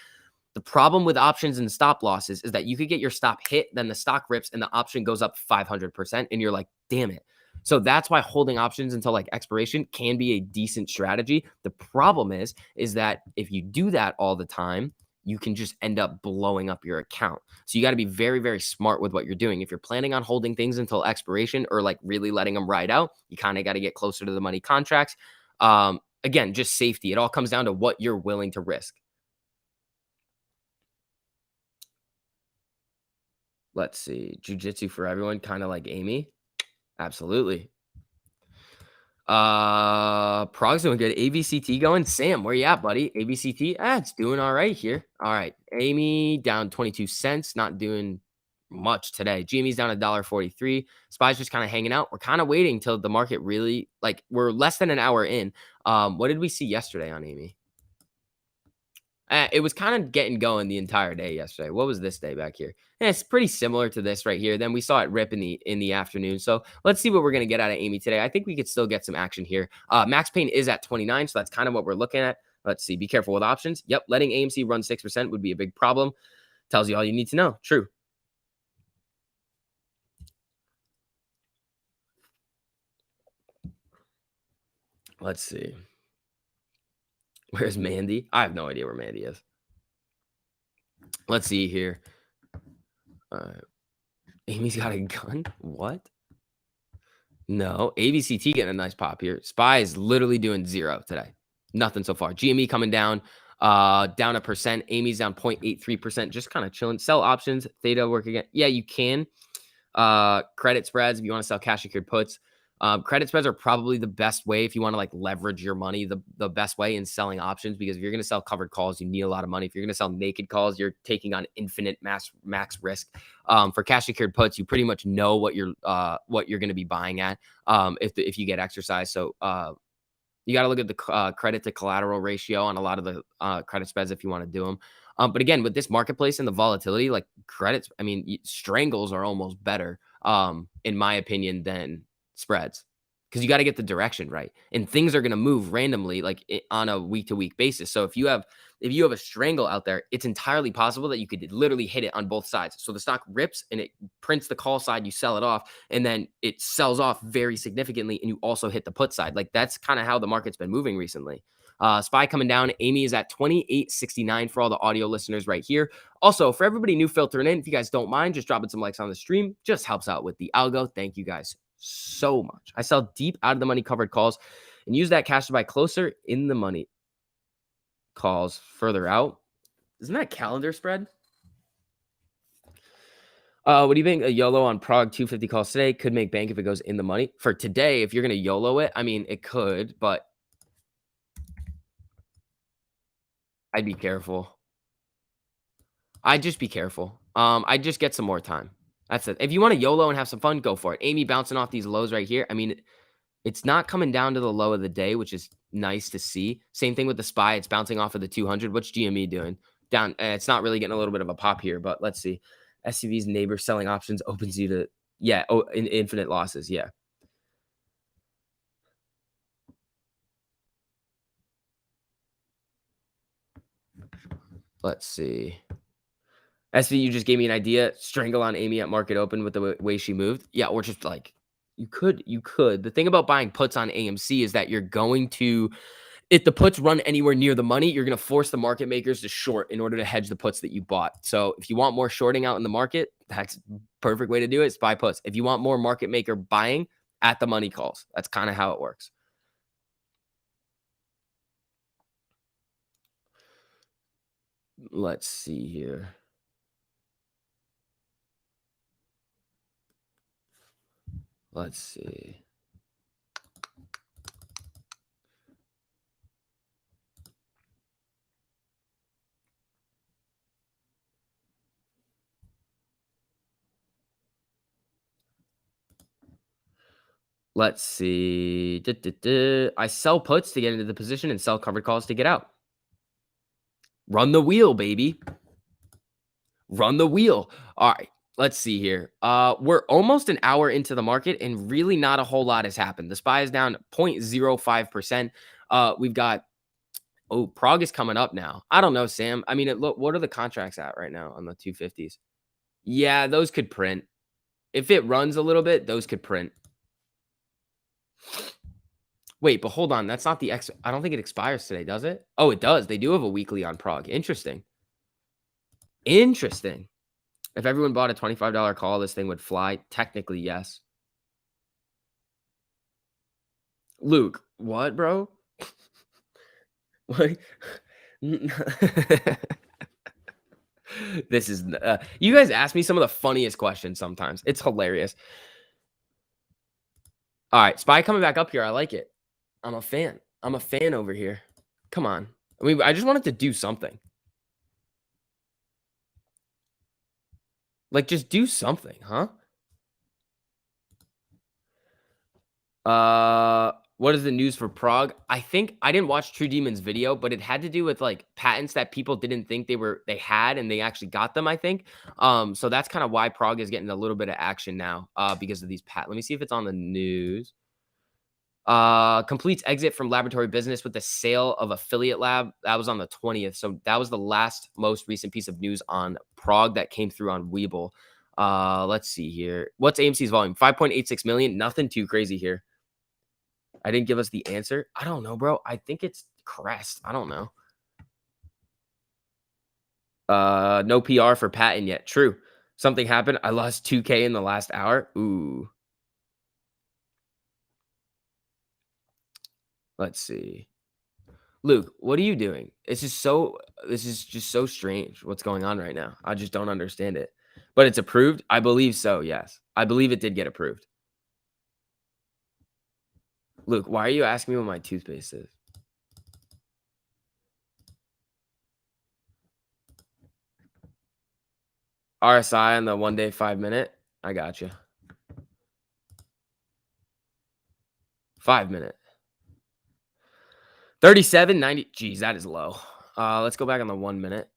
The problem with options and stop losses is that you could get your stop hit, then the stock rips and the option goes up 500%, and you're like, damn it. So that's why holding options until like expiration can be a decent strategy. The problem is that if you do that all the time, you can just end up blowing up your account. So you got to be very, very smart with what you're doing. If you're planning on holding things until expiration or like really letting them ride out, you kind of got to get closer to the money contracts. Again, just safety. It all comes down to what you're willing to risk. Let's see. Jiu-jitsu for everyone, kind of like Amy. Absolutely. Prague's doing good. AVCT going. Sam, where you at, buddy? AVCT? It's doing all right here. All right. Amy down 22 cents. Not doing much today. GME's down $1.43. SPY's just kind of hanging out. We're kind of waiting till the market really, like, we're less than an hour in. What did we see yesterday on Amy? It was kind of getting going the entire day yesterday. What was this day back here? It's pretty similar to this right here. Then we saw it rip in the afternoon. So let's see what we're going to get out of Amy today. I think we could still get some action here. Max Payne is at 29, so that's kind of what we're looking at. Let's see. Be careful with options. Yep, letting AMC run 6% would be a big problem. Tells you all you need to know. True. Let's see. Where's Mandy? I have no idea where Mandy is. Let's see here. Amy's got a gun? What? No. AVCT getting a nice pop here. SPY is literally doing 0 today. Nothing so far. GME coming down. Down 1%. Amy's down 0.83%. Just kind of chilling. Sell options. Theta work again. Yeah, you can. Credit spreads if you want to sell cash secured puts. Credit spreads are probably the best way if you want to like leverage your money, the best way in selling options, because if you're going to sell covered calls, you need a lot of money. If you're going to sell naked calls, you're taking on infinite max risk. For cash secured puts, you pretty much know what you're going to be buying at if you get exercise. So you got to look at the credit to collateral ratio on a lot of the credit spreads if you want to do them. But again, with this marketplace and the volatility, like credits, I mean, strangles are almost better in my opinion, than spreads. Because you got to get the direction right, and things are going to move randomly, like on a week to week basis. So if you have a strangle out there, it's entirely possible that you could literally hit it on both sides. So the stock rips and it prints the call side, you sell it off, and then it sells off very significantly, and you also hit the put side. Like that's kind of how the market's been moving recently. SPY coming down. Amy is at 28.69 for all the audio listeners right here. Also, for everybody new filtering in, if you guys don't mind, just dropping some likes on the stream, just helps out with the algo. Thank you guys so much. I sell deep out of the money covered calls and use that cash to buy closer in the money calls further out. Isn't that calendar spread? What do you think? A YOLO on Prague 250 calls today could make bank if it goes in the money. For today, if you're going to YOLO it, I mean, it could, but I'd be careful. I'd just be careful. I'd just get some more time. That's it. If you want to YOLO and have some fun, go for it. Amy bouncing off these lows right here. I mean, it's not coming down to the low of the day, which is nice to see. Same thing with the SPY. It's bouncing off of the 200. What's GME doing? Down. It's not really getting a little bit of a pop here, but let's see. SCV's neighbor selling options opens you to, infinite losses. Yeah. Let's see. SV, you just gave me an idea. Strangle on Amy at market open with the way she moved. Yeah, or just like you could. The thing about buying puts on AMC is that you're going to, if the puts run anywhere near the money, you're going to force the market makers to short in order to hedge the puts that you bought. So if you want more shorting out in the market, that's a perfect way to do it. Is buy puts. If you want more market maker buying at the money calls, that's kind of how it works. Let's see here. Let's see. Let's see. I sell puts to get into the position and sell covered calls to get out. Run the wheel, baby. Run the wheel. All right. Let's see here. We're almost an hour into the market and really not a whole lot has happened. The SPY is down 0.05%. We've got, Prague is coming up now. I don't know, Sam. I mean, look, what are the contracts at right now on the 250s? Yeah, those could print. If it runs a little bit, those could print. Wait, but hold on. That's not the I don't think it expires today, does it? Oh, it does. They do have a weekly on Prague. Interesting. Interesting. If everyone bought a $25 call, this thing would fly. Technically, yes. Luke, what, bro? What? This is you guys ask me some of the funniest questions sometimes. It's hilarious. All right, SPY coming back up here. I like it. I'm a fan. I'm a fan over here. Come on. I mean, I just wanted to do something. Like, just do something, huh? What is the news for Prague? I think I didn't watch True Demon's video, but it had to do with like patents that people didn't think they had, and they actually got them, I think. So that's kind of why Prague is getting a little bit of action now, because of these Let me see if it's on the news. Completes exit from laboratory business with the sale of affiliate lab. That was on the 20th. So that was the most recent piece of news on Prague that came through on Webull. Let's see here. What's AMC's volume? 5.86 million. Nothing too crazy here. I didn't give us the answer. I don't know, bro. I think it's Crest. I don't know. No PR for patent yet. True. Something happened. I lost 2K in the last hour. Ooh. Let's see. Luke, what are you doing? This is just so strange what's going on right now. I just don't understand it. But it's approved? I believe so, yes. I believe it did get approved. Luke, why are you asking me what my toothpaste is? RSI on the 1 day 5 minute? I got you. 5 minute. 37.90. Geez, that is low. Let's go back on the 1 minute.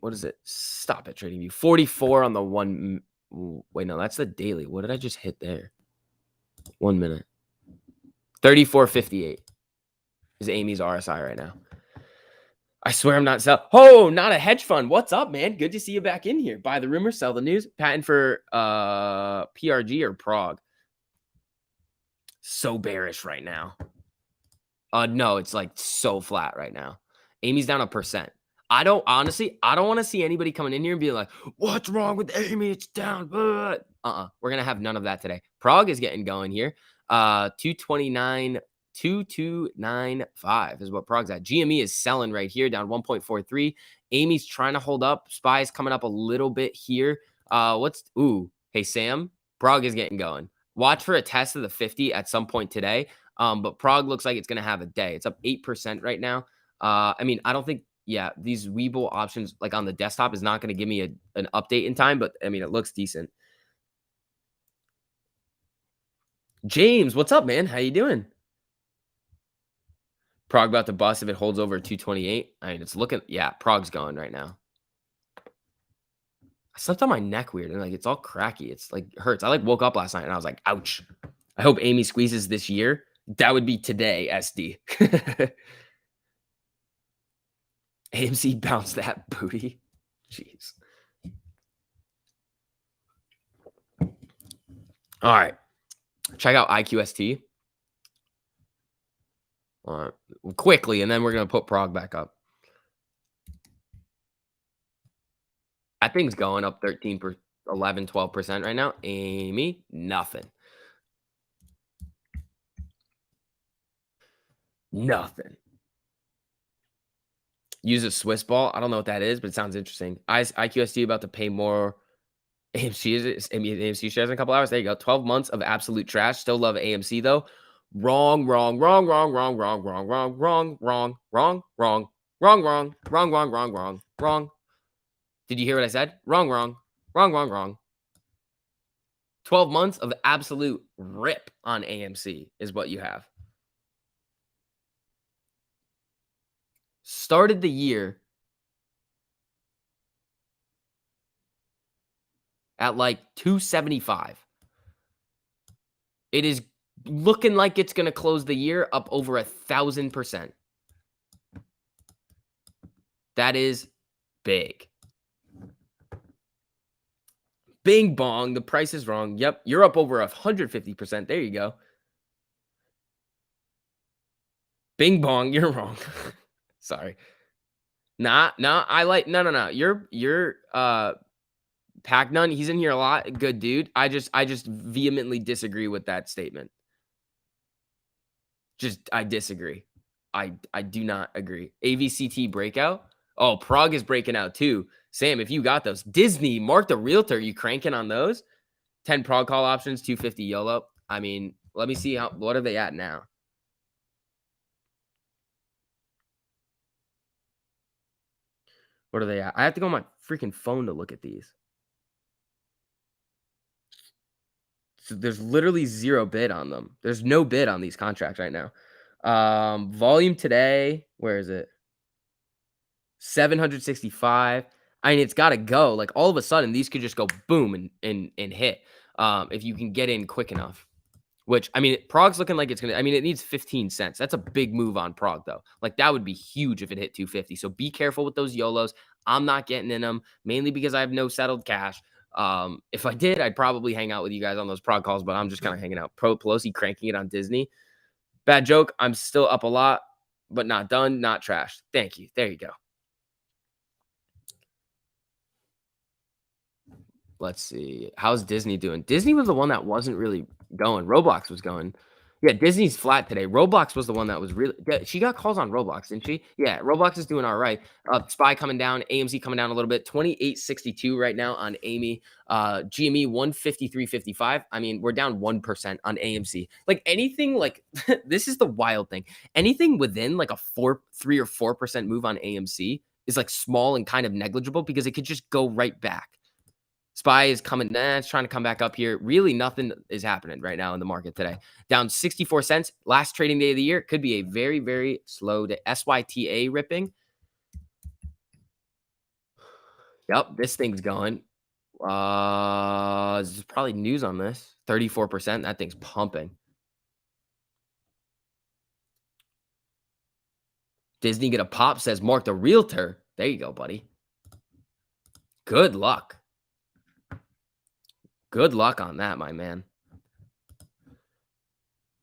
What is it? Stop it, trading view. 44 on the 1 Ooh, wait, no, that's the daily. What did I just hit there? 1 minute. 34.58 is Amy's RSI right now. I swear I'm not sell. Oh, not a hedge fund. What's up, man? Good to see you back in here. Buy the rumor, sell the news. Patent for PRG or Prague. So bearish right now. No, it's like so flat right now. Amy's down 1%. I don't want to see anybody coming in here and be like, what's wrong with Amy? It's down. We're going to have none of that today. Prague is getting going here. 2295 is what Prague's at. GME is selling right here, down 1.43. Amy's trying to hold up. SPY's coming up a little bit here. Hey, Sam, Prague is getting going. Watch for a test of the 50 at some point today. But Prague looks like it's going to have a day. It's up 8% right now. I don't think, these Webull options, like on the desktop, is not going to give me an update in time, but it looks decent. James, what's up, man? How you doing? Prague about to bust if it holds over 228. It's looking, Prague's going right now. I slept on my neck weird and it's all cracky. It's like hurts. I woke up last night and I was like, ouch. I hope Amy squeezes this year. That would be today, SD. AMC bounced that booty. Jeez. All right. Check out IQST. Quickly, and then we're going to put Prague back up. That thing's going up 11, 12% right now. Amy, nothing. Nothing. Use a Swiss ball. I don't know what that is, but it sounds interesting. IQST about to pay more. AMC shares in a couple hours. There you go. 12 months of absolute trash. Still love AMC though. Wrong. Did you hear what I said? Wrong. 12 months of absolute rip on AMC is what you have. Started the year at like 275. It is looking like it's going to close the year up over 1,000%. That is big. Bing bong. The price is wrong. Yep. You're up over 150%. There you go. Bing bong. You're wrong. Sorry. No. You're Pac None. He's in here a lot. Good dude. I just vehemently disagree with that statement. I disagree. I do not agree. AVCT breakout. Oh, Prague is breaking out too. Sam, if you got those. Disney, Mark the Realtor, you cranking on those? 10 Prague call options, 250 YOLO. Let me see what are they at now? What are they at? I have to go on my freaking phone to look at these. So there's literally zero bid on them. There's no bid on these contracts right now. Volume today, where is it? 765. It's got to go. Like all of a sudden, these could just go boom and hit if you can get in quick enough. Which, Prague's looking like it's going to, it needs 15 cents. That's a big move on Prague, though. Like, that would be huge if it hit 250. So be careful with those YOLOs. I'm not getting in them, mainly because I have no settled cash. If I did, I'd probably hang out with you guys on those Prague calls, but I'm just kind of hanging out. Pelosi cranking it on Disney. Bad joke. I'm still up a lot, but not done, not trashed. Thank you. There you go. Let's see. How's Disney doing? Disney was the one that wasn't really going. Roblox was going. Yeah, Disney's flat today. Roblox was the one that was really... She got calls on Roblox, didn't she? Yeah, Roblox is doing all right. SPY coming down. AMC coming down a little bit. 28.62 right now on Amy. GME 153.55. We're down 1% on AMC. Like anything like... this is the wild thing. Anything within like a 3 or 4% move on AMC is like small and kind of negligible because it could just go right back. SPY is coming, it's trying to come back up here. Really, nothing is happening right now in the market today. Down 64 cents. Last trading day of the year. Could be a very, very slow day. SYTA ripping. Yep, this thing's going. There's probably news on this. 34%. That thing's pumping. Disney get a pop, says Mark the Realtor. There you go, buddy. Good luck. Good luck on that, my man.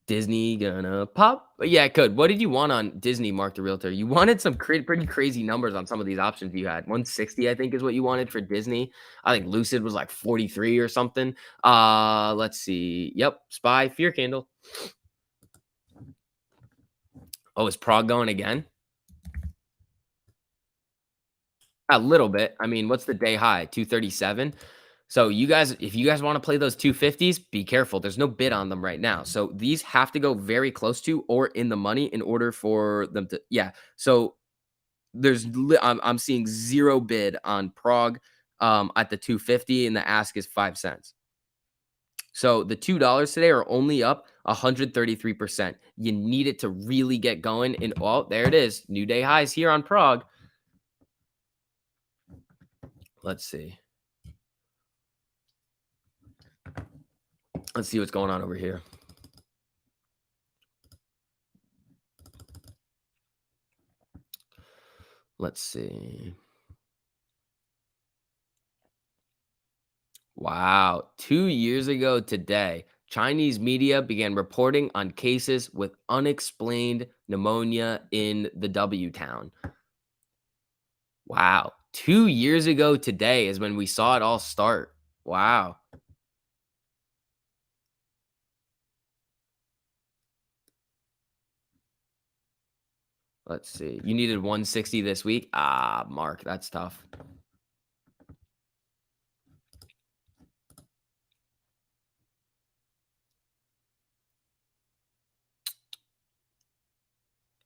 Disney gonna pop? Yeah, it could. What did you want on Disney, Mark the Realtor? You wanted some pretty crazy numbers on some of these options you had. 160, I think, is what you wanted for Disney. I think Lucid was like 43 or something. Let's see. Yep, Spy, Fear Candle. Oh, is Prague going again? A little bit. I mean, what's the day high? 237. So you guys, if you guys want to play those 250s, be careful. There's no bid on them right now. So these have to go very close to or in the money in order for them to, yeah. So I'm seeing zero bid on Prague at the 250 and the ask is 5 cents. So the $2 today are only up 133%. You need it to really get going. And oh, there it is. New day highs here on Prague. Let's see. Let's see what's going on over here. Let's see. Wow. 2 years ago today, Chinese media began reporting on cases with unexplained pneumonia in the W town. Wow. 2 years ago today is when we saw it all start. Wow. Let's see. You needed 160 this week? Ah, Mark, that's tough.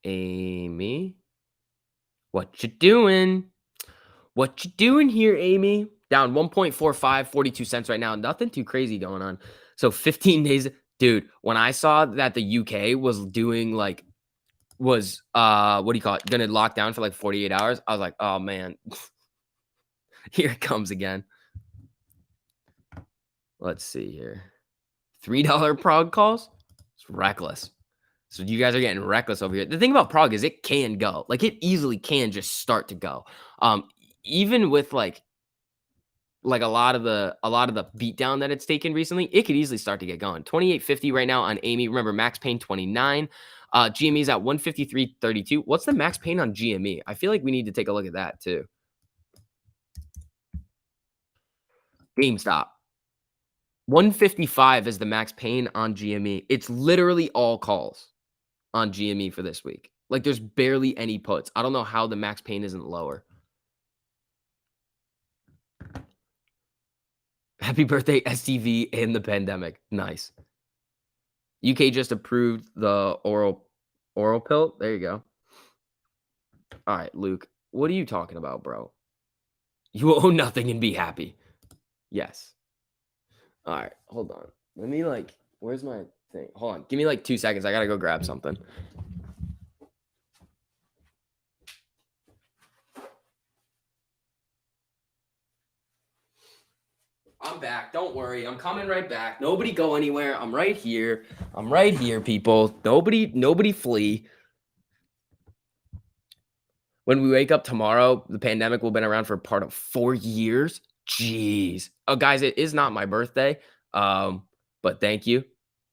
Amy, what you doing? What you doing here, Amy? Down 1.45, 42 cents right now. Nothing too crazy going on. So 15 days. Dude, when I saw that the UK was doing like, was, what do you call it? Gonna lock down for like 48 hours. I was like, oh man, here it comes again. Let's see here. $3 Prague calls. It's reckless. So you guys are getting reckless over here. The thing about Prague is it can go. Like it easily can just start to go. Even with like a lot of the beatdown that it's taken recently, it could easily start to get going. 28.50 right now on Amy. Remember, Max Payne 29. GME's at 153.32. What's the Max Payne on GME? I feel like we need to take a look at that too. GameStop. 155 is the Max Payne on GME. It's literally all calls on GME for this week. Like there's barely any puts. I don't know how the Max Payne isn't lower. Happy birthday, STV in the pandemic. Nice. UK just approved the oral pill. There you go. All right, Luke. What are you talking about, bro? You owe nothing and be happy. Yes. All right, hold on. Let me where's my thing? Hold on. Give me 2 seconds. I got to go grab something. I'm back. Don't worry. I'm coming right back. Nobody go anywhere. I'm right here. I'm right here, people. Nobody flee. When we wake up tomorrow, the pandemic will have been around for part of 4 years. Jeez. Oh, guys, it is not my birthday. But thank you.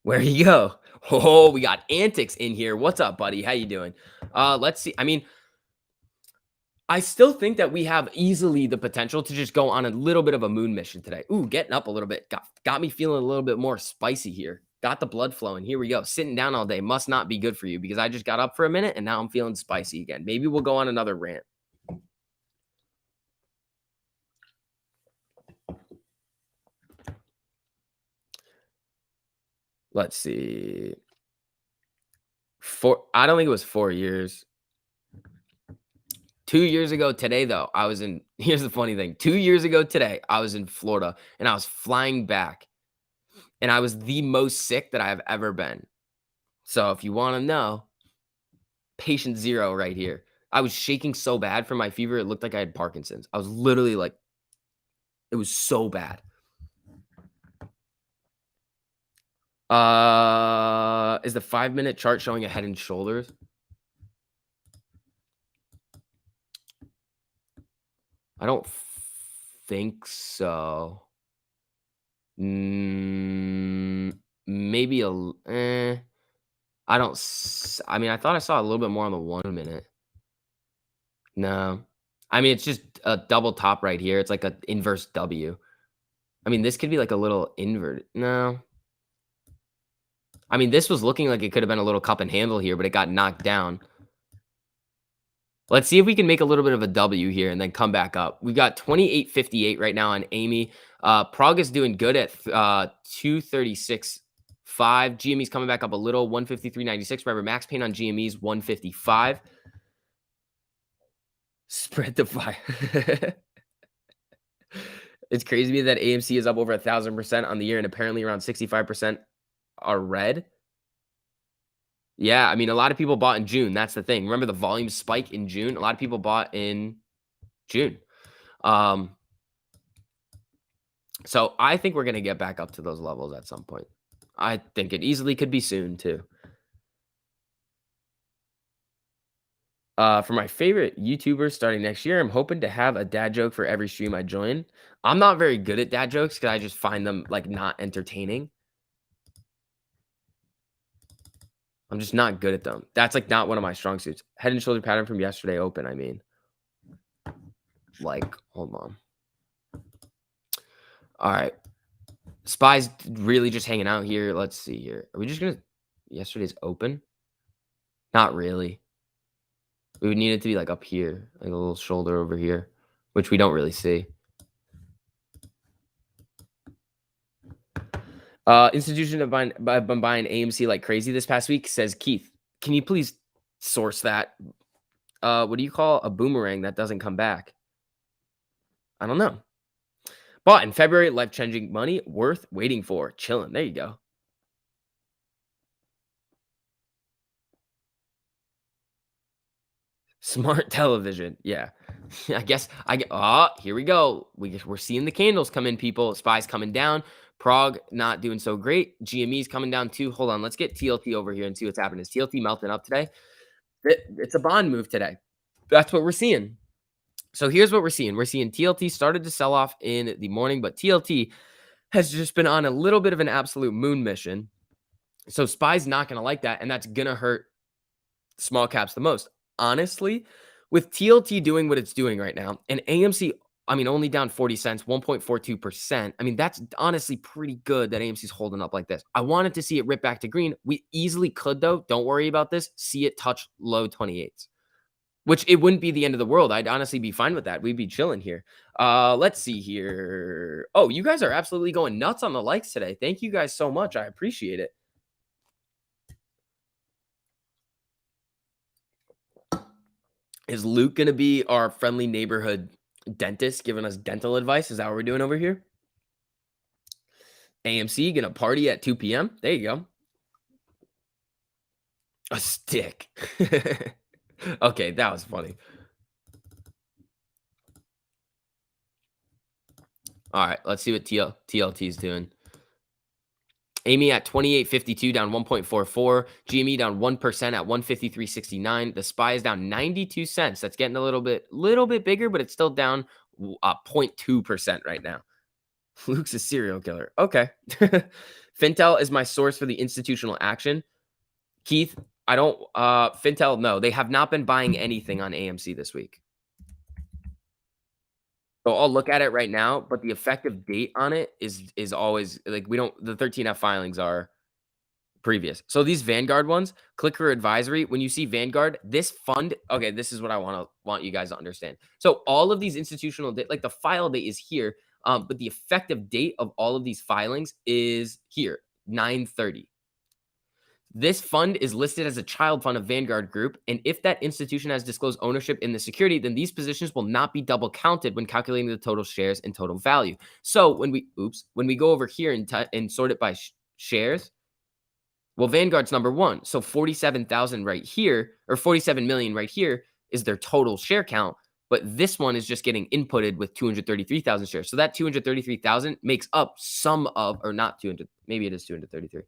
Where you go? Oh, we got Antics in here. What's up, buddy? How you doing? Let's see. I mean, I still think that we have easily the potential to just go on a little bit of a moon mission today. Ooh, getting up a little bit. Got me feeling a little bit more spicy here. Got the blood flowing. Here we go. Sitting down all day must not be good for you because I just got up for a minute and now I'm feeling spicy again. Maybe we'll go on another rant. Let's see. I don't think it was 4 years. 2 years ago today, though, here's the funny thing. 2 years ago today, I was in Florida and I was flying back and I was the most sick that I have ever been. So if you want to know, patient zero right here. I was shaking so bad from my fever. It looked like I had Parkinson's. I was literally like It was so bad. Is the 5-minute chart showing a head and shoulders? I don't think so. Maybe I mean, I thought I saw a little bit more on the 1 minute. No. I mean, it's just a double top right here. It's like an inverse W. I mean, this could be like a little invert. No. I mean, this was looking like it could have been a little cup and handle here, but it got knocked down. Let's see if we can make a little bit of a W here and then come back up. We got 28.58 right now on Amy. Prague is doing good at 236.5. GME's coming back up a little, 153.96. Remember, max Payne on GME's 155. Spread the fire. It's crazy to me that AMC is up over 1,000% on the year, and apparently around 65% are red. Yeah, I mean, a lot of people bought in June. That's the thing. Remember the volume spike in June? A lot of people bought in June. So I think we're going to get back up to those levels at some point. I think it easily could be soon too. For my favorite YouTubers starting next year, I'm hoping to have a dad joke for every stream I join. I'm not very good at dad jokes because I just find them like not entertaining. I'm just not good at them. That's like not one of my strong suits. Head and shoulder pattern from yesterday open, I mean. Like, hold on. All right. Spy's really just hanging out here. Let's see here. Are we just going to... Yesterday's open? Not really. We would need it to be like up here. Like a little shoulder over here. Which we don't really see. Institution have been buying AMC like crazy this past week, says Keith. Can you please source that? What do you call a boomerang that doesn't come back? I don't know. But in February, life-changing money worth waiting for. Chilling. There you go. Smart television. Yeah. I guess here we go. We're seeing the candles come in, people. Spy's coming down. Prague not doing so great. GME's coming down too. Hold on. Let's get TLT over here and see what's happening. Is TLT melting up today? It's a bond move today. That's what we're seeing. So here's what we're seeing. We're seeing TLT started to sell off in the morning, but TLT has just been on a little bit of an absolute moon mission. So Spy's not going to like that, and that's going to hurt small caps the most. Honestly, with TLT doing what it's doing right now, and AMC, I mean, only down 40 cents, 1.42%. I mean, that's honestly pretty good that AMC's holding up like this. I wanted to see it rip back to green. We easily could, though. Don't worry about this. See it touch low 28s. Which it wouldn't be the end of the world. I'd honestly be fine with that. We'd be chilling here. Let's see here. Oh, you guys are absolutely going nuts on the likes today. Thank you guys so much. I appreciate it. Is Luke going to be our friendly neighborhood dentist giving us dental advice? Is that what we're doing over here? AMC going to party at 2 p.m.? There you go. A stick. Okay, that was funny. All right, let's see what TLT is doing. Amy at 28.52, down 1.44. GME down 1% at 153.69. The Spy is down 92 cents. That's getting a little bit bigger, but it's still down 0.2% right now. Luke's a serial killer. Okay. Fintel is my source for the institutional action. Keith, I don't Fintel, no, they have not been buying anything on AMC this week. So I'll look at it right now, but the effective date on it is always like the 13F filings are previous. So these Vanguard ones, click for advisory. When you see Vanguard, this fund, okay, this is what I want you guys to understand. So all of these institutional like the file date is here, but the effective date of all of these filings is here, 9/30. This fund is listed as a child fund of Vanguard Group, and if that institution has disclosed ownership in the security, then these positions will not be double counted when calculating the total shares and total value. So when we go over here and sort it by shares, well, Vanguard's number one. So 47,000 right here, or 47 million right here is their total share count. but this one is just getting inputted with 233,000 shares. So that 233,000 makes up some of, or not 200, maybe it is 233.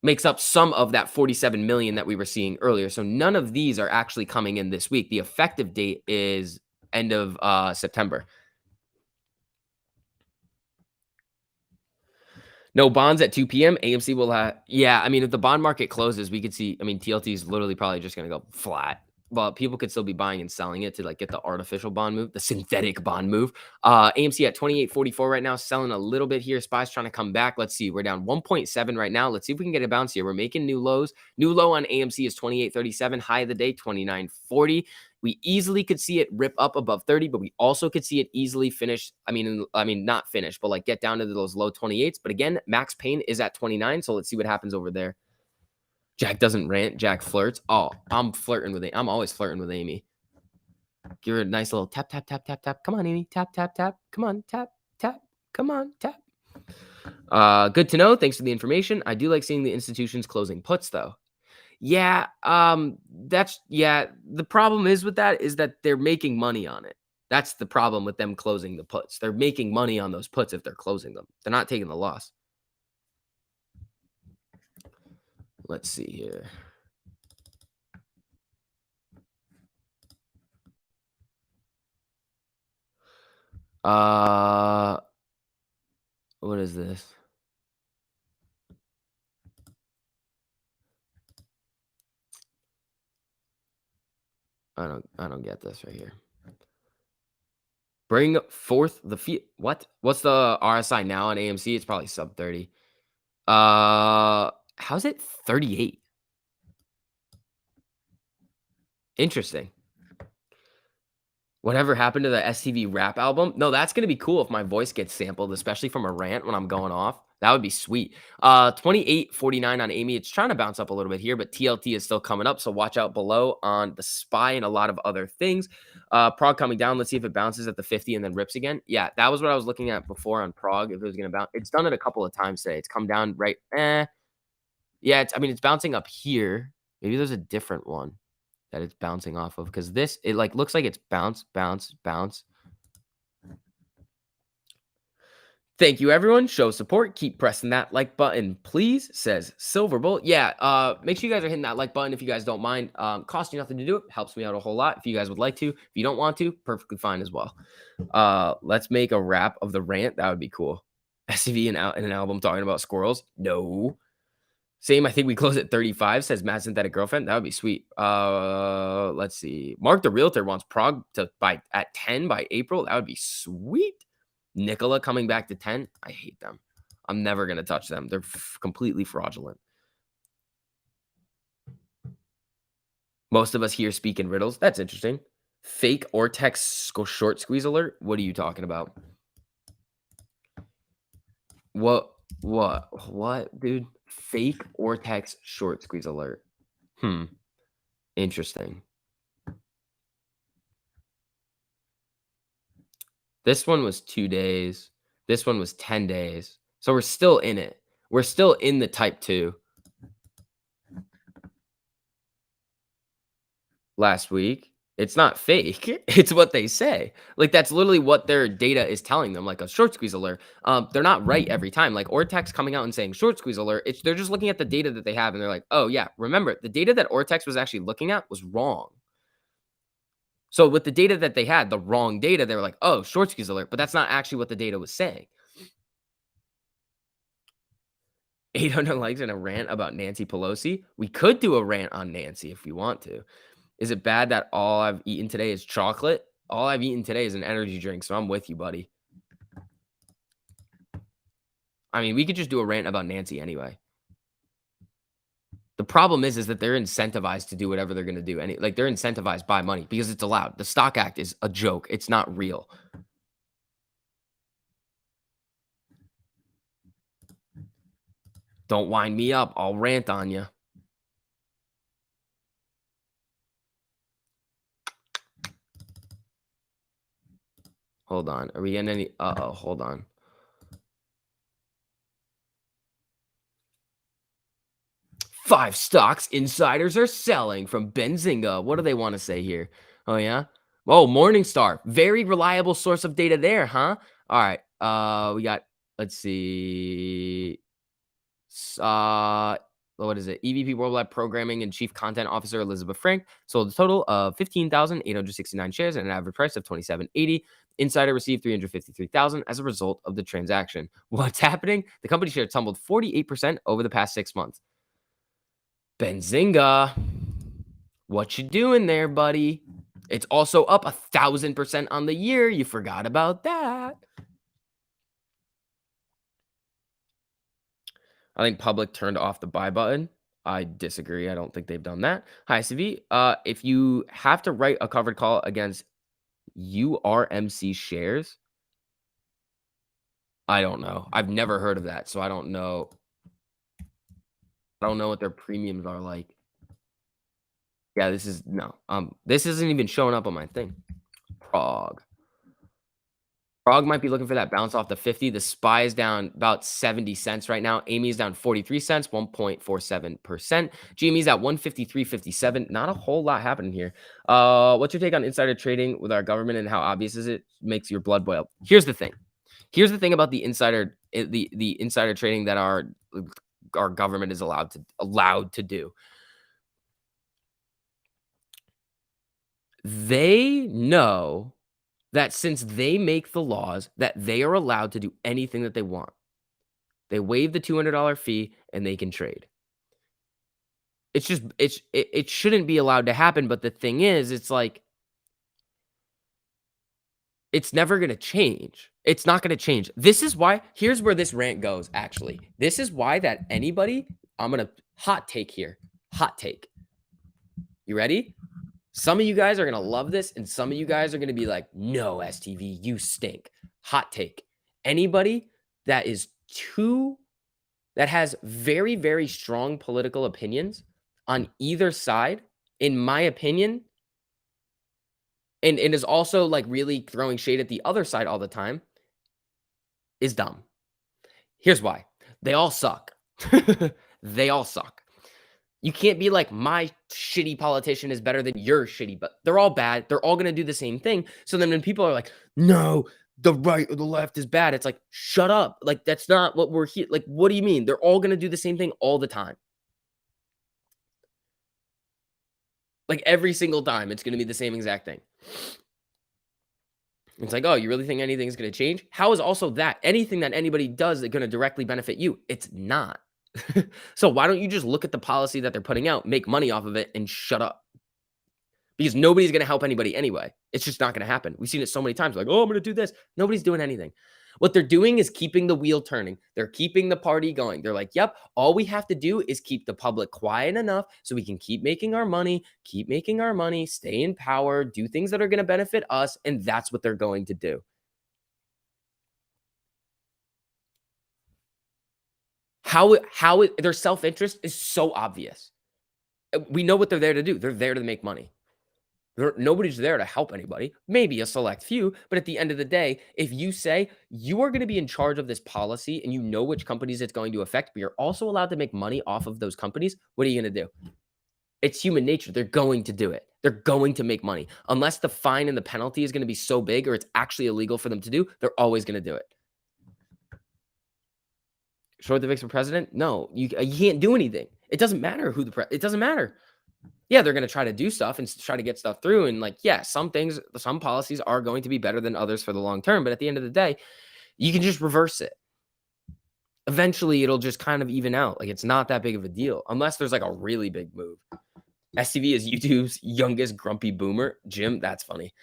Makes up some of that 47 million that we were seeing earlier. So none of these are actually coming in this week. The effective date is end of September. No bonds at 2 p.m. AMC will have, yeah, I mean, if the bond market closes, we could see, I mean, TLT is literally probably just going to go flat, but people could still be buying and selling it to like get the artificial bond move, the synthetic bond move. AMC at 28.44 right now, selling a little bit here. SPY's trying to come back. Let's see. We're down 1.7 right now. Let's see if we can get a bounce here. We're making new lows. New low on AMC is 28.37. High of the day, 29.40. We easily could see it rip up above 30, but we also could see it easily finish. I mean, not finish, but like get down to those low 28s. But again, Max Payne is at 29. So let's see what happens over there. Jack doesn't rant. Jack flirts. Oh, I'm flirting with Amy. I'm always flirting with Amy. Give her a nice little tap, tap, tap, tap, tap. Come on, Amy. Tap, tap, tap. Come on, tap, tap. Come on, tap. Good to know. Thanks for the information. I do like seeing the institutions closing puts, though. Yeah, the problem is with that is that they're making money on it. That's the problem with them closing the puts. They're making money on those puts if they're closing them. They're not taking the loss. Let's see here. What is this? I don't get this right here. Bring forth the fee. What? What's the RSI now on AMC? It's probably sub 30. How's it 38? Interesting. Whatever happened to the STV rap album? No, that's going to be cool if my voice gets sampled, especially from a rant when I'm going off. That would be sweet. 28.49 on Amy. It's trying to bounce up a little bit here, but TLT is still coming up. So watch out below on the SPY and a lot of other things. Prague coming down. Let's see if it bounces at the 50 and then rips again. Yeah, that was what I was looking at before on Prague. If it was going to bounce, it's done it a couple of times today. It's come down right. Yeah, it's bouncing up here. Maybe there's a different one that it's bouncing off of, because this, it like looks like it's bounce, bounce, bounce. Thank you, everyone. Show support. Keep pressing that like button, please, says Silverbolt. Yeah, make sure you guys are hitting that like button if you guys don't mind. Costs you nothing to do it. Helps me out a whole lot if you guys would like to. If you don't want to, perfectly fine as well. Let's make a wrap of the rant. That would be cool. SCV in an album talking about squirrels? No. Same, I think we close at 35, says Mad Synthetic Girlfriend. That would be sweet. Let's see. Mark the Realtor wants Prague to buy at 10 by April. That would be sweet. Nicola coming back to 10. I hate them. I'm never going to touch them. They're completely fraudulent. Most of us here speak in riddles. That's interesting. Fake Ortex short squeeze alert. What are you talking about? What, dude? Fake Ortex short squeeze alert. Interesting. This one was 2 days. This one was 10 days. So we're still in it. We're still in the type 2. Last week. It's not fake. It's what they say. Like, that's literally what their data is telling them, like a short squeeze alert. They're not right every time. Like Ortex coming out and saying short squeeze alert. They're just looking at the data that they have and they're like, oh yeah, remember the data that Ortex was actually looking at was wrong. So with the data that they had, the wrong data, they were like, oh, short squeeze alert. But that's not actually what the data was saying. 800 likes and a rant about Nancy Pelosi. We could do a rant on Nancy if we want to. Is it bad that all I've eaten today is chocolate? All I've eaten today is an energy drink, so I'm with you, buddy. I mean, we could just do a rant about Nancy anyway. The problem is that they're incentivized to do whatever they're going to do. Like, they're incentivized by money because it's allowed. The Stock Act is a joke. It's not real. Don't wind me up. I'll rant on you. Hold on. Are we getting any? Uh-oh, hold on. Five stocks insiders are selling from Benzinga. What do they want to say here? Oh, yeah? Oh, Morningstar. Very reliable source of data there, huh? All right. We got, let's see. What is it? EVP Worldwide Programming and Chief Content Officer Elizabeth Frank sold a total of 15,869 shares at an average price of $27.80. Insider received 353,000 as a result of the transaction. What's happening? The company share tumbled 48% over the past 6 months. Benzinga, what you doing there, buddy? It's also up 1,000% on the year. You forgot about that. I think public turned off the buy button. I disagree. I don't think they've done that. Hi, CV. If you have to write a covered call against URMC shares, I don't know. I've never heard of that, so I don't know. I don't know what their premiums are like. Yeah, this is no. This isn't even showing up on my thing. Prague might be looking for that bounce off the 50. The SPY is down about 70 cents right now. Amy is down 43 cents, 1.47%. GME's at 153.57. Not a whole lot happening here. What's your take on insider trading with our government and how obvious is it? Makes your blood boil. Here's the thing. Here's the thing about the insider trading that our government is allowed to do. They know that since they make the laws, that they are allowed to do anything that they want. They waive the $200 fee and they can trade. It shouldn't be allowed to happen. But the thing is, it's like, it's never going to change. It's not going to change. This is why, here's where this rant goes, actually. This is why that anybody, I'm going to hot take here. Hot take. You ready? Some of you guys are going to love this, and some of you guys are going to be like, no, STV, you stink. Hot take. Anybody that has very, very strong political opinions on either side, in my opinion, and is also like really throwing shade at the other side all the time, is dumb. Here's why. They all suck. They all suck. You can't be like, my shitty politician is better than your shitty, but they're all bad. They're all going to do the same thing. So then when people are like, no, the right or the left is bad, it's like, shut up. Like, that's not what we're here. Like, what do you mean? They're all going to do the same thing all the time. Like, every single time, it's going to be the same exact thing. It's like, oh, you really think anything is going to change? How is also that? Anything that anybody does is going to directly benefit you? It's not. So why don't you just look at the policy that they're putting out, make money off of it, and shut up? Because nobody's going to help anybody anyway. It's just not going to happen. We've seen it so many times. Like, oh, I'm going to do this. Nobody's doing anything. What they're doing is keeping the wheel turning. They're keeping the party going. They're like, yep, all we have to do is keep the public quiet enough so we can keep making our money, stay in power, do things that are going to benefit us, and that's what they're going to do. How their self-interest is so obvious. We know what they're there to do. They're there to make money. Nobody's there to help anybody. Maybe a select few, but at the end of the day, if you say you are going to be in charge of this policy and you know which companies it's going to affect, but you're also allowed to make money off of those companies, what are you going to do? It's human nature. They're going to do it. They're going to make money. Unless the fine and the penalty is going to be so big or it's actually illegal for them to do, they're always going to do it. Short the VIX for president? No, you can't do anything. It doesn't matter who it doesn't matter. Yeah, they're going to try to do stuff and try to get stuff through. And like, yeah, some policies are going to be better than others for the long term. But at the end of the day, you can just reverse it. Eventually, it'll just kind of even out. Like, it's not that big of a deal unless there's like a really big move. STV is YouTube's youngest grumpy boomer. Jim, that's funny.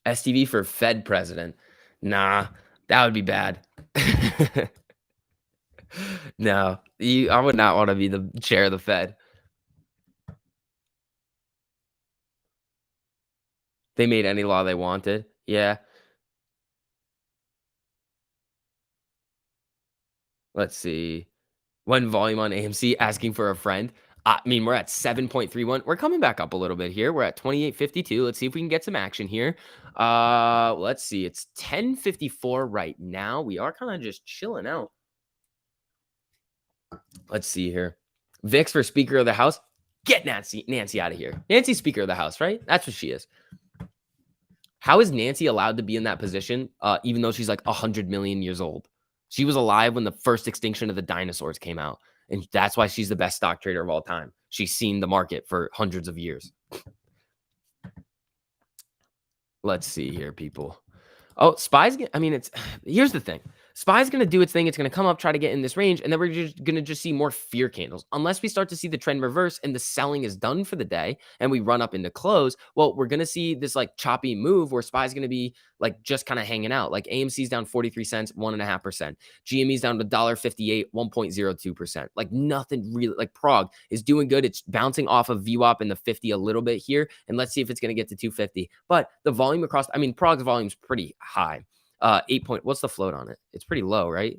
STV for Fed president. Nah, that would be bad. No, I would not want to be the chair of the Fed. They made any law they wanted. Yeah. Let's see. One volume on AMC asking for a friend. I mean, we're at 7.31. We're coming back up a little bit here. We're at 28.52. Let's see if we can get some action here. Let's see. It's 10.54 right now. We are kind of just chilling out. Let's see here. VIX for Speaker of the House. Get Nancy out of here. Nancy's Speaker of the House, right? That's what she is. How is Nancy allowed to be in that position, even though she's like 100 million years old? She was alive when the first extinction of the dinosaurs came out. And that's why she's the best stock trader of all time. She's seen the market for hundreds of years. Let's see here, people. Oh, SPY's, I mean, here's the thing. SPY's going to do its thing. It's going to come up, try to get in this range, and then we're just going to see more fear candles. Unless we start to see the trend reverse and the selling is done for the day and we run up into close, well, we're going to see this like choppy move where SPY's going to be like just kind of hanging out. Like AMC's down 43 cents, 1.5%. GME's down to $1.58, 1.02%. Like nothing really, like Prague is doing good. It's bouncing off of VWAP in the 50 a little bit here. And let's see if it's going to get to 250. But the volume across, I mean, Prague's volume is pretty high. 8 point. What's the float on it? It's pretty low, right?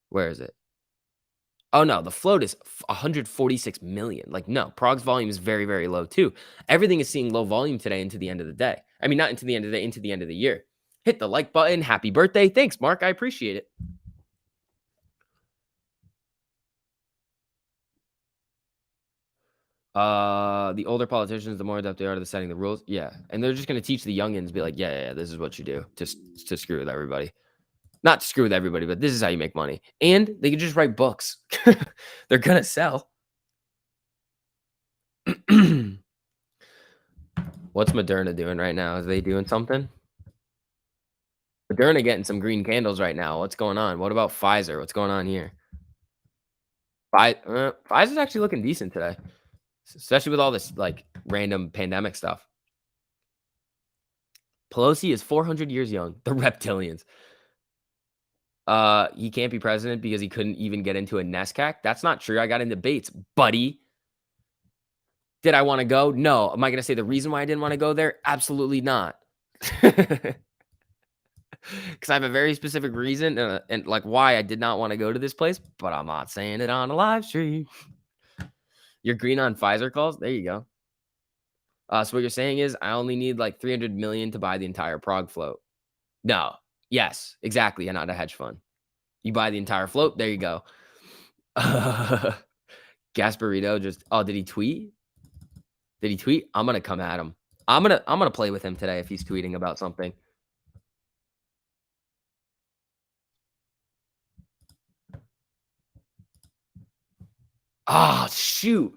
Where is it? Oh no, the float is 146 million. Like no, Prague's volume is very, very low too. Everything is seeing low volume today into the end of the day. I mean, not into the end of the day, into the end of the year. Hit the like button. Happy birthday. Thanks, Mark. I appreciate it. The older politicians, the more adept they are to setting the rules. Yeah. And they're just going to teach the youngins, be like, yeah, this is what you do to screw with everybody. Not to screw with everybody, but this is how you make money. And they can just write books. They're going to sell. What's Moderna doing right now? Is they doing something? Moderna getting some green candles right now. What's going on? What about Pfizer? What's going on here? Pfizer's actually looking decent today, especially with all this like random pandemic stuff. Pelosi is 400 years young. The reptilians. He can't be president because he couldn't even get into a NESCAC. That's not true. I got in debates, buddy. Did I want to go? No. Am I going to say the reason why I didn't want to go there? Absolutely not. Because I have a very specific reason and like why I did not want to go to this place, but I'm not saying it on a live stream. You're green on Pfizer calls? There you go. So what you're saying is I only need like 300 million to buy the entire Prague float. No. Yes, exactly. And not a hedge fund. You buy the entire float. There you go. Gasparito just, oh, did he tweet? Did he tweet? I'm going to come at him. I'm going to play with him today if he's tweeting about something. Oh, shoot.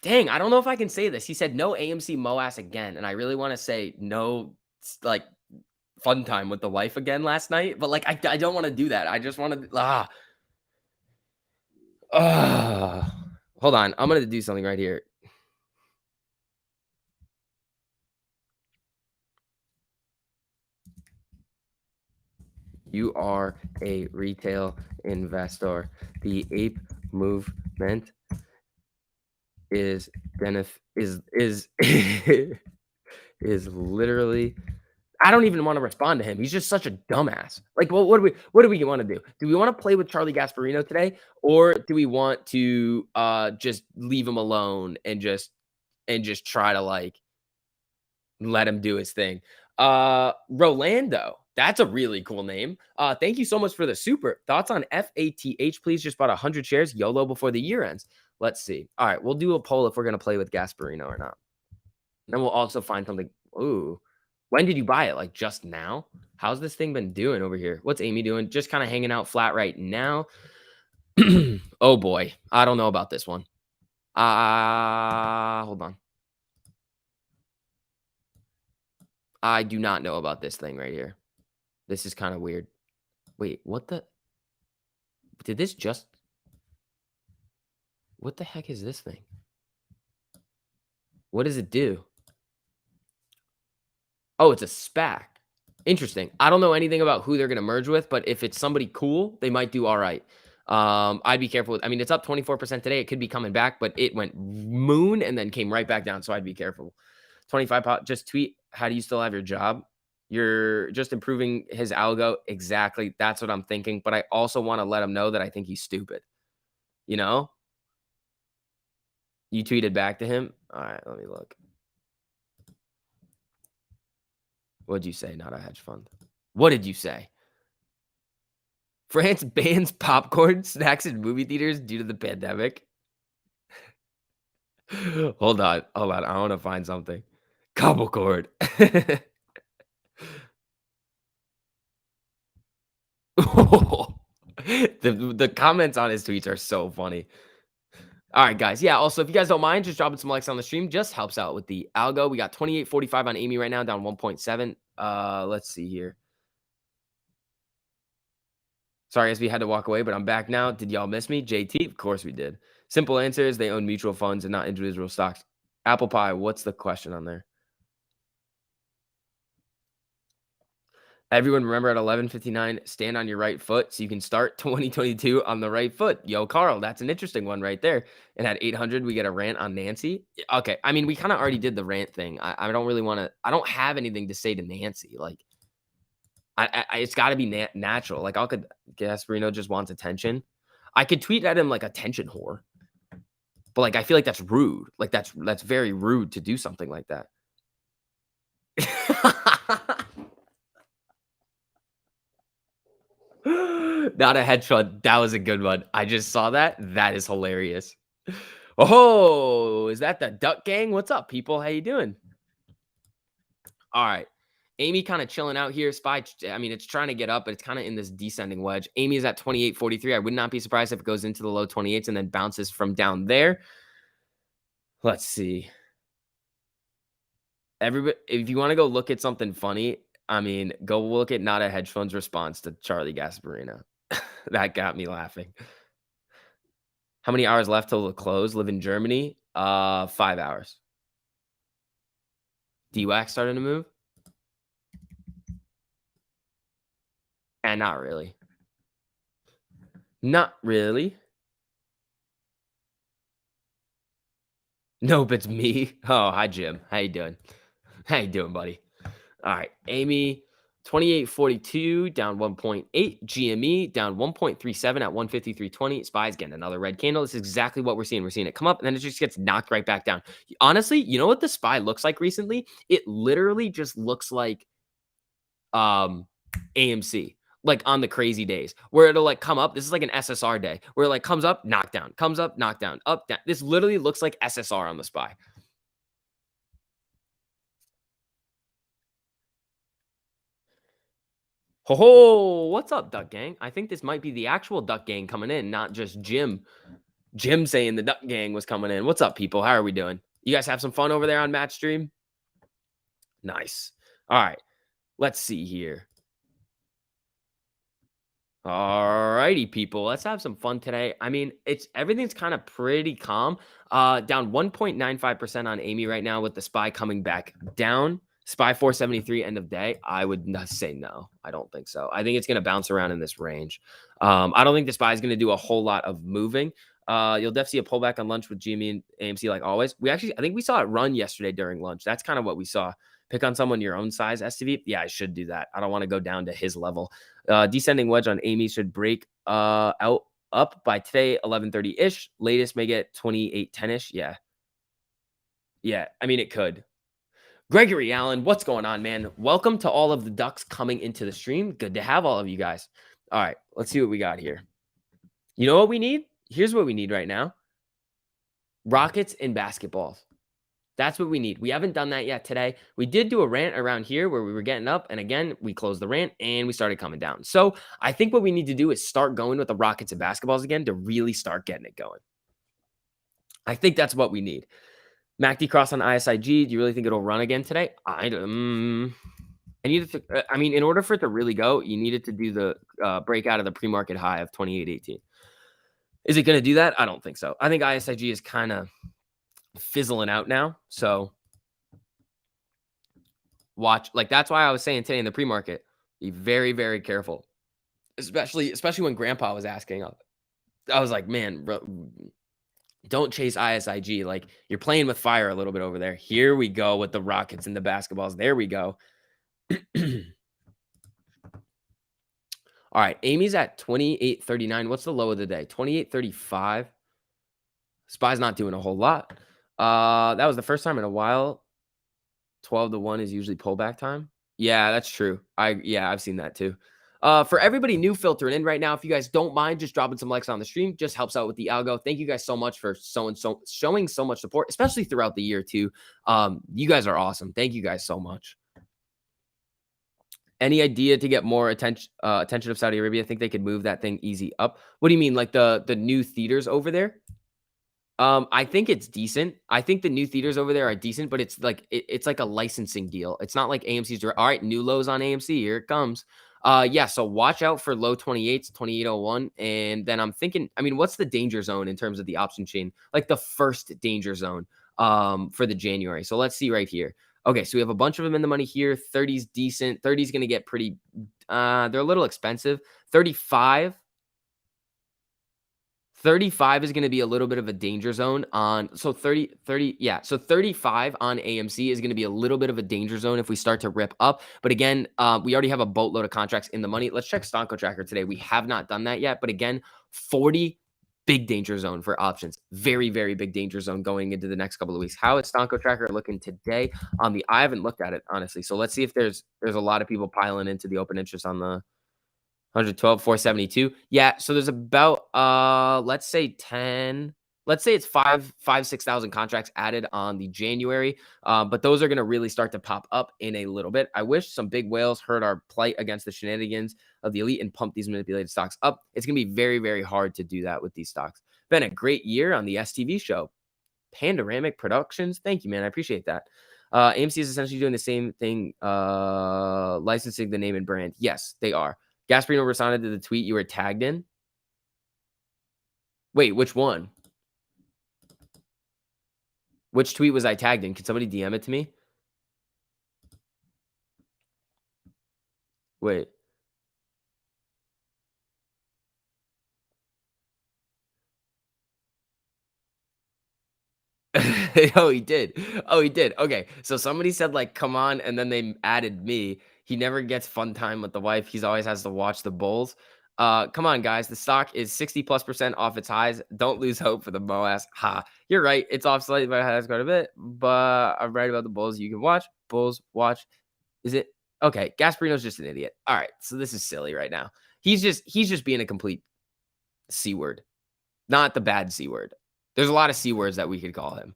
Dang, I don't know if I can say this. He said no AMC MOAS again. And I really want to say no, like, fun time with the wife again last night. But, like, I don't want to do that. I just want to, hold on. I'm going to do something right here. You are a retail investor. The ape movement is literally. I don't even want to respond to him. He's just such a dumbass. Like, well, what do we want to do? Do we want to play with Charlie Gasparino today, or do we want to just leave him alone and just try to like let him do his thing? Rolando. That's a really cool name. Thank you so much for the super. Thoughts on FATH, please? Just bought 100 shares. YOLO before the year ends. Let's see. All right, we'll do a poll if we're going to play with Gasparino or not. Then we'll also find something. Ooh. When did you buy it? Like just now? How's this thing been doing over here? What's Amy doing? Just kind of hanging out flat right now. Oh, boy. I don't know about this one. Hold on. I do not know about this thing right here. This is kind of weird. Wait, what the? Did this just? What the heck is this thing? What does it do? Oh, it's a SPAC. Interesting. I don't know anything about who they're going to merge with, but if it's somebody cool, they might do all right. I'd be careful. I mean, it's up 24% today. It could be coming back, but it went moon and then came right back down. So I'd be careful. 25. Just tweet. How do you still have your job? You're just improving his algo. Exactly. That's what I'm thinking. But I also want to let him know that I think he's stupid. You know? You tweeted back to him. All right, let me look. What'd you say? Not a hedge fund. What did you say? France bans popcorn snacks in movie theaters due to the pandemic. Hold on. I want to find something. Cobble cord. The comments on his tweets are so funny. All right, guys. Yeah. Also, if you guys don't mind, just dropping some likes on the stream just helps out with the algo. We got 28.45 on Amy right now, down 1.7. Let's see here. Sorry, guys, we had to walk away, but I'm back now. Did y'all miss me? JT, of course we did. Simple answer is they own mutual funds and not individual stocks. Apple pie, what's the question on there? Everyone remember at 11:59, stand on your right foot so you can start 2022 on the right foot. Yo, Carl, that's an interesting one right there. And at 800, we get a rant on Nancy. Okay, I mean, we kind of already did the rant thing. I don't really want to. I don't have anything to say to Nancy. Like, it's got to be natural. Like, I could Gasparino just wants attention. I could tweet at him like attention whore, but like I feel like that's rude. Like that's very rude to do something like that. Not a hedge fund. That was a good one. I just saw that. That is hilarious. Oh, is that the Duck Gang? What's up, people? How you doing? All right. Amy kind of chilling out here. SPY, I mean, it's trying to get up, but it's kind of in this descending wedge. Amy is at 28.43. I would not be surprised if it goes into the low 28s and then bounces from down there. Let's see. Everybody, if you want to go look at something funny, I mean, go look at Not a Hedge Fund's response to Charlie Gasparino. That got me laughing. How many hours left till the close? Live in Germany? 5 hours. DWAC starting to move? And not really. Not really. Nope, it's me. Oh, hi, Jim. How you doing? How you doing, buddy? All right, Amy, 28.42, down 1.8. GME, down 1.37 at 153.20. SPY's getting another red candle. This is exactly what we're seeing. We're seeing it come up, and then it just gets knocked right back down. Honestly, you know what the SPY looks like recently? It literally just looks like AMC. Like on the crazy days where it'll like come up. This is like an SSR day where it like comes up, knockdown, comes up, knockdown, up, down. This literally looks like SSR on the SPY. Ho, what's up, Duck Gang? I think this might be the actual Duck Gang coming in, not just Jim. Jim saying the Duck Gang was coming in. What's up, people? How are we doing? You guys have some fun over there on Match Stream? Nice. All right. Let's see here. All righty, people. Let's have some fun today. I mean, everything's kind of pretty calm. Down 1.95% on Amy right now with the SPY coming back down. SPY 473 end of day. I would not say no. I don't think so. I think it's going to bounce around in this range. I don't think the SPY is going to do a whole lot of moving. You'll definitely see a pullback on lunch with GME and AMC like always. I think we saw it run yesterday during lunch. That's kind of what we saw. Pick on someone your own size, STV. Yeah, I should do that. I don't want to go down to his level. Descending wedge on Amy should break up by today, 11:30-ish. Latest may get 28:10-ish. Yeah. Yeah, I mean, it could. Gregory Allen, what's going on, man? Welcome to all of the ducks coming into the stream. Good to have all of you guys. All right, let's see what we got here. You know what we need? Here's what we need right now. Rockets and basketballs. That's what we need. We haven't done that yet today. We did do a rant around here where we were getting up, and again, we closed the rant and we started coming down. So I think what we need to do is start going with the Rockets and basketballs again to really start getting it going. I think that's what we need. MACD cross on ISIG. Do you really think it'll run again today? I need it to. I mean, in order for it to really go, you needed to do the breakout of the pre-market high of 28.18. Is it going to do that? I don't think so. I think ISIG is kind of fizzling out now. So watch. Like that's why I was saying today in the pre-market, be very, very careful, especially when Grandpa was asking. I was like, man, bro, don't chase ISIG. Like you're playing with fire a little bit over there. Here we go with the Rockets and the basketballs. There we go. All right. Amy's at 28.39. What's the low of the day? 28.35. SPY's not doing a whole lot. That was the first time in a while. 12 to 1 is usually pullback time. Yeah, that's true. I've seen that too. For everybody new filtering in right now, if you guys don't mind just dropping some likes on the stream, just helps out with the algo. Thank you guys so much for showing so much support, especially throughout the year too. You guys are awesome. Thank you guys so much. Any idea to get more attention of Saudi Arabia? I think they could move that thing easy up. What do you mean, like the new theaters over there? I think it's decent. I think the new theaters over there are decent, but it's like it's like a licensing deal. It's not like AMC's direct. All right, new lows on AMC. Here it comes. Yeah, so watch out for low 28s, 2801. And then I'm thinking, I mean, what's the danger zone in terms of the option chain? Like the first danger zone for the January. So let's see right here. Okay, so we have a bunch of them in the money here. 30's decent. 30's going to get pretty they're a little expensive. 35 is going to be a little bit of a danger zone on, so 30, yeah. So 35 on AMC is going to be a little bit of a danger zone if we start to rip up. But again, we already have a boatload of contracts in the money. Let's check Stonko Tracker today. We have not done that yet. But again, 40, big danger zone for options. Very, very big danger zone going into the next couple of weeks. How is Stonko Tracker looking today on the, I haven't looked at it, honestly. So let's see if there's a lot of people piling into the open interest on the 112, 472. Yeah, so there's about let's say it's 6,000 contracts added on the January. But those are going to really start to pop up in a little bit. I wish some big whales heard our plight against the shenanigans of the elite and pump these manipulated stocks up. It's going to be very, very hard to do that with these stocks. Been a great year on the STV show. Panoramic Productions. Thank you, man. I appreciate that. AMC is essentially doing the same thing, licensing the name and brand. Yes, they are. Gasparino responded to the tweet you were tagged in. Wait, which one? Which tweet was I tagged in? Can somebody DM it to me? Wait. Oh, he did. Oh, he did. Okay. So somebody said, like, come on, and then they added me. He never gets fun time with the wife. He's always has to watch the Bulls. Come on, guys. The stock is 60+% off its highs. Don't lose hope for the MOAS. Ha. You're right. It's off slightly, but it has quite a bit. But I'm right about the Bulls. You can watch. Bulls, watch. Is it? Okay. Gasparino's just an idiot. All right. So this is silly right now. He's just being a complete C word. Not the bad C word. There's a lot of C words that we could call him.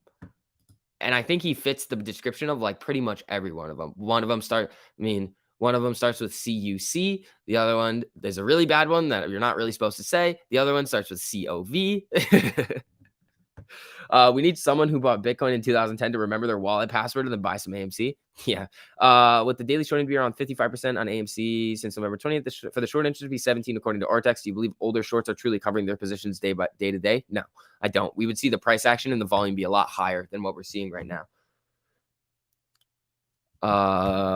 And I think he fits the description of like pretty much every one of them. One of them starts with CUC. The other one, there's a really bad one that you're not really supposed to say. The other one starts with COV. We need someone who bought Bitcoin in 2010 to remember their wallet password and then buy some AMC. Yeah. With the daily shorting be around 55% on AMC since November 20th, for the short interest to be 17 according to Artex. Do you believe older shorts are truly covering their positions day to day? No, I don't. We would see the price action and the volume be a lot higher than what we're seeing right now.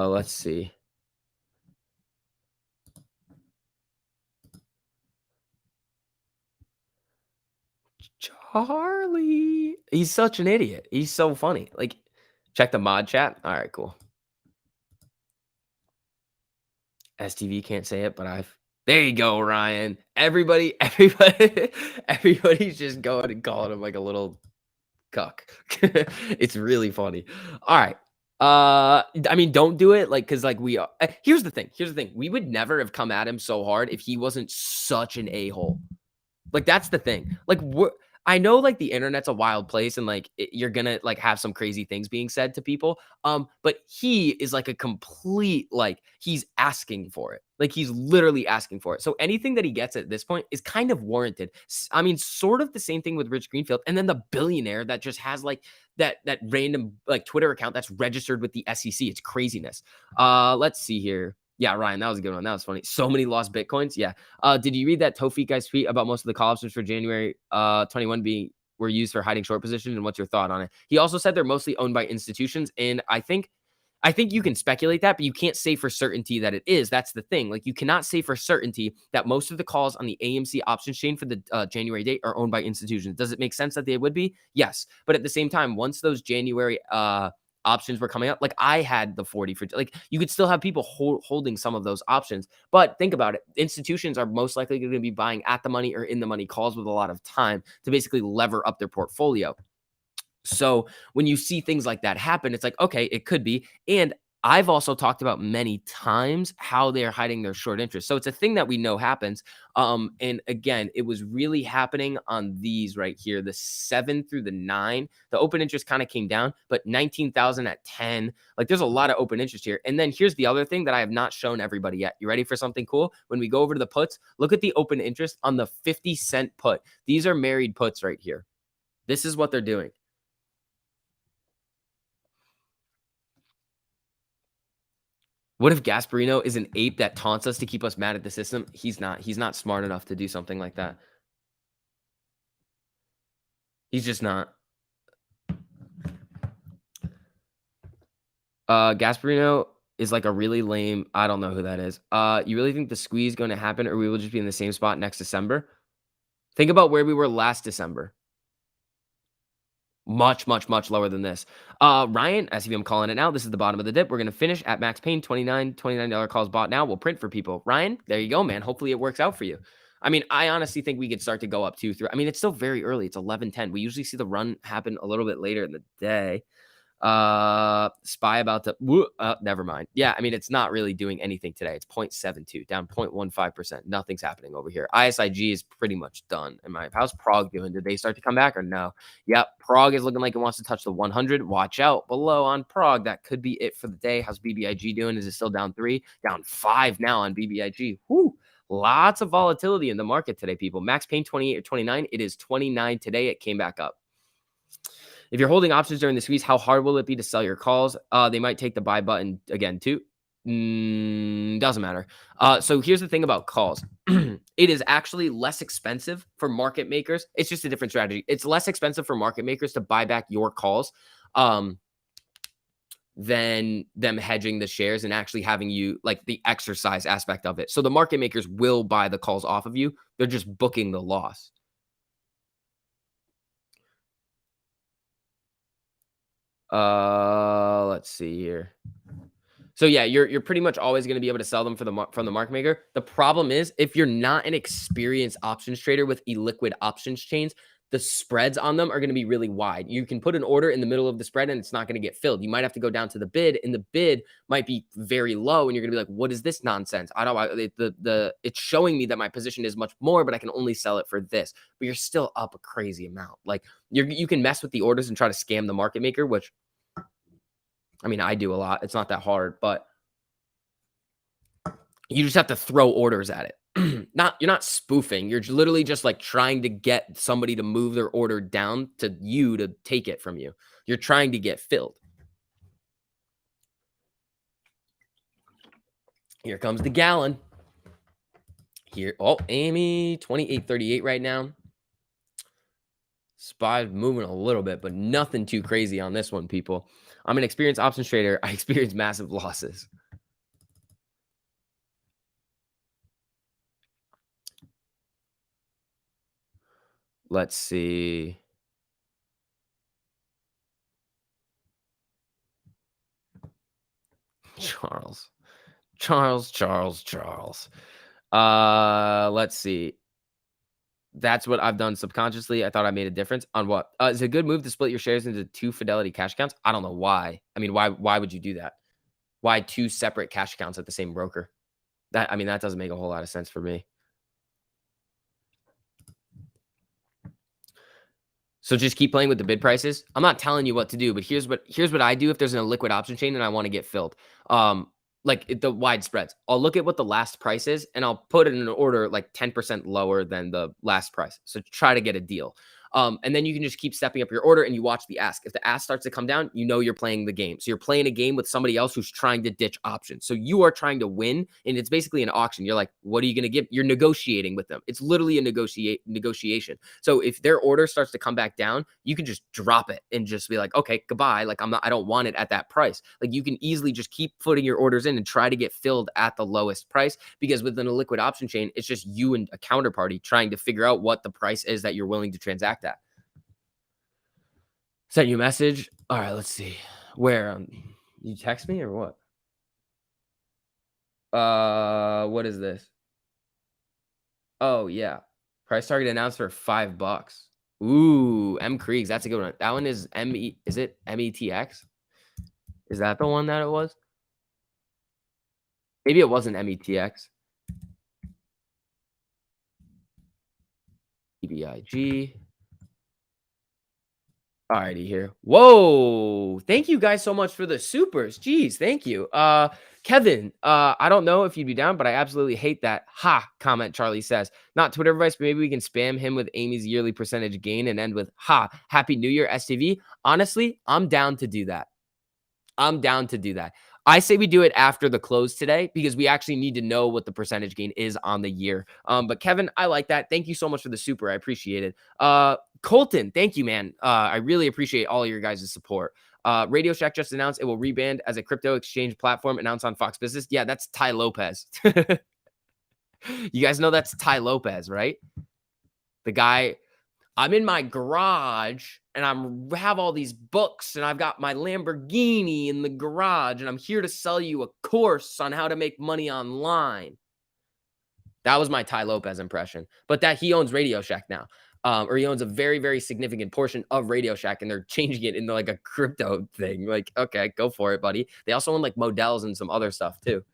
Let's see. Charlie. He's such an idiot. He's so funny. Like, check the mod chat. All right, cool. STV can't say it, but there you go, Ryan. Everybody's just going and calling him like a little cuck. It's really funny. All right. I mean, don't do it, like, because like we are. Here's the thing. We would never have come at him so hard if he wasn't such an a-hole. Like, that's the thing. Like, I know, like, the internet's a wild place and like you're gonna like have some crazy things being said to people. But he is like a complete, like, he's asking for it. Like, he's literally asking for it. So anything that he gets at this point is kind of warranted. I mean, sort of the same thing with Rich Greenfield, and then the billionaire that just has like that random like Twitter account that's registered with the SEC. It's craziness. Let's see here. Yeah, Ryan, that was a good one. That was funny. So many lost Bitcoins. Yeah. Did you read that Tofik guy's tweet about most of the call options for January 21 were used for hiding short positions? And what's your thought on it? He also said they're mostly owned by institutions. And I think you can speculate that, but you can't say for certainty that it is. That's the thing. Like, you cannot say for certainty that most of the calls on the AMC options chain for the January date are owned by institutions. Does it make sense that they would be? Yes. But at the same time, once those January options were coming out, like, I had the 40 for, like, you could still have people holding some of those options. But think about it. Institutions are most likely going to be buying at the money or in the money calls with a lot of time to basically lever up their portfolio. So when you see things like that happen, it's like, okay, it could be. And I've also talked about many times how they're hiding their short interest. So it's a thing that we know happens. And again, it was really happening on these right here, the 7 through the 9. The open interest kind of came down, but 19,000 at 10. Like there's a lot of open interest here. And then here's the other thing that I have not shown everybody yet. You ready for something cool? When we go over to the puts, look at the open interest on the 50-cent put. These are married puts right here. This is what they're doing. What if Gasparino is an ape that taunts us to keep us mad at the system? He's not. He's not smart enough to do something like that. He's just not. Gasparino is like a really lame. I don't know who that is. You really think the squeeze is going to happen, or we will just be in the same spot next December? Think about where we were last December. Much, much, much lower than this. Ryan, SEV, I'm calling it now. This is the bottom of the dip. We're going to finish at Max Payne, $29 calls bought now. We'll print for people. Ryan, there you go, man. Hopefully it works out for you. I mean, I honestly think we could start to go up 2, 3. I mean, it's still very early. It's 11:10. We usually see the run happen a little bit later in the day. Spy about to never mind. Yeah, I mean, it's not really doing anything today. It's 0.72 down 0.15%. Nothing's happening over here. ISIG is pretty much done. How's Prague doing? Did they start to come back or no? Yep, Prague is looking like it wants to touch the 100. Watch out below on Prague. That could be it for the day. How's BBIG doing? Is it still down 3? Down 5 now on BBIG. Whoo. Lots of volatility in the market today, people. Max Payne 28 or 29. It is 29 today. It came back up. If you're holding options during the squeeze, how hard will it be to sell your calls? They might take the buy button again too. Doesn't matter. So here's the thing about calls. It is actually less expensive for market makers. It's just a different strategy. It's less expensive for market makers to buy back your calls than them hedging the shares and actually having you like the exercise aspect of it. So the market makers will buy the calls off of you. They're just booking the loss. Let's see here. So yeah, you're pretty much always going to be able to sell them from the market maker. The problem is if you're not an experienced options trader with illiquid options chains, the spreads on them are going to be really wide. You can put an order in the middle of the spread and it's not going to get filled. You might have to go down to the bid and the bid might be very low and you're going to be like, what is this nonsense? It's showing me that my position is much more, but I can only sell it for this. But you're still up a crazy amount. Like you can mess with the orders and try to scam the market maker, which I mean, I do a lot. It's not that hard, but you just have to throw orders at it. You're not spoofing. You're literally just like trying to get somebody to move their order down to you to take it from you. You're trying to get filled. Here comes the gallon. Here. Oh, Amy, 28.38 right now. SPY's moving a little bit, but nothing too crazy on this one, people. I'm an experienced options trader. I experience massive losses. Let's see. Charles. Let's see. That's what I've done subconsciously. I thought I made a difference on what? Is it a good move to split your shares into 2 Fidelity cash accounts? I don't know why. I mean, why would you do that? Why 2 separate cash accounts at the same broker? That doesn't make a whole lot of sense for me. So just keep playing with the bid prices. I'm not telling you what to do, but here's what I do if there's an illiquid option chain and I want to get filled. Like the wide spreads. I'll look at what the last price is and I'll put it in an order like 10% lower than the last price. So try to get a deal. And then you can just keep stepping up your order and you watch the ask. If the ask starts to come down, you know you're playing the game. So you're playing a game with somebody else who's trying to ditch options. So you are trying to win, and it's basically an auction. You're like, what are you going to give? You're negotiating with them. It's literally a negotiation. So if their order starts to come back down, you can just drop it and just be like, okay, goodbye. Like I don't want it at that price. Like you can easily just keep putting your orders in and try to get filled at the lowest price, because within a liquid option chain, it's just you and a counterparty trying to figure out what the price is that you're willing to transact at. Sent you a message. All right, let's see. Where? You text me or what? What is this? Oh, yeah. Price target announced for $5. Ooh, M Kriegs. That's a good one. That one is is it METX? Is that the one that it was? Maybe it wasn't METX. EBIG. Alrighty here. Whoa. Thank you guys so much for the supers. Jeez, thank you. Kevin, I don't know if you'd be down, but I absolutely hate that ha comment Charlie says. Not Twitter advice, but maybe we can spam him with Amy's yearly percentage gain and end with ha, happy new year STV. Honestly, I'm down to do that. I'm down to do that. I say we do it after the close today because we actually need to know what the percentage gain is on the year. But Kevin, I like that. Thank you so much for the super. I appreciate it. Colton, thank you, man. I really appreciate all of your guys' support. Radio Shack just announced it will rebrand as a crypto exchange platform announced on Fox Business. Yeah, that's Ty Lopez. You guys know that's Ty Lopez, right? The guy. I'm in my garage and I have all these books and I've got my Lamborghini in the garage and I'm here to sell you a course on how to make money online. That was my Ty Lopez impression, but that he owns Radio Shack now, or he owns a very, very significant portion of Radio Shack and they're changing it into like a crypto thing. Like, okay, go for it, buddy. They also own like Models and some other stuff too.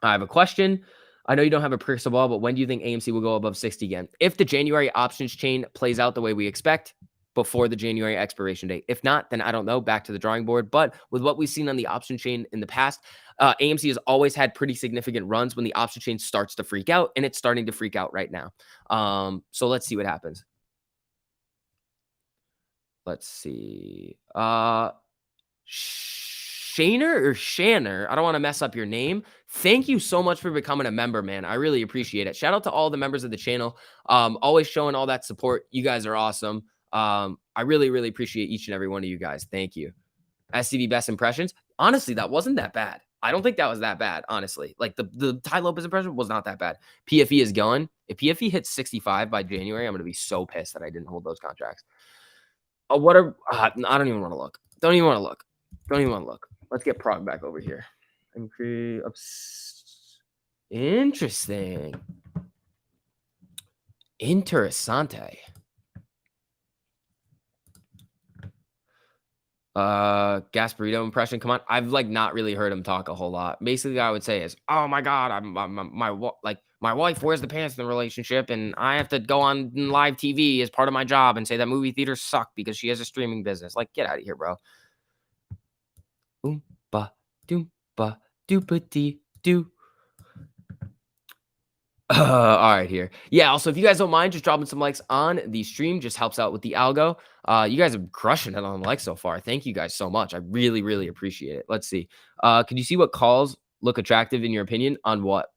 I have a question. I know you don't have a crystal ball, but when do you think AMC will go above 60 again? If the January options chain plays out the way we expect before the January expiration date. If not, then I don't know, back to the drawing board. But with what we've seen on the option chain in the past, AMC has always had pretty significant runs when the option chain starts to freak out, and it's starting to freak out right now. So let's see what happens. Let's see. Shaner or Shanner, I don't want to mess up your name. Thank you so much for becoming a member, man. I really appreciate it. Shout out to all the members of the channel. Always showing all that support. You guys are awesome. I really, really appreciate each and every one of you guys. Thank you. SCV best impressions. Honestly, that wasn't that bad. I don't think that was that bad, honestly. Like the Ty Lopez impression was not that bad. PFE is going. If PFE hits 65 by January, I'm going to be so pissed that I didn't hold those contracts. I don't even want to look. Don't even want to look. Don't even want to look. Let's get Prague back over here. Interesting. Interessante. Gas burrito impression. Come on. I've like not really heard him talk a whole lot. Basically, what I would say is, oh my God, my wife wears the pants in the relationship and I have to go on live TV as part of my job and say that movie theaters suck because she has a streaming business. Like, get out of here, bro. Oompa doompa doopity doo. All right here. Yeah, also, if you guys don't mind just dropping some likes on the stream, just helps out with the algo. You guys are crushing it on likes so far. Thank you guys so much. I really, really appreciate it. Let's see. Could you see what calls look attractive in your opinion on what?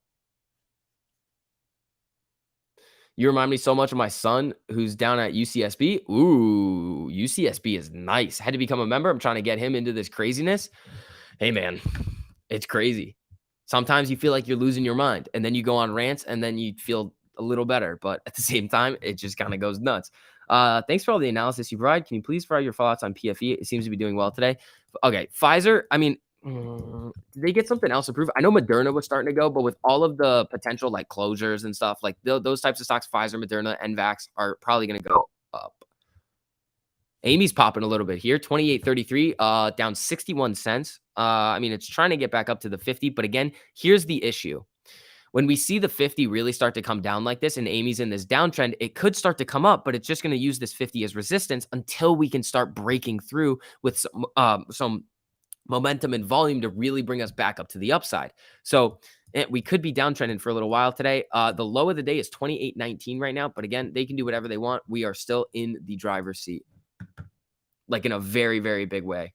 You remind me so much of my son who's down at UCSB. Ooh, UCSB is nice. Had to become a member. I'm trying to get him into this craziness. Hey, man, it's crazy. Sometimes you feel like you're losing your mind and then you go on rants and then you feel a little better. But at the same time, it just kind of goes nuts. Thanks for all the analysis you provide. Can you please provide your thoughts on PFE? It seems to be doing well today. Okay, Pfizer, I mean, did they get something else approved? I know Moderna was starting to go, but with all of the potential like closures and stuff, like those types of stocks, Pfizer, Moderna, and Vax are probably going to go up. Amy's popping a little bit here, 28.33, down 61 cents. I mean, it's trying to get back up to the 50, but again, here's the issue. When we see the 50 really start to come down like this and Amy's in this downtrend, it could start to come up, but it's just going to use this 50 as resistance until we can start breaking through with some momentum and volume to really bring us back up to the upside. So we could be downtrending for a little while today. The low of the day is 28.19 right now, but again, they can do whatever they want. We are still in the driver's seat, like in a very, very big way.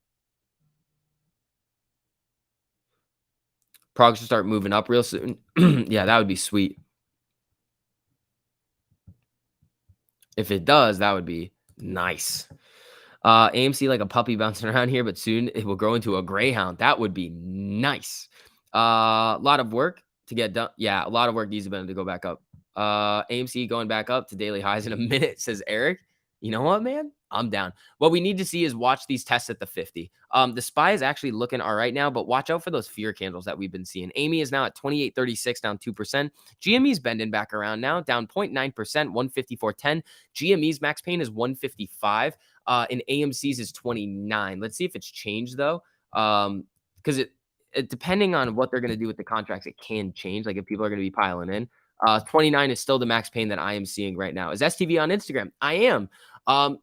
Prague should start moving up real soon. Yeah, that would be sweet. If it does, that would be nice. AMC like a puppy bouncing around here, but soon it will grow into a greyhound. That would be nice. A lot of work to get done. Yeah, a lot of work needs to go back up. AMC going back up to daily highs in a minute, says Eric. You know what, man? I'm down. What we need to see is watch these tests at the 50. The SPY is actually looking all right now, but watch out for those fear candles that we've been seeing. Amy is now at 28.36, down 2%. GME's bending back around now, down 0.9%, 154.10. GME's max pain is 155, and AMC's is 29. Let's see if it's changed though, because depending on what they're going to do with the contracts, it can change. Like if people are going to be piling in. 29 is still the max Payne that I am seeing right now. Is STV on Instagram? I am.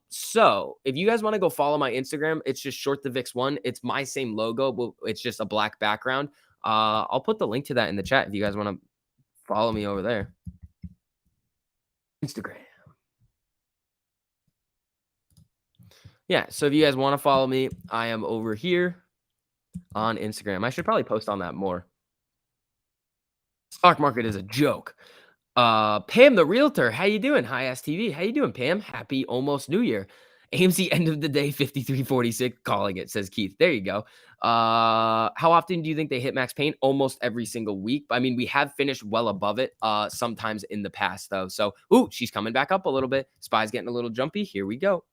So if you guys want to go follow my Instagram, it's just short the VIX1. It's my same logo, but it's just a black background. I'll put the link to that in the chat if you guys want to follow me over there. Instagram. Yeah, so if you guys want to follow me, I am over here on Instagram. I should probably post on that more. Stock market is a joke. Pam, the realtor, how you doing? Hi, STV. How you doing, Pam? Happy almost New Year. AMC end of the day, 53.46, calling it, says Keith. There you go. How often do you think they hit max Payne? Almost every single week. I mean, we have finished well above it sometimes in the past, though. So, ooh, she's coming back up a little bit. Spy's getting a little jumpy. Here we go.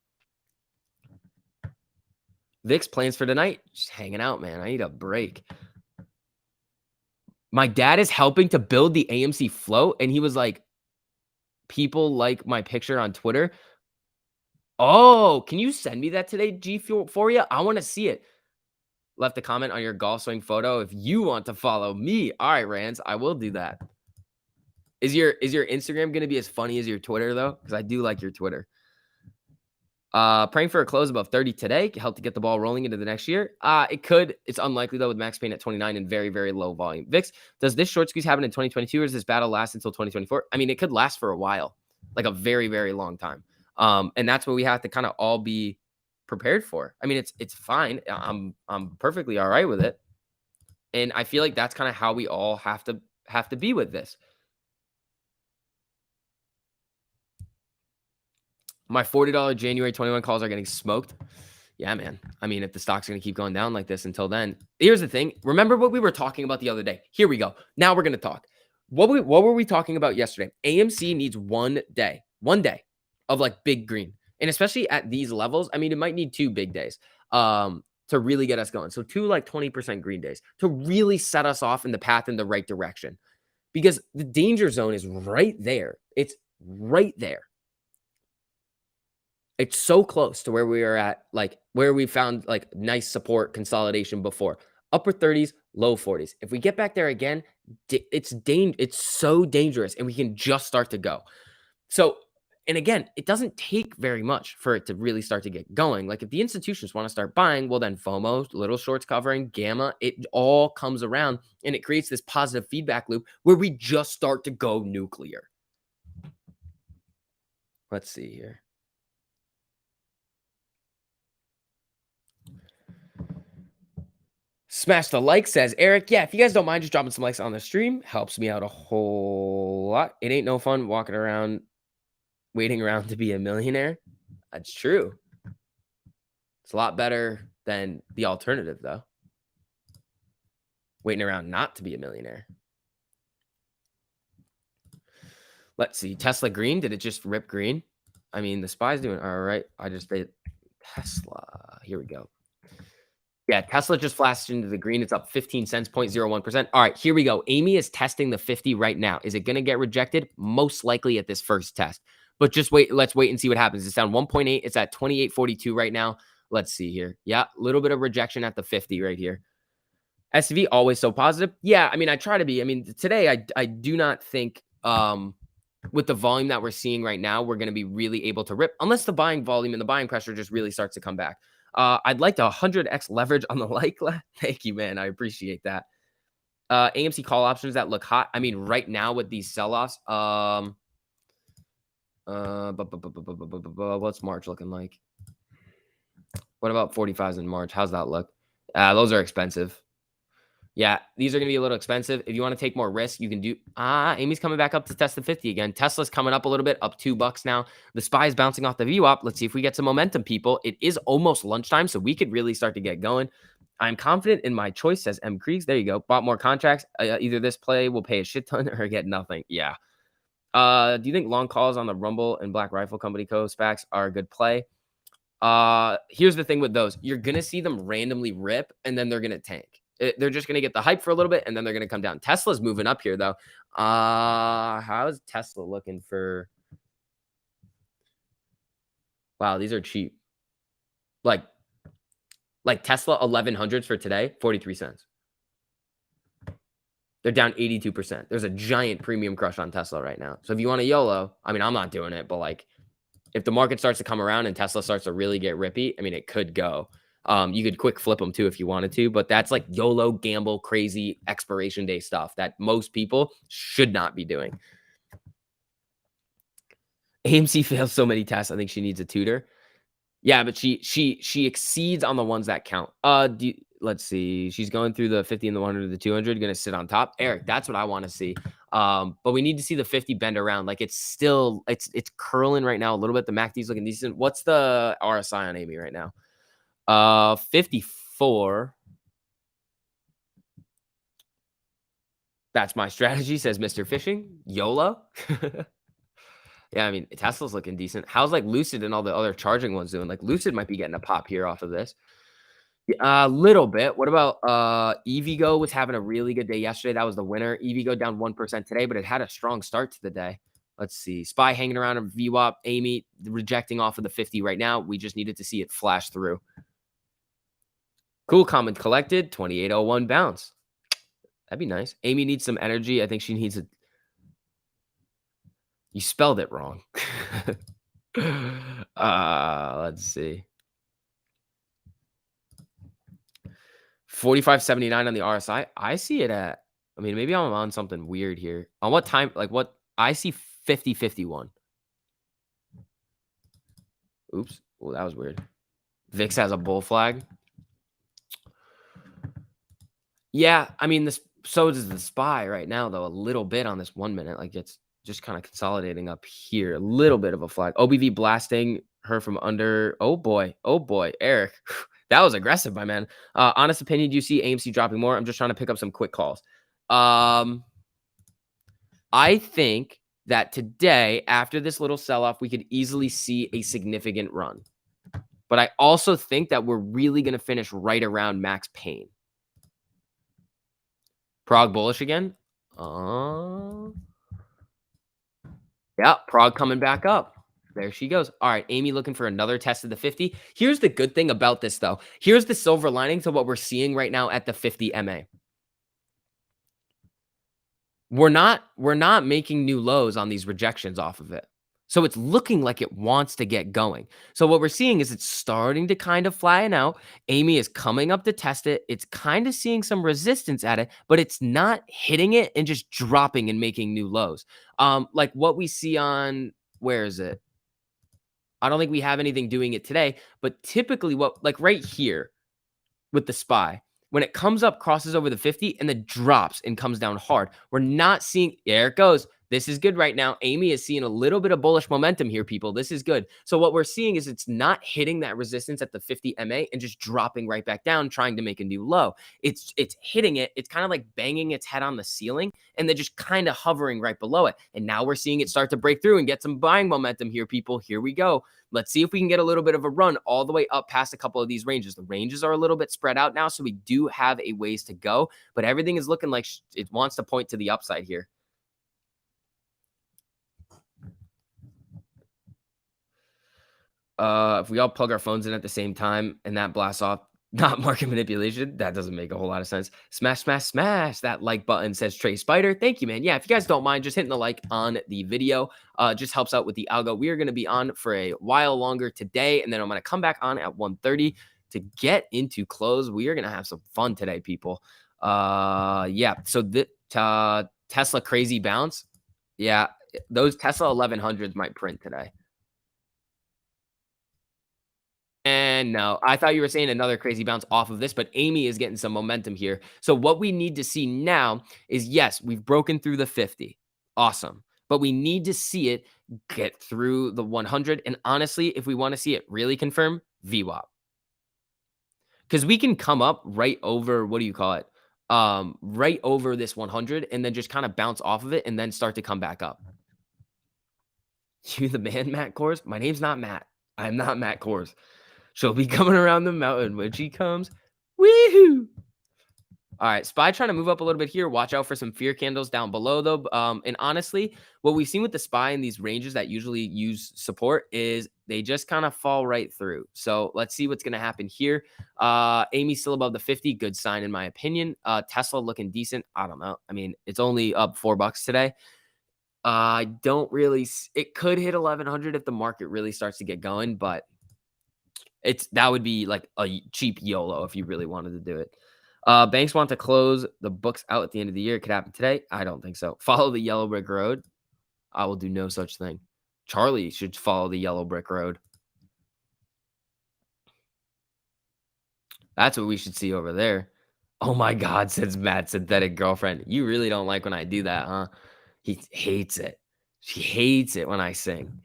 VIX plans for tonight. Just hanging out, man. I need a break. My dad is helping to build the AMC float, and he was like, people like my picture on Twitter. Oh, can you send me that today, G4 I want to see it. Left a comment on your golf swing photo if you want to follow me. All right, Rands, I will do that. Is your Instagram going to be as funny as your Twitter, though? Because I do like your Twitter. Praying for a close above 30 today can help to get the ball rolling into the next year. It could. It's unlikely, though, with max Payne at 29 and very, very low volume. VIX, does this short squeeze happen in 2022 or does this battle last until 2024? I mean, it could last for a while, like a very, very long time. And that's what we have to kind of all be prepared for. I mean, it's fine. I'm perfectly all right with it. And I feel like that's kind of how we all have to be with this. My $40 January 21 calls are getting smoked. Yeah, man. I mean, if the stock's going to keep going down like this until then, here's the thing. Remember what we were talking about the other day? Here we go. Now we're going to talk. What were we talking about yesterday? AMC needs one day of like big green. And especially at these levels, I mean, it might need 2 big days to really get us going. So 2 like 20% green days to really set us off in the path in the right direction. Because the danger zone is right there. It's right there. It's so close to where we are at, like where we found like nice support consolidation before. Upper 30s, low 40s. If we get back there again, it's so dangerous and we can just start to go. So, and again, it doesn't take very much for it to really start to get going. Like if the institutions want to start buying, well then FOMO, little shorts covering, gamma, it all comes around and it creates this positive feedback loop where we just start to go nuclear. Let's see here. Smash the like, says Eric. Yeah, if you guys don't mind just dropping some likes on the stream, helps me out a whole lot. It ain't no fun walking around, waiting around to be a millionaire. That's true. It's a lot better than the alternative, though. Waiting around not to be a millionaire. Let's see. Tesla green. Did it just rip green? I mean, the SPY's doing all right. I just did Tesla. Here we go. Yeah, Tesla just flashed into the green. It's up 15 cents, 0.01%. All right, here we go. Amy is testing the 50 right now. Is it going to get rejected? Most likely at this first test. But just wait. Let's wait and see what happens. It's down 1.8. It's at 28.42 right now. Let's see here. Yeah, a little bit of rejection at the 50 right here. SCV, always so positive. Yeah, I mean, I try to be. I mean, today I do not think with the volume that we're seeing right now, we're going to be really able to rip unless the buying volume and the buying pressure just really starts to come back. I'd like to 100x leverage on the like. Thank you, man. I appreciate that. AMC call options that look hot. I mean, right now with these sell-offs, what's March looking like? What about 45s in March? How's that look? Those are expensive. Yeah, these are going to be a little expensive. If you want to take more risk, you can do... Amy's coming back up to test the 50 again. Tesla's coming up a little bit, up $2 now. The SPY is bouncing off the VWAP. Let's see if we get some momentum, people. It is almost lunchtime, so we could really start to get going. I'm confident in my choice, says M. Kriegs. There you go. Bought more contracts. Either this play will pay a shit ton or get nothing. Yeah. Do you think long calls on the Rumble and Black Rifle Company co-SPACs are a good play? Here's the thing with those. You're going to see them randomly rip, and then they're going to tank. They're just going to get the hype for a little bit, and then they're going to come down. Tesla's moving up here, though. How's Tesla looking for? Wow, these are cheap. Like Tesla 1100s for today, 43 cents. They're down 82%. There's a giant premium crush on Tesla right now. So if you want a YOLO, I mean, I'm not doing it, but like if the market starts to come around and Tesla starts to really get rippy, I mean, it could go. You could quick flip them too if you wanted to, but that's like YOLO, gamble, crazy expiration day stuff that most people should not be doing. AMC fails so many tests. I think she needs a tutor. Yeah, but she exceeds on the ones that count. Let's see. She's going through the 50 and the 100, the 200, going to sit on top. Eric, that's what I want to see. But we need to see the 50 bend around. Like it's still, it's curling right now a little bit. The MACD's looking decent. What's the RSI on Amy right now? 54. That's my strategy, says Mr. Fishing. YOLO. Yeah, I mean, Tesla's looking decent. How's like Lucid and all the other charging ones doing? Like Lucid might be getting a pop here off of this. A little bit. What about EVgo was having a really good day yesterday. That was the winner. EVgo down 1% today, but it had a strong start to the day. Let's see. SPY hanging around a VWAP. Amy rejecting off of the 50 right now. We just needed to see it flash through. Cool comment collected. 2801 bounce. That'd be nice. Amy needs some energy. I think she needs a... You spelled it wrong. Let's see. 45.79 on the RSI. I see it at, I mean, maybe I'm on something weird here. On what time? Like what? I see 50.51. Oops. Oh, that was weird. VIX has a bull flag. Yeah, I mean, this, so does the SPY right now, though, a little bit on this 1 minute. Like it's just kind of consolidating up here. A little bit of a flag. OBV blasting her from under. Oh boy. Oh boy. Eric. That was aggressive, my man. Honest opinion, do you see AMC dropping more? I'm just trying to pick up some quick calls. I think that today, after this little sell-off, we could easily see a significant run. But I also think that we're really going to finish right around max Payne. Prague bullish again. Yeah, Prague coming back up. There she goes. All right, Amy looking for another test of the 50. Here's the good thing about this, though. Here's the silver lining to what we're seeing right now at the 50 MA. We're not making new lows on these rejections off of it. So it's looking like it wants to get going. So what we're seeing is it's starting to kind of flatten out. Amy is coming up to test it. It's kind of seeing some resistance at it, but it's not hitting it and just dropping and making new lows. Like what we see on, where is it? I don't think we have anything doing it today, but typically what, like right here with the SPY, when it comes up, crosses over the 50 and then drops and comes down hard. We're not seeing, there it goes. This is good right now. Amy is seeing a little bit of bullish momentum here, people. This is good. So what we're seeing is it's not hitting that resistance at the 50 MA and just dropping right back down, trying to make a new low. It's hitting it. It's kind of like banging its head on the ceiling and then just kind of hovering right below it. And now we're seeing it start to break through and get some buying momentum here, people. Here we go. Let's see if we can get a little bit of a run all the way up past a couple of these ranges. The ranges are a little bit spread out now, so we do have a ways to go, but everything is looking like it wants to point to the upside here. If we all plug our phones in at the same time and that blasts off, not market manipulation, that doesn't make a whole lot of sense. Smash, smash, smash that like button, says Trey Spider. Thank you, man. Yeah, if you guys don't mind just hitting the like on the video, just helps out with the algo. We are going to be on for a while longer today, and then I'm going to come back on at 1:30 to get into close. We are going to have some fun today, people. Yeah, so the Tesla crazy bounce. Yeah, those Tesla 1100s might print today. And no, I thought you were saying another crazy bounce off of this, but Amy is getting some momentum here. So what we need to see now is, yes, we've broken through the 50. Awesome. But we need to see it get through the 100. And honestly, if we want to see it really confirm, VWAP. Because we can come up right over, what do you call it? Right over this 100 and then just kind of bounce off of it and then start to come back up. You the man, Matt Kors? My name's not Matt. I'm not Matt Kors. She'll be coming around the mountain when she comes. Woohoo! All right, SPY trying to move up a little bit here. Watch out for some fear candles down below, though. And honestly, what we've seen with the SPY in these ranges that usually use support is they just kind of fall right through. So let's see what's going to happen here. Amy's still above the 50. Good sign, in my opinion. Tesla looking decent. I don't know. I mean, it's only up $4 today. I don't really. It could hit 1100 if the market really starts to get going, but that would be like a cheap YOLO if you really wanted to do it. Banks want to close the books out at the end of the year. It could happen today. I don't think so. Follow the yellow brick road. I will do no such thing. Charlie should follow the yellow brick road. That's what we should see over there. Oh my God, says Matt, synthetic girlfriend. You really don't like when I do that, huh? He hates it. She hates it when I sing.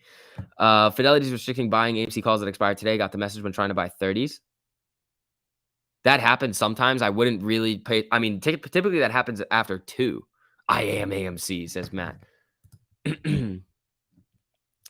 Fidelity's restricting buying. AMC calls it expired today. Got the message when trying to buy 30s. That happens sometimes. I wouldn't really pay. I mean, typically that happens after 2. I am AMC, says Matt.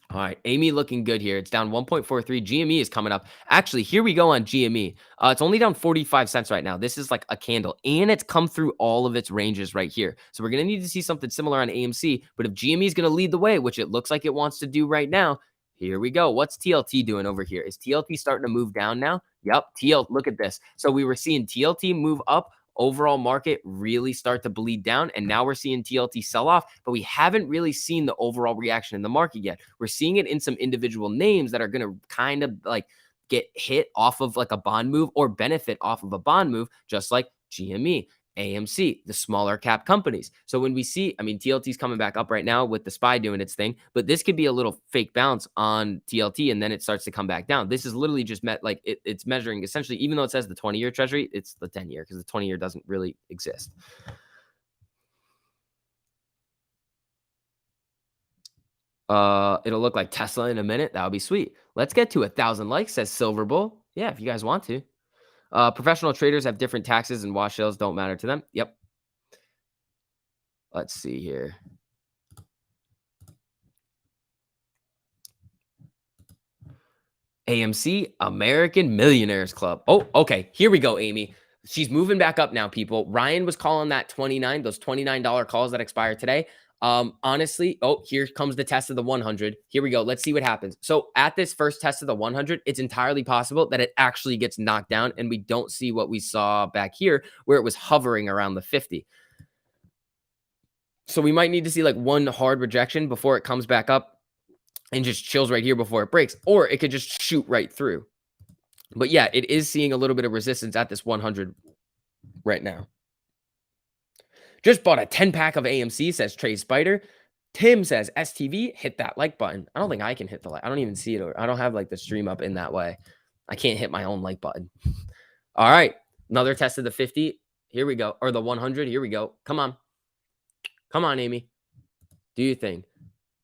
All right, Amy looking good here. It's down 1.43. GME is coming up. Actually, here we go on GME. It's only down 45 cents right now. This is like a candle, and it's come through all of its ranges right here. So we're going to need to see something similar on AMC. But if GME is going to lead the way, which it looks like it wants to do right now, here we go. What's TLT doing over here? Is TLT starting to move down now? Yep, look at this. So we were seeing TLT move up, overall market really start to bleed down, and now we're seeing TLT sell off, but we haven't really seen the overall reaction in the market yet. We're seeing it in some individual names that are going to kind of like get hit off of like a bond move or benefit off of a bond move, just like GME, AMC, the smaller cap companies. So when we see, I mean, TLT is coming back up right now with the SPY doing its thing, but this could be a little fake bounce on TLT and then it starts to come back down. This is literally just it's measuring essentially, even though it says the 20-year treasury, it's the 10-year because the 20-year doesn't really exist. It'll look like Tesla in a minute. That would be sweet. Let's get to 1,000 likes, says Silver Bull. Yeah, if you guys want to. Professional traders have different taxes and wash sales don't matter to them. Yep. Let's see here. AMC, American Millionaires Club. Oh, okay. Here we go, Amy. She's moving back up now, people. Ryan was calling that those $29 calls that expire today. Honestly, here comes the test of the 100. Here we go. Let's see what happens. So at this first test of the 100, it's entirely possible that it actually gets knocked down and we don't see what we saw back here where it was hovering around the 50. So we might need to see like one hard rejection before it comes back up and just chills right here before it breaks, or it could just shoot right through. But yeah, it is seeing a little bit of resistance at this 100 right now. Just bought a 10-pack of AMC, says Trey Spider. Tim says, STV, hit that like button. I don't think I can hit the like. I don't even see it. I don't have like the stream up in that way. I can't hit my own like button. All right. Another test of the 50. Here we go. Or the 100. Here we go. Come on. Come on, Amy. Do your thing.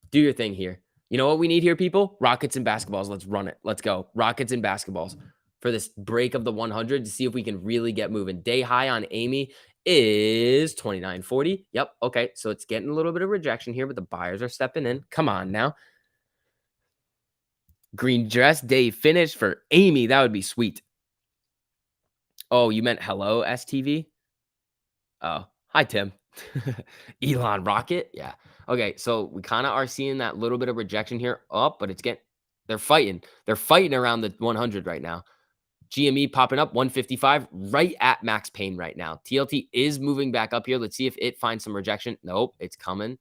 Do your thing here. You know what we need here, people? Rockets and basketballs. Let's run it. Let's go. Rockets and basketballs for this break of the 100 to see if we can really get moving. Day high on Amy is 29.40. Yep. Okay. So it's getting a little bit of rejection here, but the buyers are stepping in. Come on now. Green dress day finish for Amy. That would be sweet. Oh, you meant hello, STV? Oh, hi, Tim. Elon Rocket. Yeah. Okay. So we kind of are seeing that little bit of rejection here. Oh, but they're fighting. They're fighting around the 100 right now. GME popping up 155 right at max Payne right now. TLT is moving back up here. Let's see if it finds some rejection. Nope, it's coming.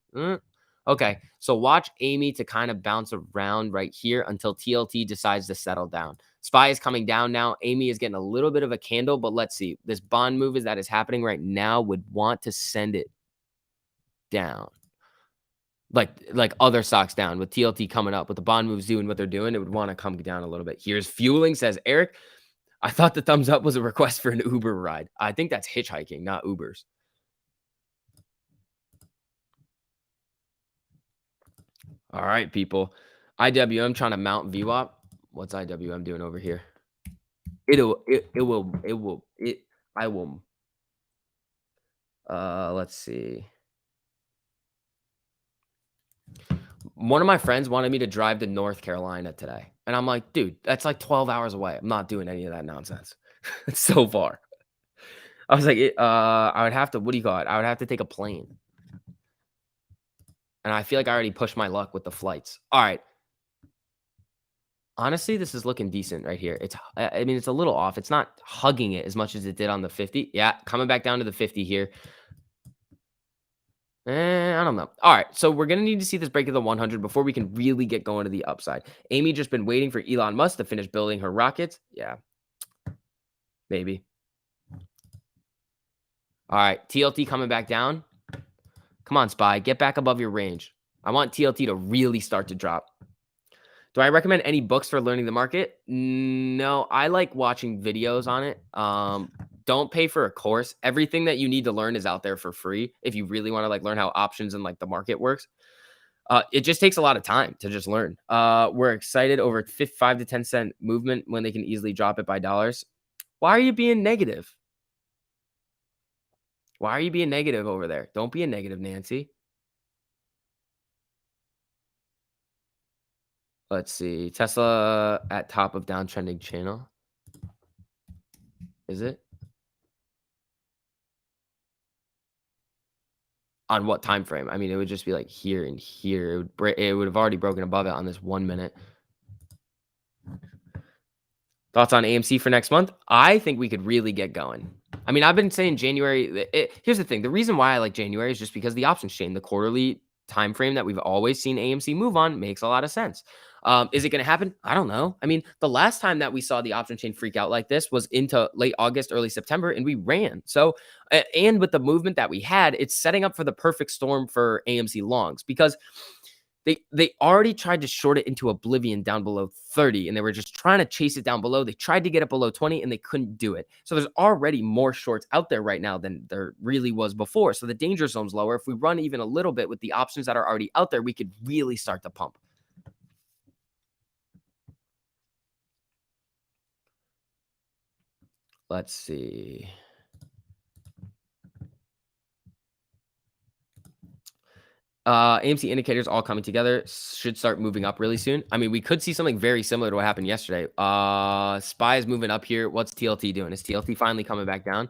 Okay, so watch Amy to kind of bounce around right here until TLT decides to settle down. SPY is coming down now. Amy is getting a little bit of a candle, but let's see. This bond move that is happening right now would want to send it down. Like other stocks down with TLT coming up, with the bond moves doing what they're doing, it would want to come down a little bit. Here's fueling, says Eric. I thought the thumbs up was a request for an Uber ride. I think that's hitchhiking, not Ubers. All right, people. IWM trying to mount VWAP. What's IWM doing over here? I will. Let's see. One of my friends wanted me to drive to North Carolina today. And I'm like, dude, that's like 12 hours away. I'm not doing any of that nonsense. It's so far. I was like, I would have to, what do you call it? I would have to take a plane. And I feel like I already pushed my luck with the flights. All right. Honestly, this is looking decent right here. I mean, it's a little off. It's not hugging it as much as it did on the 50. Yeah, coming back down to the 50 here. I don't know. All right, so we're going to need to see this break of the 100 before we can really get going to the upside. Amy just been waiting for Elon Musk to finish building her rockets. Yeah, maybe. All right, TLT coming back down. Come on, Spy. Get back above your range. I want TLT to really start to drop. Do I recommend any books for learning the market? No, I like watching videos on it. Don't pay for a course. Everything that you need to learn is out there for free if you really want to like learn how options and like the market works. It just takes a lot of time to just learn. We're excited over 5 to 10 cent movement when they can easily drop it by dollars. Why are you being negative? Why are you being negative over there? Don't be a negative, Nancy. Let's see. Tesla at top of downtrending channel. Is it? On what time frame? I mean, it would just be like here and here. It would have already broken above it on this 1 minute. Thoughts on AMC for next month? I think we could really get going. I mean, I've been saying January. Here's the thing. The reason why I like January is just because the options chain, the quarterly time frame that we've always seen AMC move on, makes a lot of sense. Is it going to happen? I don't know. I mean, the last time that we saw the option chain freak out like this was into late August, early September, and we ran. So, and with the movement that we had, it's setting up for the perfect storm for AMC longs because they already tried to short it into oblivion down below 30, and they were just trying to chase it down below. They tried to get it below 20, and they couldn't do it. So there's already more shorts out there right now than there really was before. So the danger zone's lower. If we run even a little bit with the options that are already out there, we could really start to pump. Let's see. AMC indicators all coming together, should start moving up really soon. I mean, we could see something very similar to what happened yesterday. SPY is moving up here. What's TLT doing? Is TLT finally coming back down?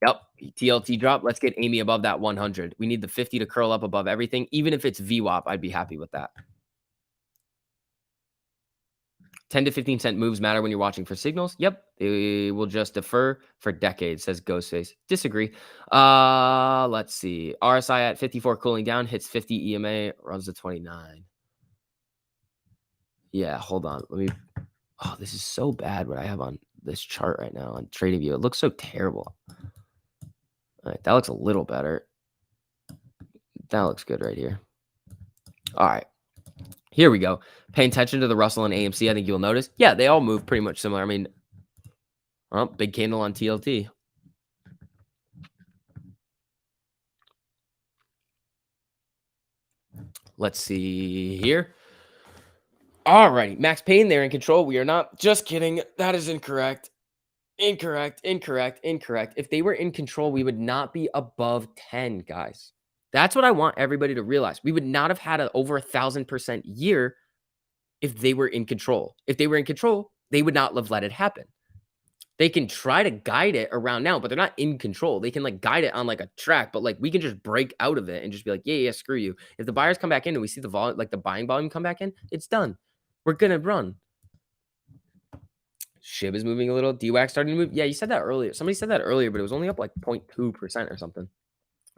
Yep. TLT drop. Let's get Amy above that 100. We need the 50 to curl up above everything. Even if it's VWAP, I'd be happy with that. 10 to 15 cent moves matter when you're watching for signals. Yep. They will just defer for decades, says Ghostface. Disagree. Let's see. RSI at 54 cooling down, hits 50 EMA, runs to 29. Yeah, hold on. Let me. Oh, this is so bad what I have on this chart right now on TradingView. It looks so terrible. All right, that looks a little better. That looks good right here. All right. Here we go. Paying attention to the Russell and AMC, I think you'll notice. Yeah, they all move pretty much similar. I mean, big candle on TLT. Let's see here. All righty. Max Payne, they're in control. We are not. Just kidding. That is incorrect. Incorrect. If they were in control, we would not be above 10, guys. That's what I want everybody to realize. We would not have had over 1,000% year if they were in control. If they were in control, they would not have let it happen. They can try to guide it around now, but they're not in control. They can like guide it on like a track, but like we can just break out of it and just be like, yeah, screw you. If the buyers come back in and we see the volume, like the buying volume come back in, it's done. We're gonna run. SHIB is moving a little. DWAC starting to move. Yeah, you said that earlier. Somebody said that earlier, but it was only up like 0.2% or something.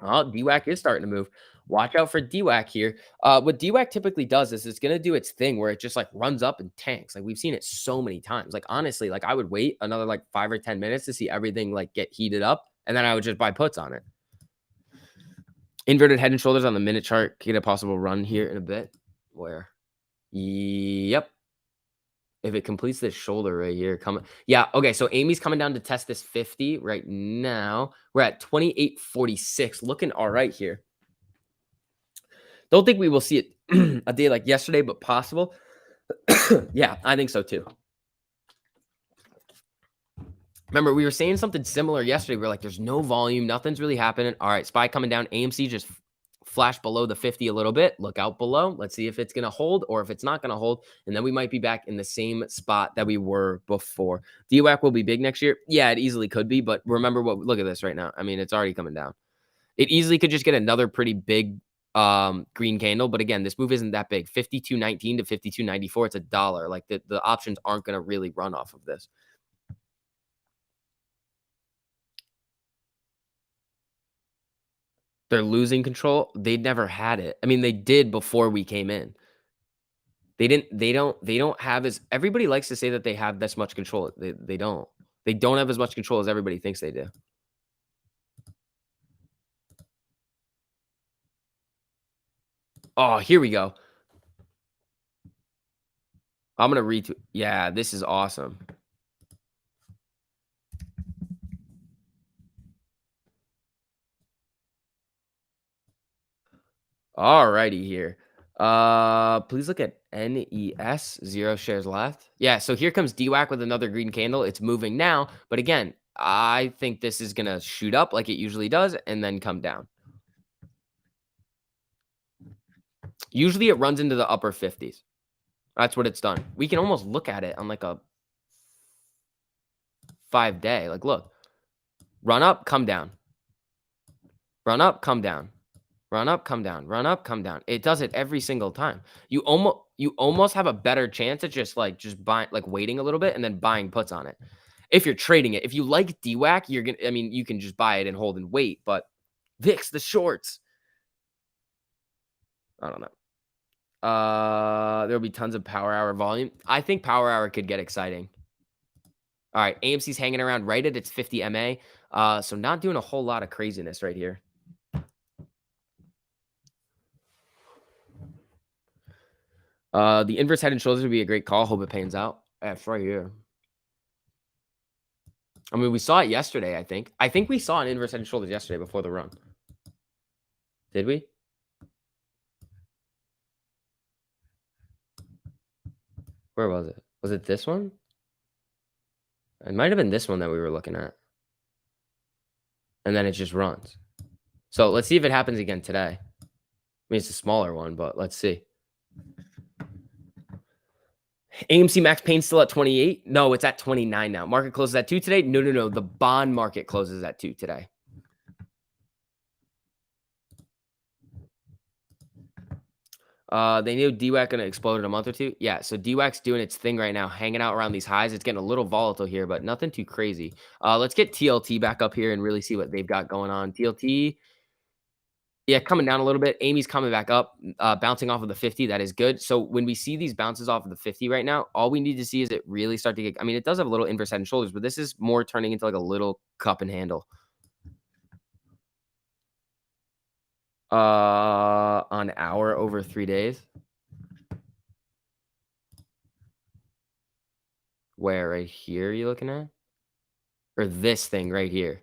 Oh, DWAC is starting to move. Watch out for DWAC here. What DWAC typically does is it's going to do its thing where it just like runs up and tanks. Like we've seen it so many times. Like honestly, like I would wait another like 5 or 10 minutes to see everything like get heated up. And then I would just buy puts on it. Inverted head and shoulders on the minute chart. Get a possible run here in a bit. Where? Yep. If it completes this shoulder right here, yeah, okay, so Amy's coming down to test this 50 right now. We're at 28.46, looking all right here. Don't think we will see it a day like yesterday, but possible. Yeah, I think so too. Remember, we were saying something similar yesterday. We were like, there's no volume, nothing's really happening. All right, SPY coming down, AMC just flash below the 50 a little bit. Look out below. Let's see if it's going to hold or if it's not going to hold. And then we might be back in the same spot that we were before. DWAC will be big next year. Yeah, it easily could be. But remember look at this right now. I mean, it's already coming down. It easily could just get another pretty big green candle. But again, this move isn't that big. 52.19 to 52.94. It's $1. Like the options aren't going to really run off of this. They're losing control. They never had it. I mean, they did before we came in. They don't have as everybody likes to say that they have this much control. They don't. They don't have as much control as everybody thinks they do. Oh, here we go. I'm going to retweet. Yeah, this is awesome. All righty here. Please look at NES, 0 shares left. Yeah, so here comes DWAC with another green candle. It's moving now, but again, I think this is going to shoot up like it usually does and then come down. Usually it runs into the upper 50s. That's what it's done. We can almost look at it on like a 5-day. Like, look. Run up, come down. Run up, come down. Run up, come down. Run up, come down. It does it every single time. You almost have a better chance at just buying, like waiting a little bit and then buying puts on it. If you're trading it. If you like DWAC, you can just buy it and hold and wait. But VIX, the shorts. I don't know. There'll be tons of power hour volume. I think power hour could get exciting. All right, AMC's hanging around right at its 50 MA. So not doing a whole lot of craziness right here. The inverse head and shoulders would be a great call. Hope it pans out. Yeah, it's right here. I mean, we saw it yesterday, I think. I think we saw an inverse head and shoulders yesterday before the run. Did we? Where was it? Was it this one? It might have been this one that we were looking at. And then it just runs. So let's see if it happens again today. I mean, it's a smaller one, but let's see. AMC Max Payne still at 28? No, it's at 29 now. Market closes at 2 today? No. The bond market closes at 2 today. They knew DWAC going to explode in a month or two. Yeah, so DWAC's doing its thing right now, hanging out around these highs. It's getting a little volatile here, but nothing too crazy. Let's get TLT back up here and really see what they've got going on. TLT, yeah, coming down a little bit. Amy's coming back up, bouncing off of the 50. That is good. So when we see these bounces off of the 50 right now, all we need to see is it really start to get, I mean, it does have a little inverse head and shoulders, but this is more turning into like a little cup and handle. On hour over 3 days. Where, right here you looking at? Or this thing right here?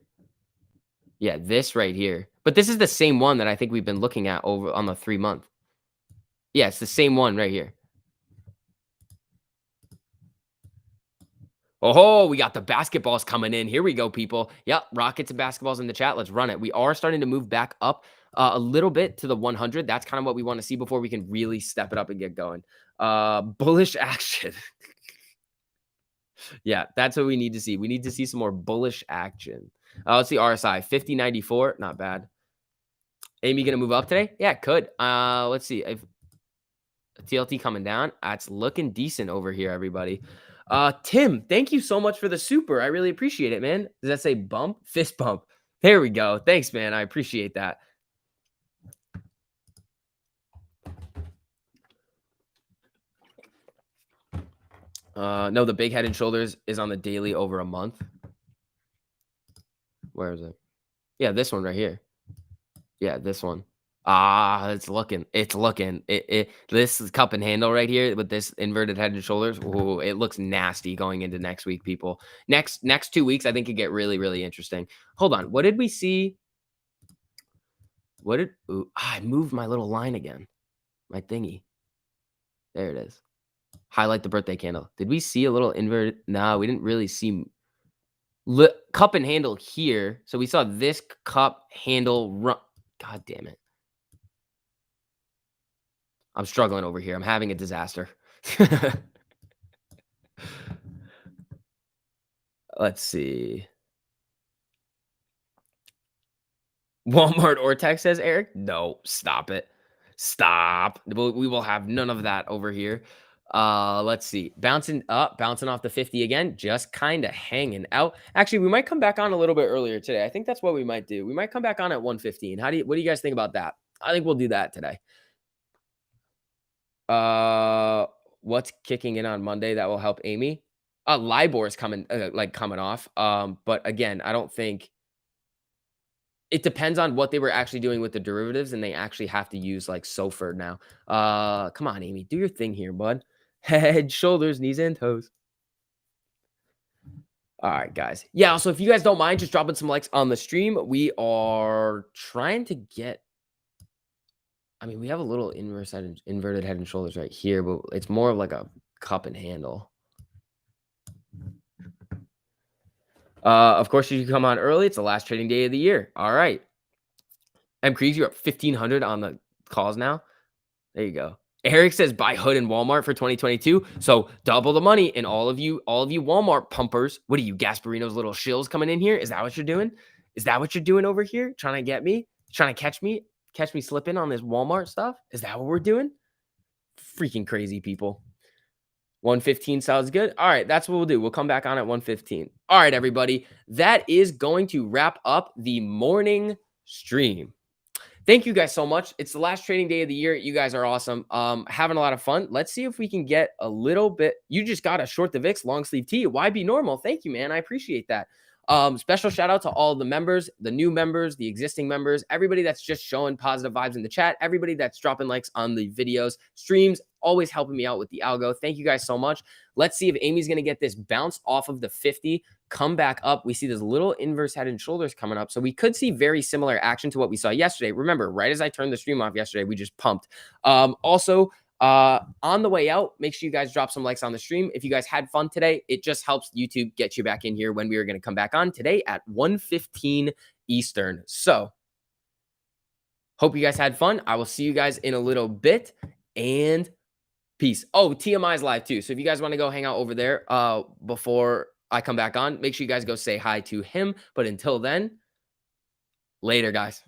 Yeah, this right here. But this is the same one that I think we've been looking at over on the 3-month. Yeah, it's the same one right here. Oh, we got the basketballs coming in. Here we go, people. Yep, rockets and basketballs in the chat. Let's run it. We are starting to move back up a little bit to the 100. That's kind of what we want to see before we can really step it up and get going. Bullish action. Yeah, that's what we need to see. We need to see some more bullish action. Let's see RSI 50.94. Not bad. Amy gonna move up today? Yeah, it could. Let's see. If TLT coming down, that's looking decent over here, everybody. Tim, thank you so much for the super. I really appreciate it, man. Does that say bump? Fist bump. There we go. Thanks, man. I appreciate that. No, the big head and shoulders is on the daily over a month. Where is it? Yeah, this one right here. Yeah, this one. It's looking. This is cup and handle right here with this inverted head and shoulders. Ooh, it looks nasty going into next week, people. Next 2 weeks, I think could get really, really interesting. Hold on. What did we see? I moved my little line again. My thingy. There it is. Highlight the birthday candle. Did we see a little inverted? No, we didn't really see cup and handle here. So we saw this cup handle run. God damn it. I'm struggling over here. I'm having a disaster. Let's see. Walmart or tech, says Eric. No, stop it. Stop. We will have none of that over here. Let's see. Bouncing up, bouncing off the 50 again, just kind of hanging out. Actually, we might come back on a little bit earlier today. I think that's what we might do. We might come back on at 115. What do you guys think about that? I think we'll do that today. What's kicking in on Monday that will help Amy? LIBOR is coming off. But again, I don't think it depends on what they were actually doing with the derivatives, and they actually have to use like SOFR now. Come on, Amy, do your thing here, bud. Head, shoulders, knees, and toes. All right, guys. Yeah, so if you guys don't mind just dropping some likes on the stream, we are trying to get, I mean, we have a little inverted head and shoulders right here, but it's more of like a cup and handle. Of course, you can come on early. It's the last trading day of the year. All right. M. Crees, you're up 1,500 on the calls now. There you go. Eric says buy Hood and Walmart for 2022. So double the money. And all of you Walmart pumpers, what are you, Gasparinos little shills coming in here? Is that what you're doing? Is that what you're doing over here? Trying to get me? Trying to catch me slipping on this Walmart stuff? Is that what we're doing? Freaking crazy people. 115 sounds good. All right, that's what we'll do. We'll come back on at 115. All right, everybody. That is going to wrap up the morning stream. Thank you guys so much. It's the last trading day of the year. You guys are awesome. Having a lot of fun. Let's see if we can get a little bit. You just got a short the VIX long sleeve tee. Why be normal? Thank you, man. I appreciate that. Special shout out to all the members, the new members, the existing members, everybody that's just showing positive vibes in the chat, everybody that's dropping likes on the videos, streams, always helping me out with the algo. Thank you guys so much. Let's see if Amy's going to get this bounce off of the 50, come back up. We see this little inverse head and shoulders coming up. So we could see very similar action to what we saw yesterday. Remember, right as I turned the stream off yesterday, we just pumped. Also, on the way out, make sure you guys drop some likes on the stream. If you guys had fun today, it just helps YouTube get you back in here when we are going to come back on today at 1:15 Eastern. So hope you guys had fun. I will see you guys in a little bit, and peace. Oh, TMI is live too. So if you guys want to go hang out over there before I come back on, make sure you guys go say hi to him. But until then, later, guys.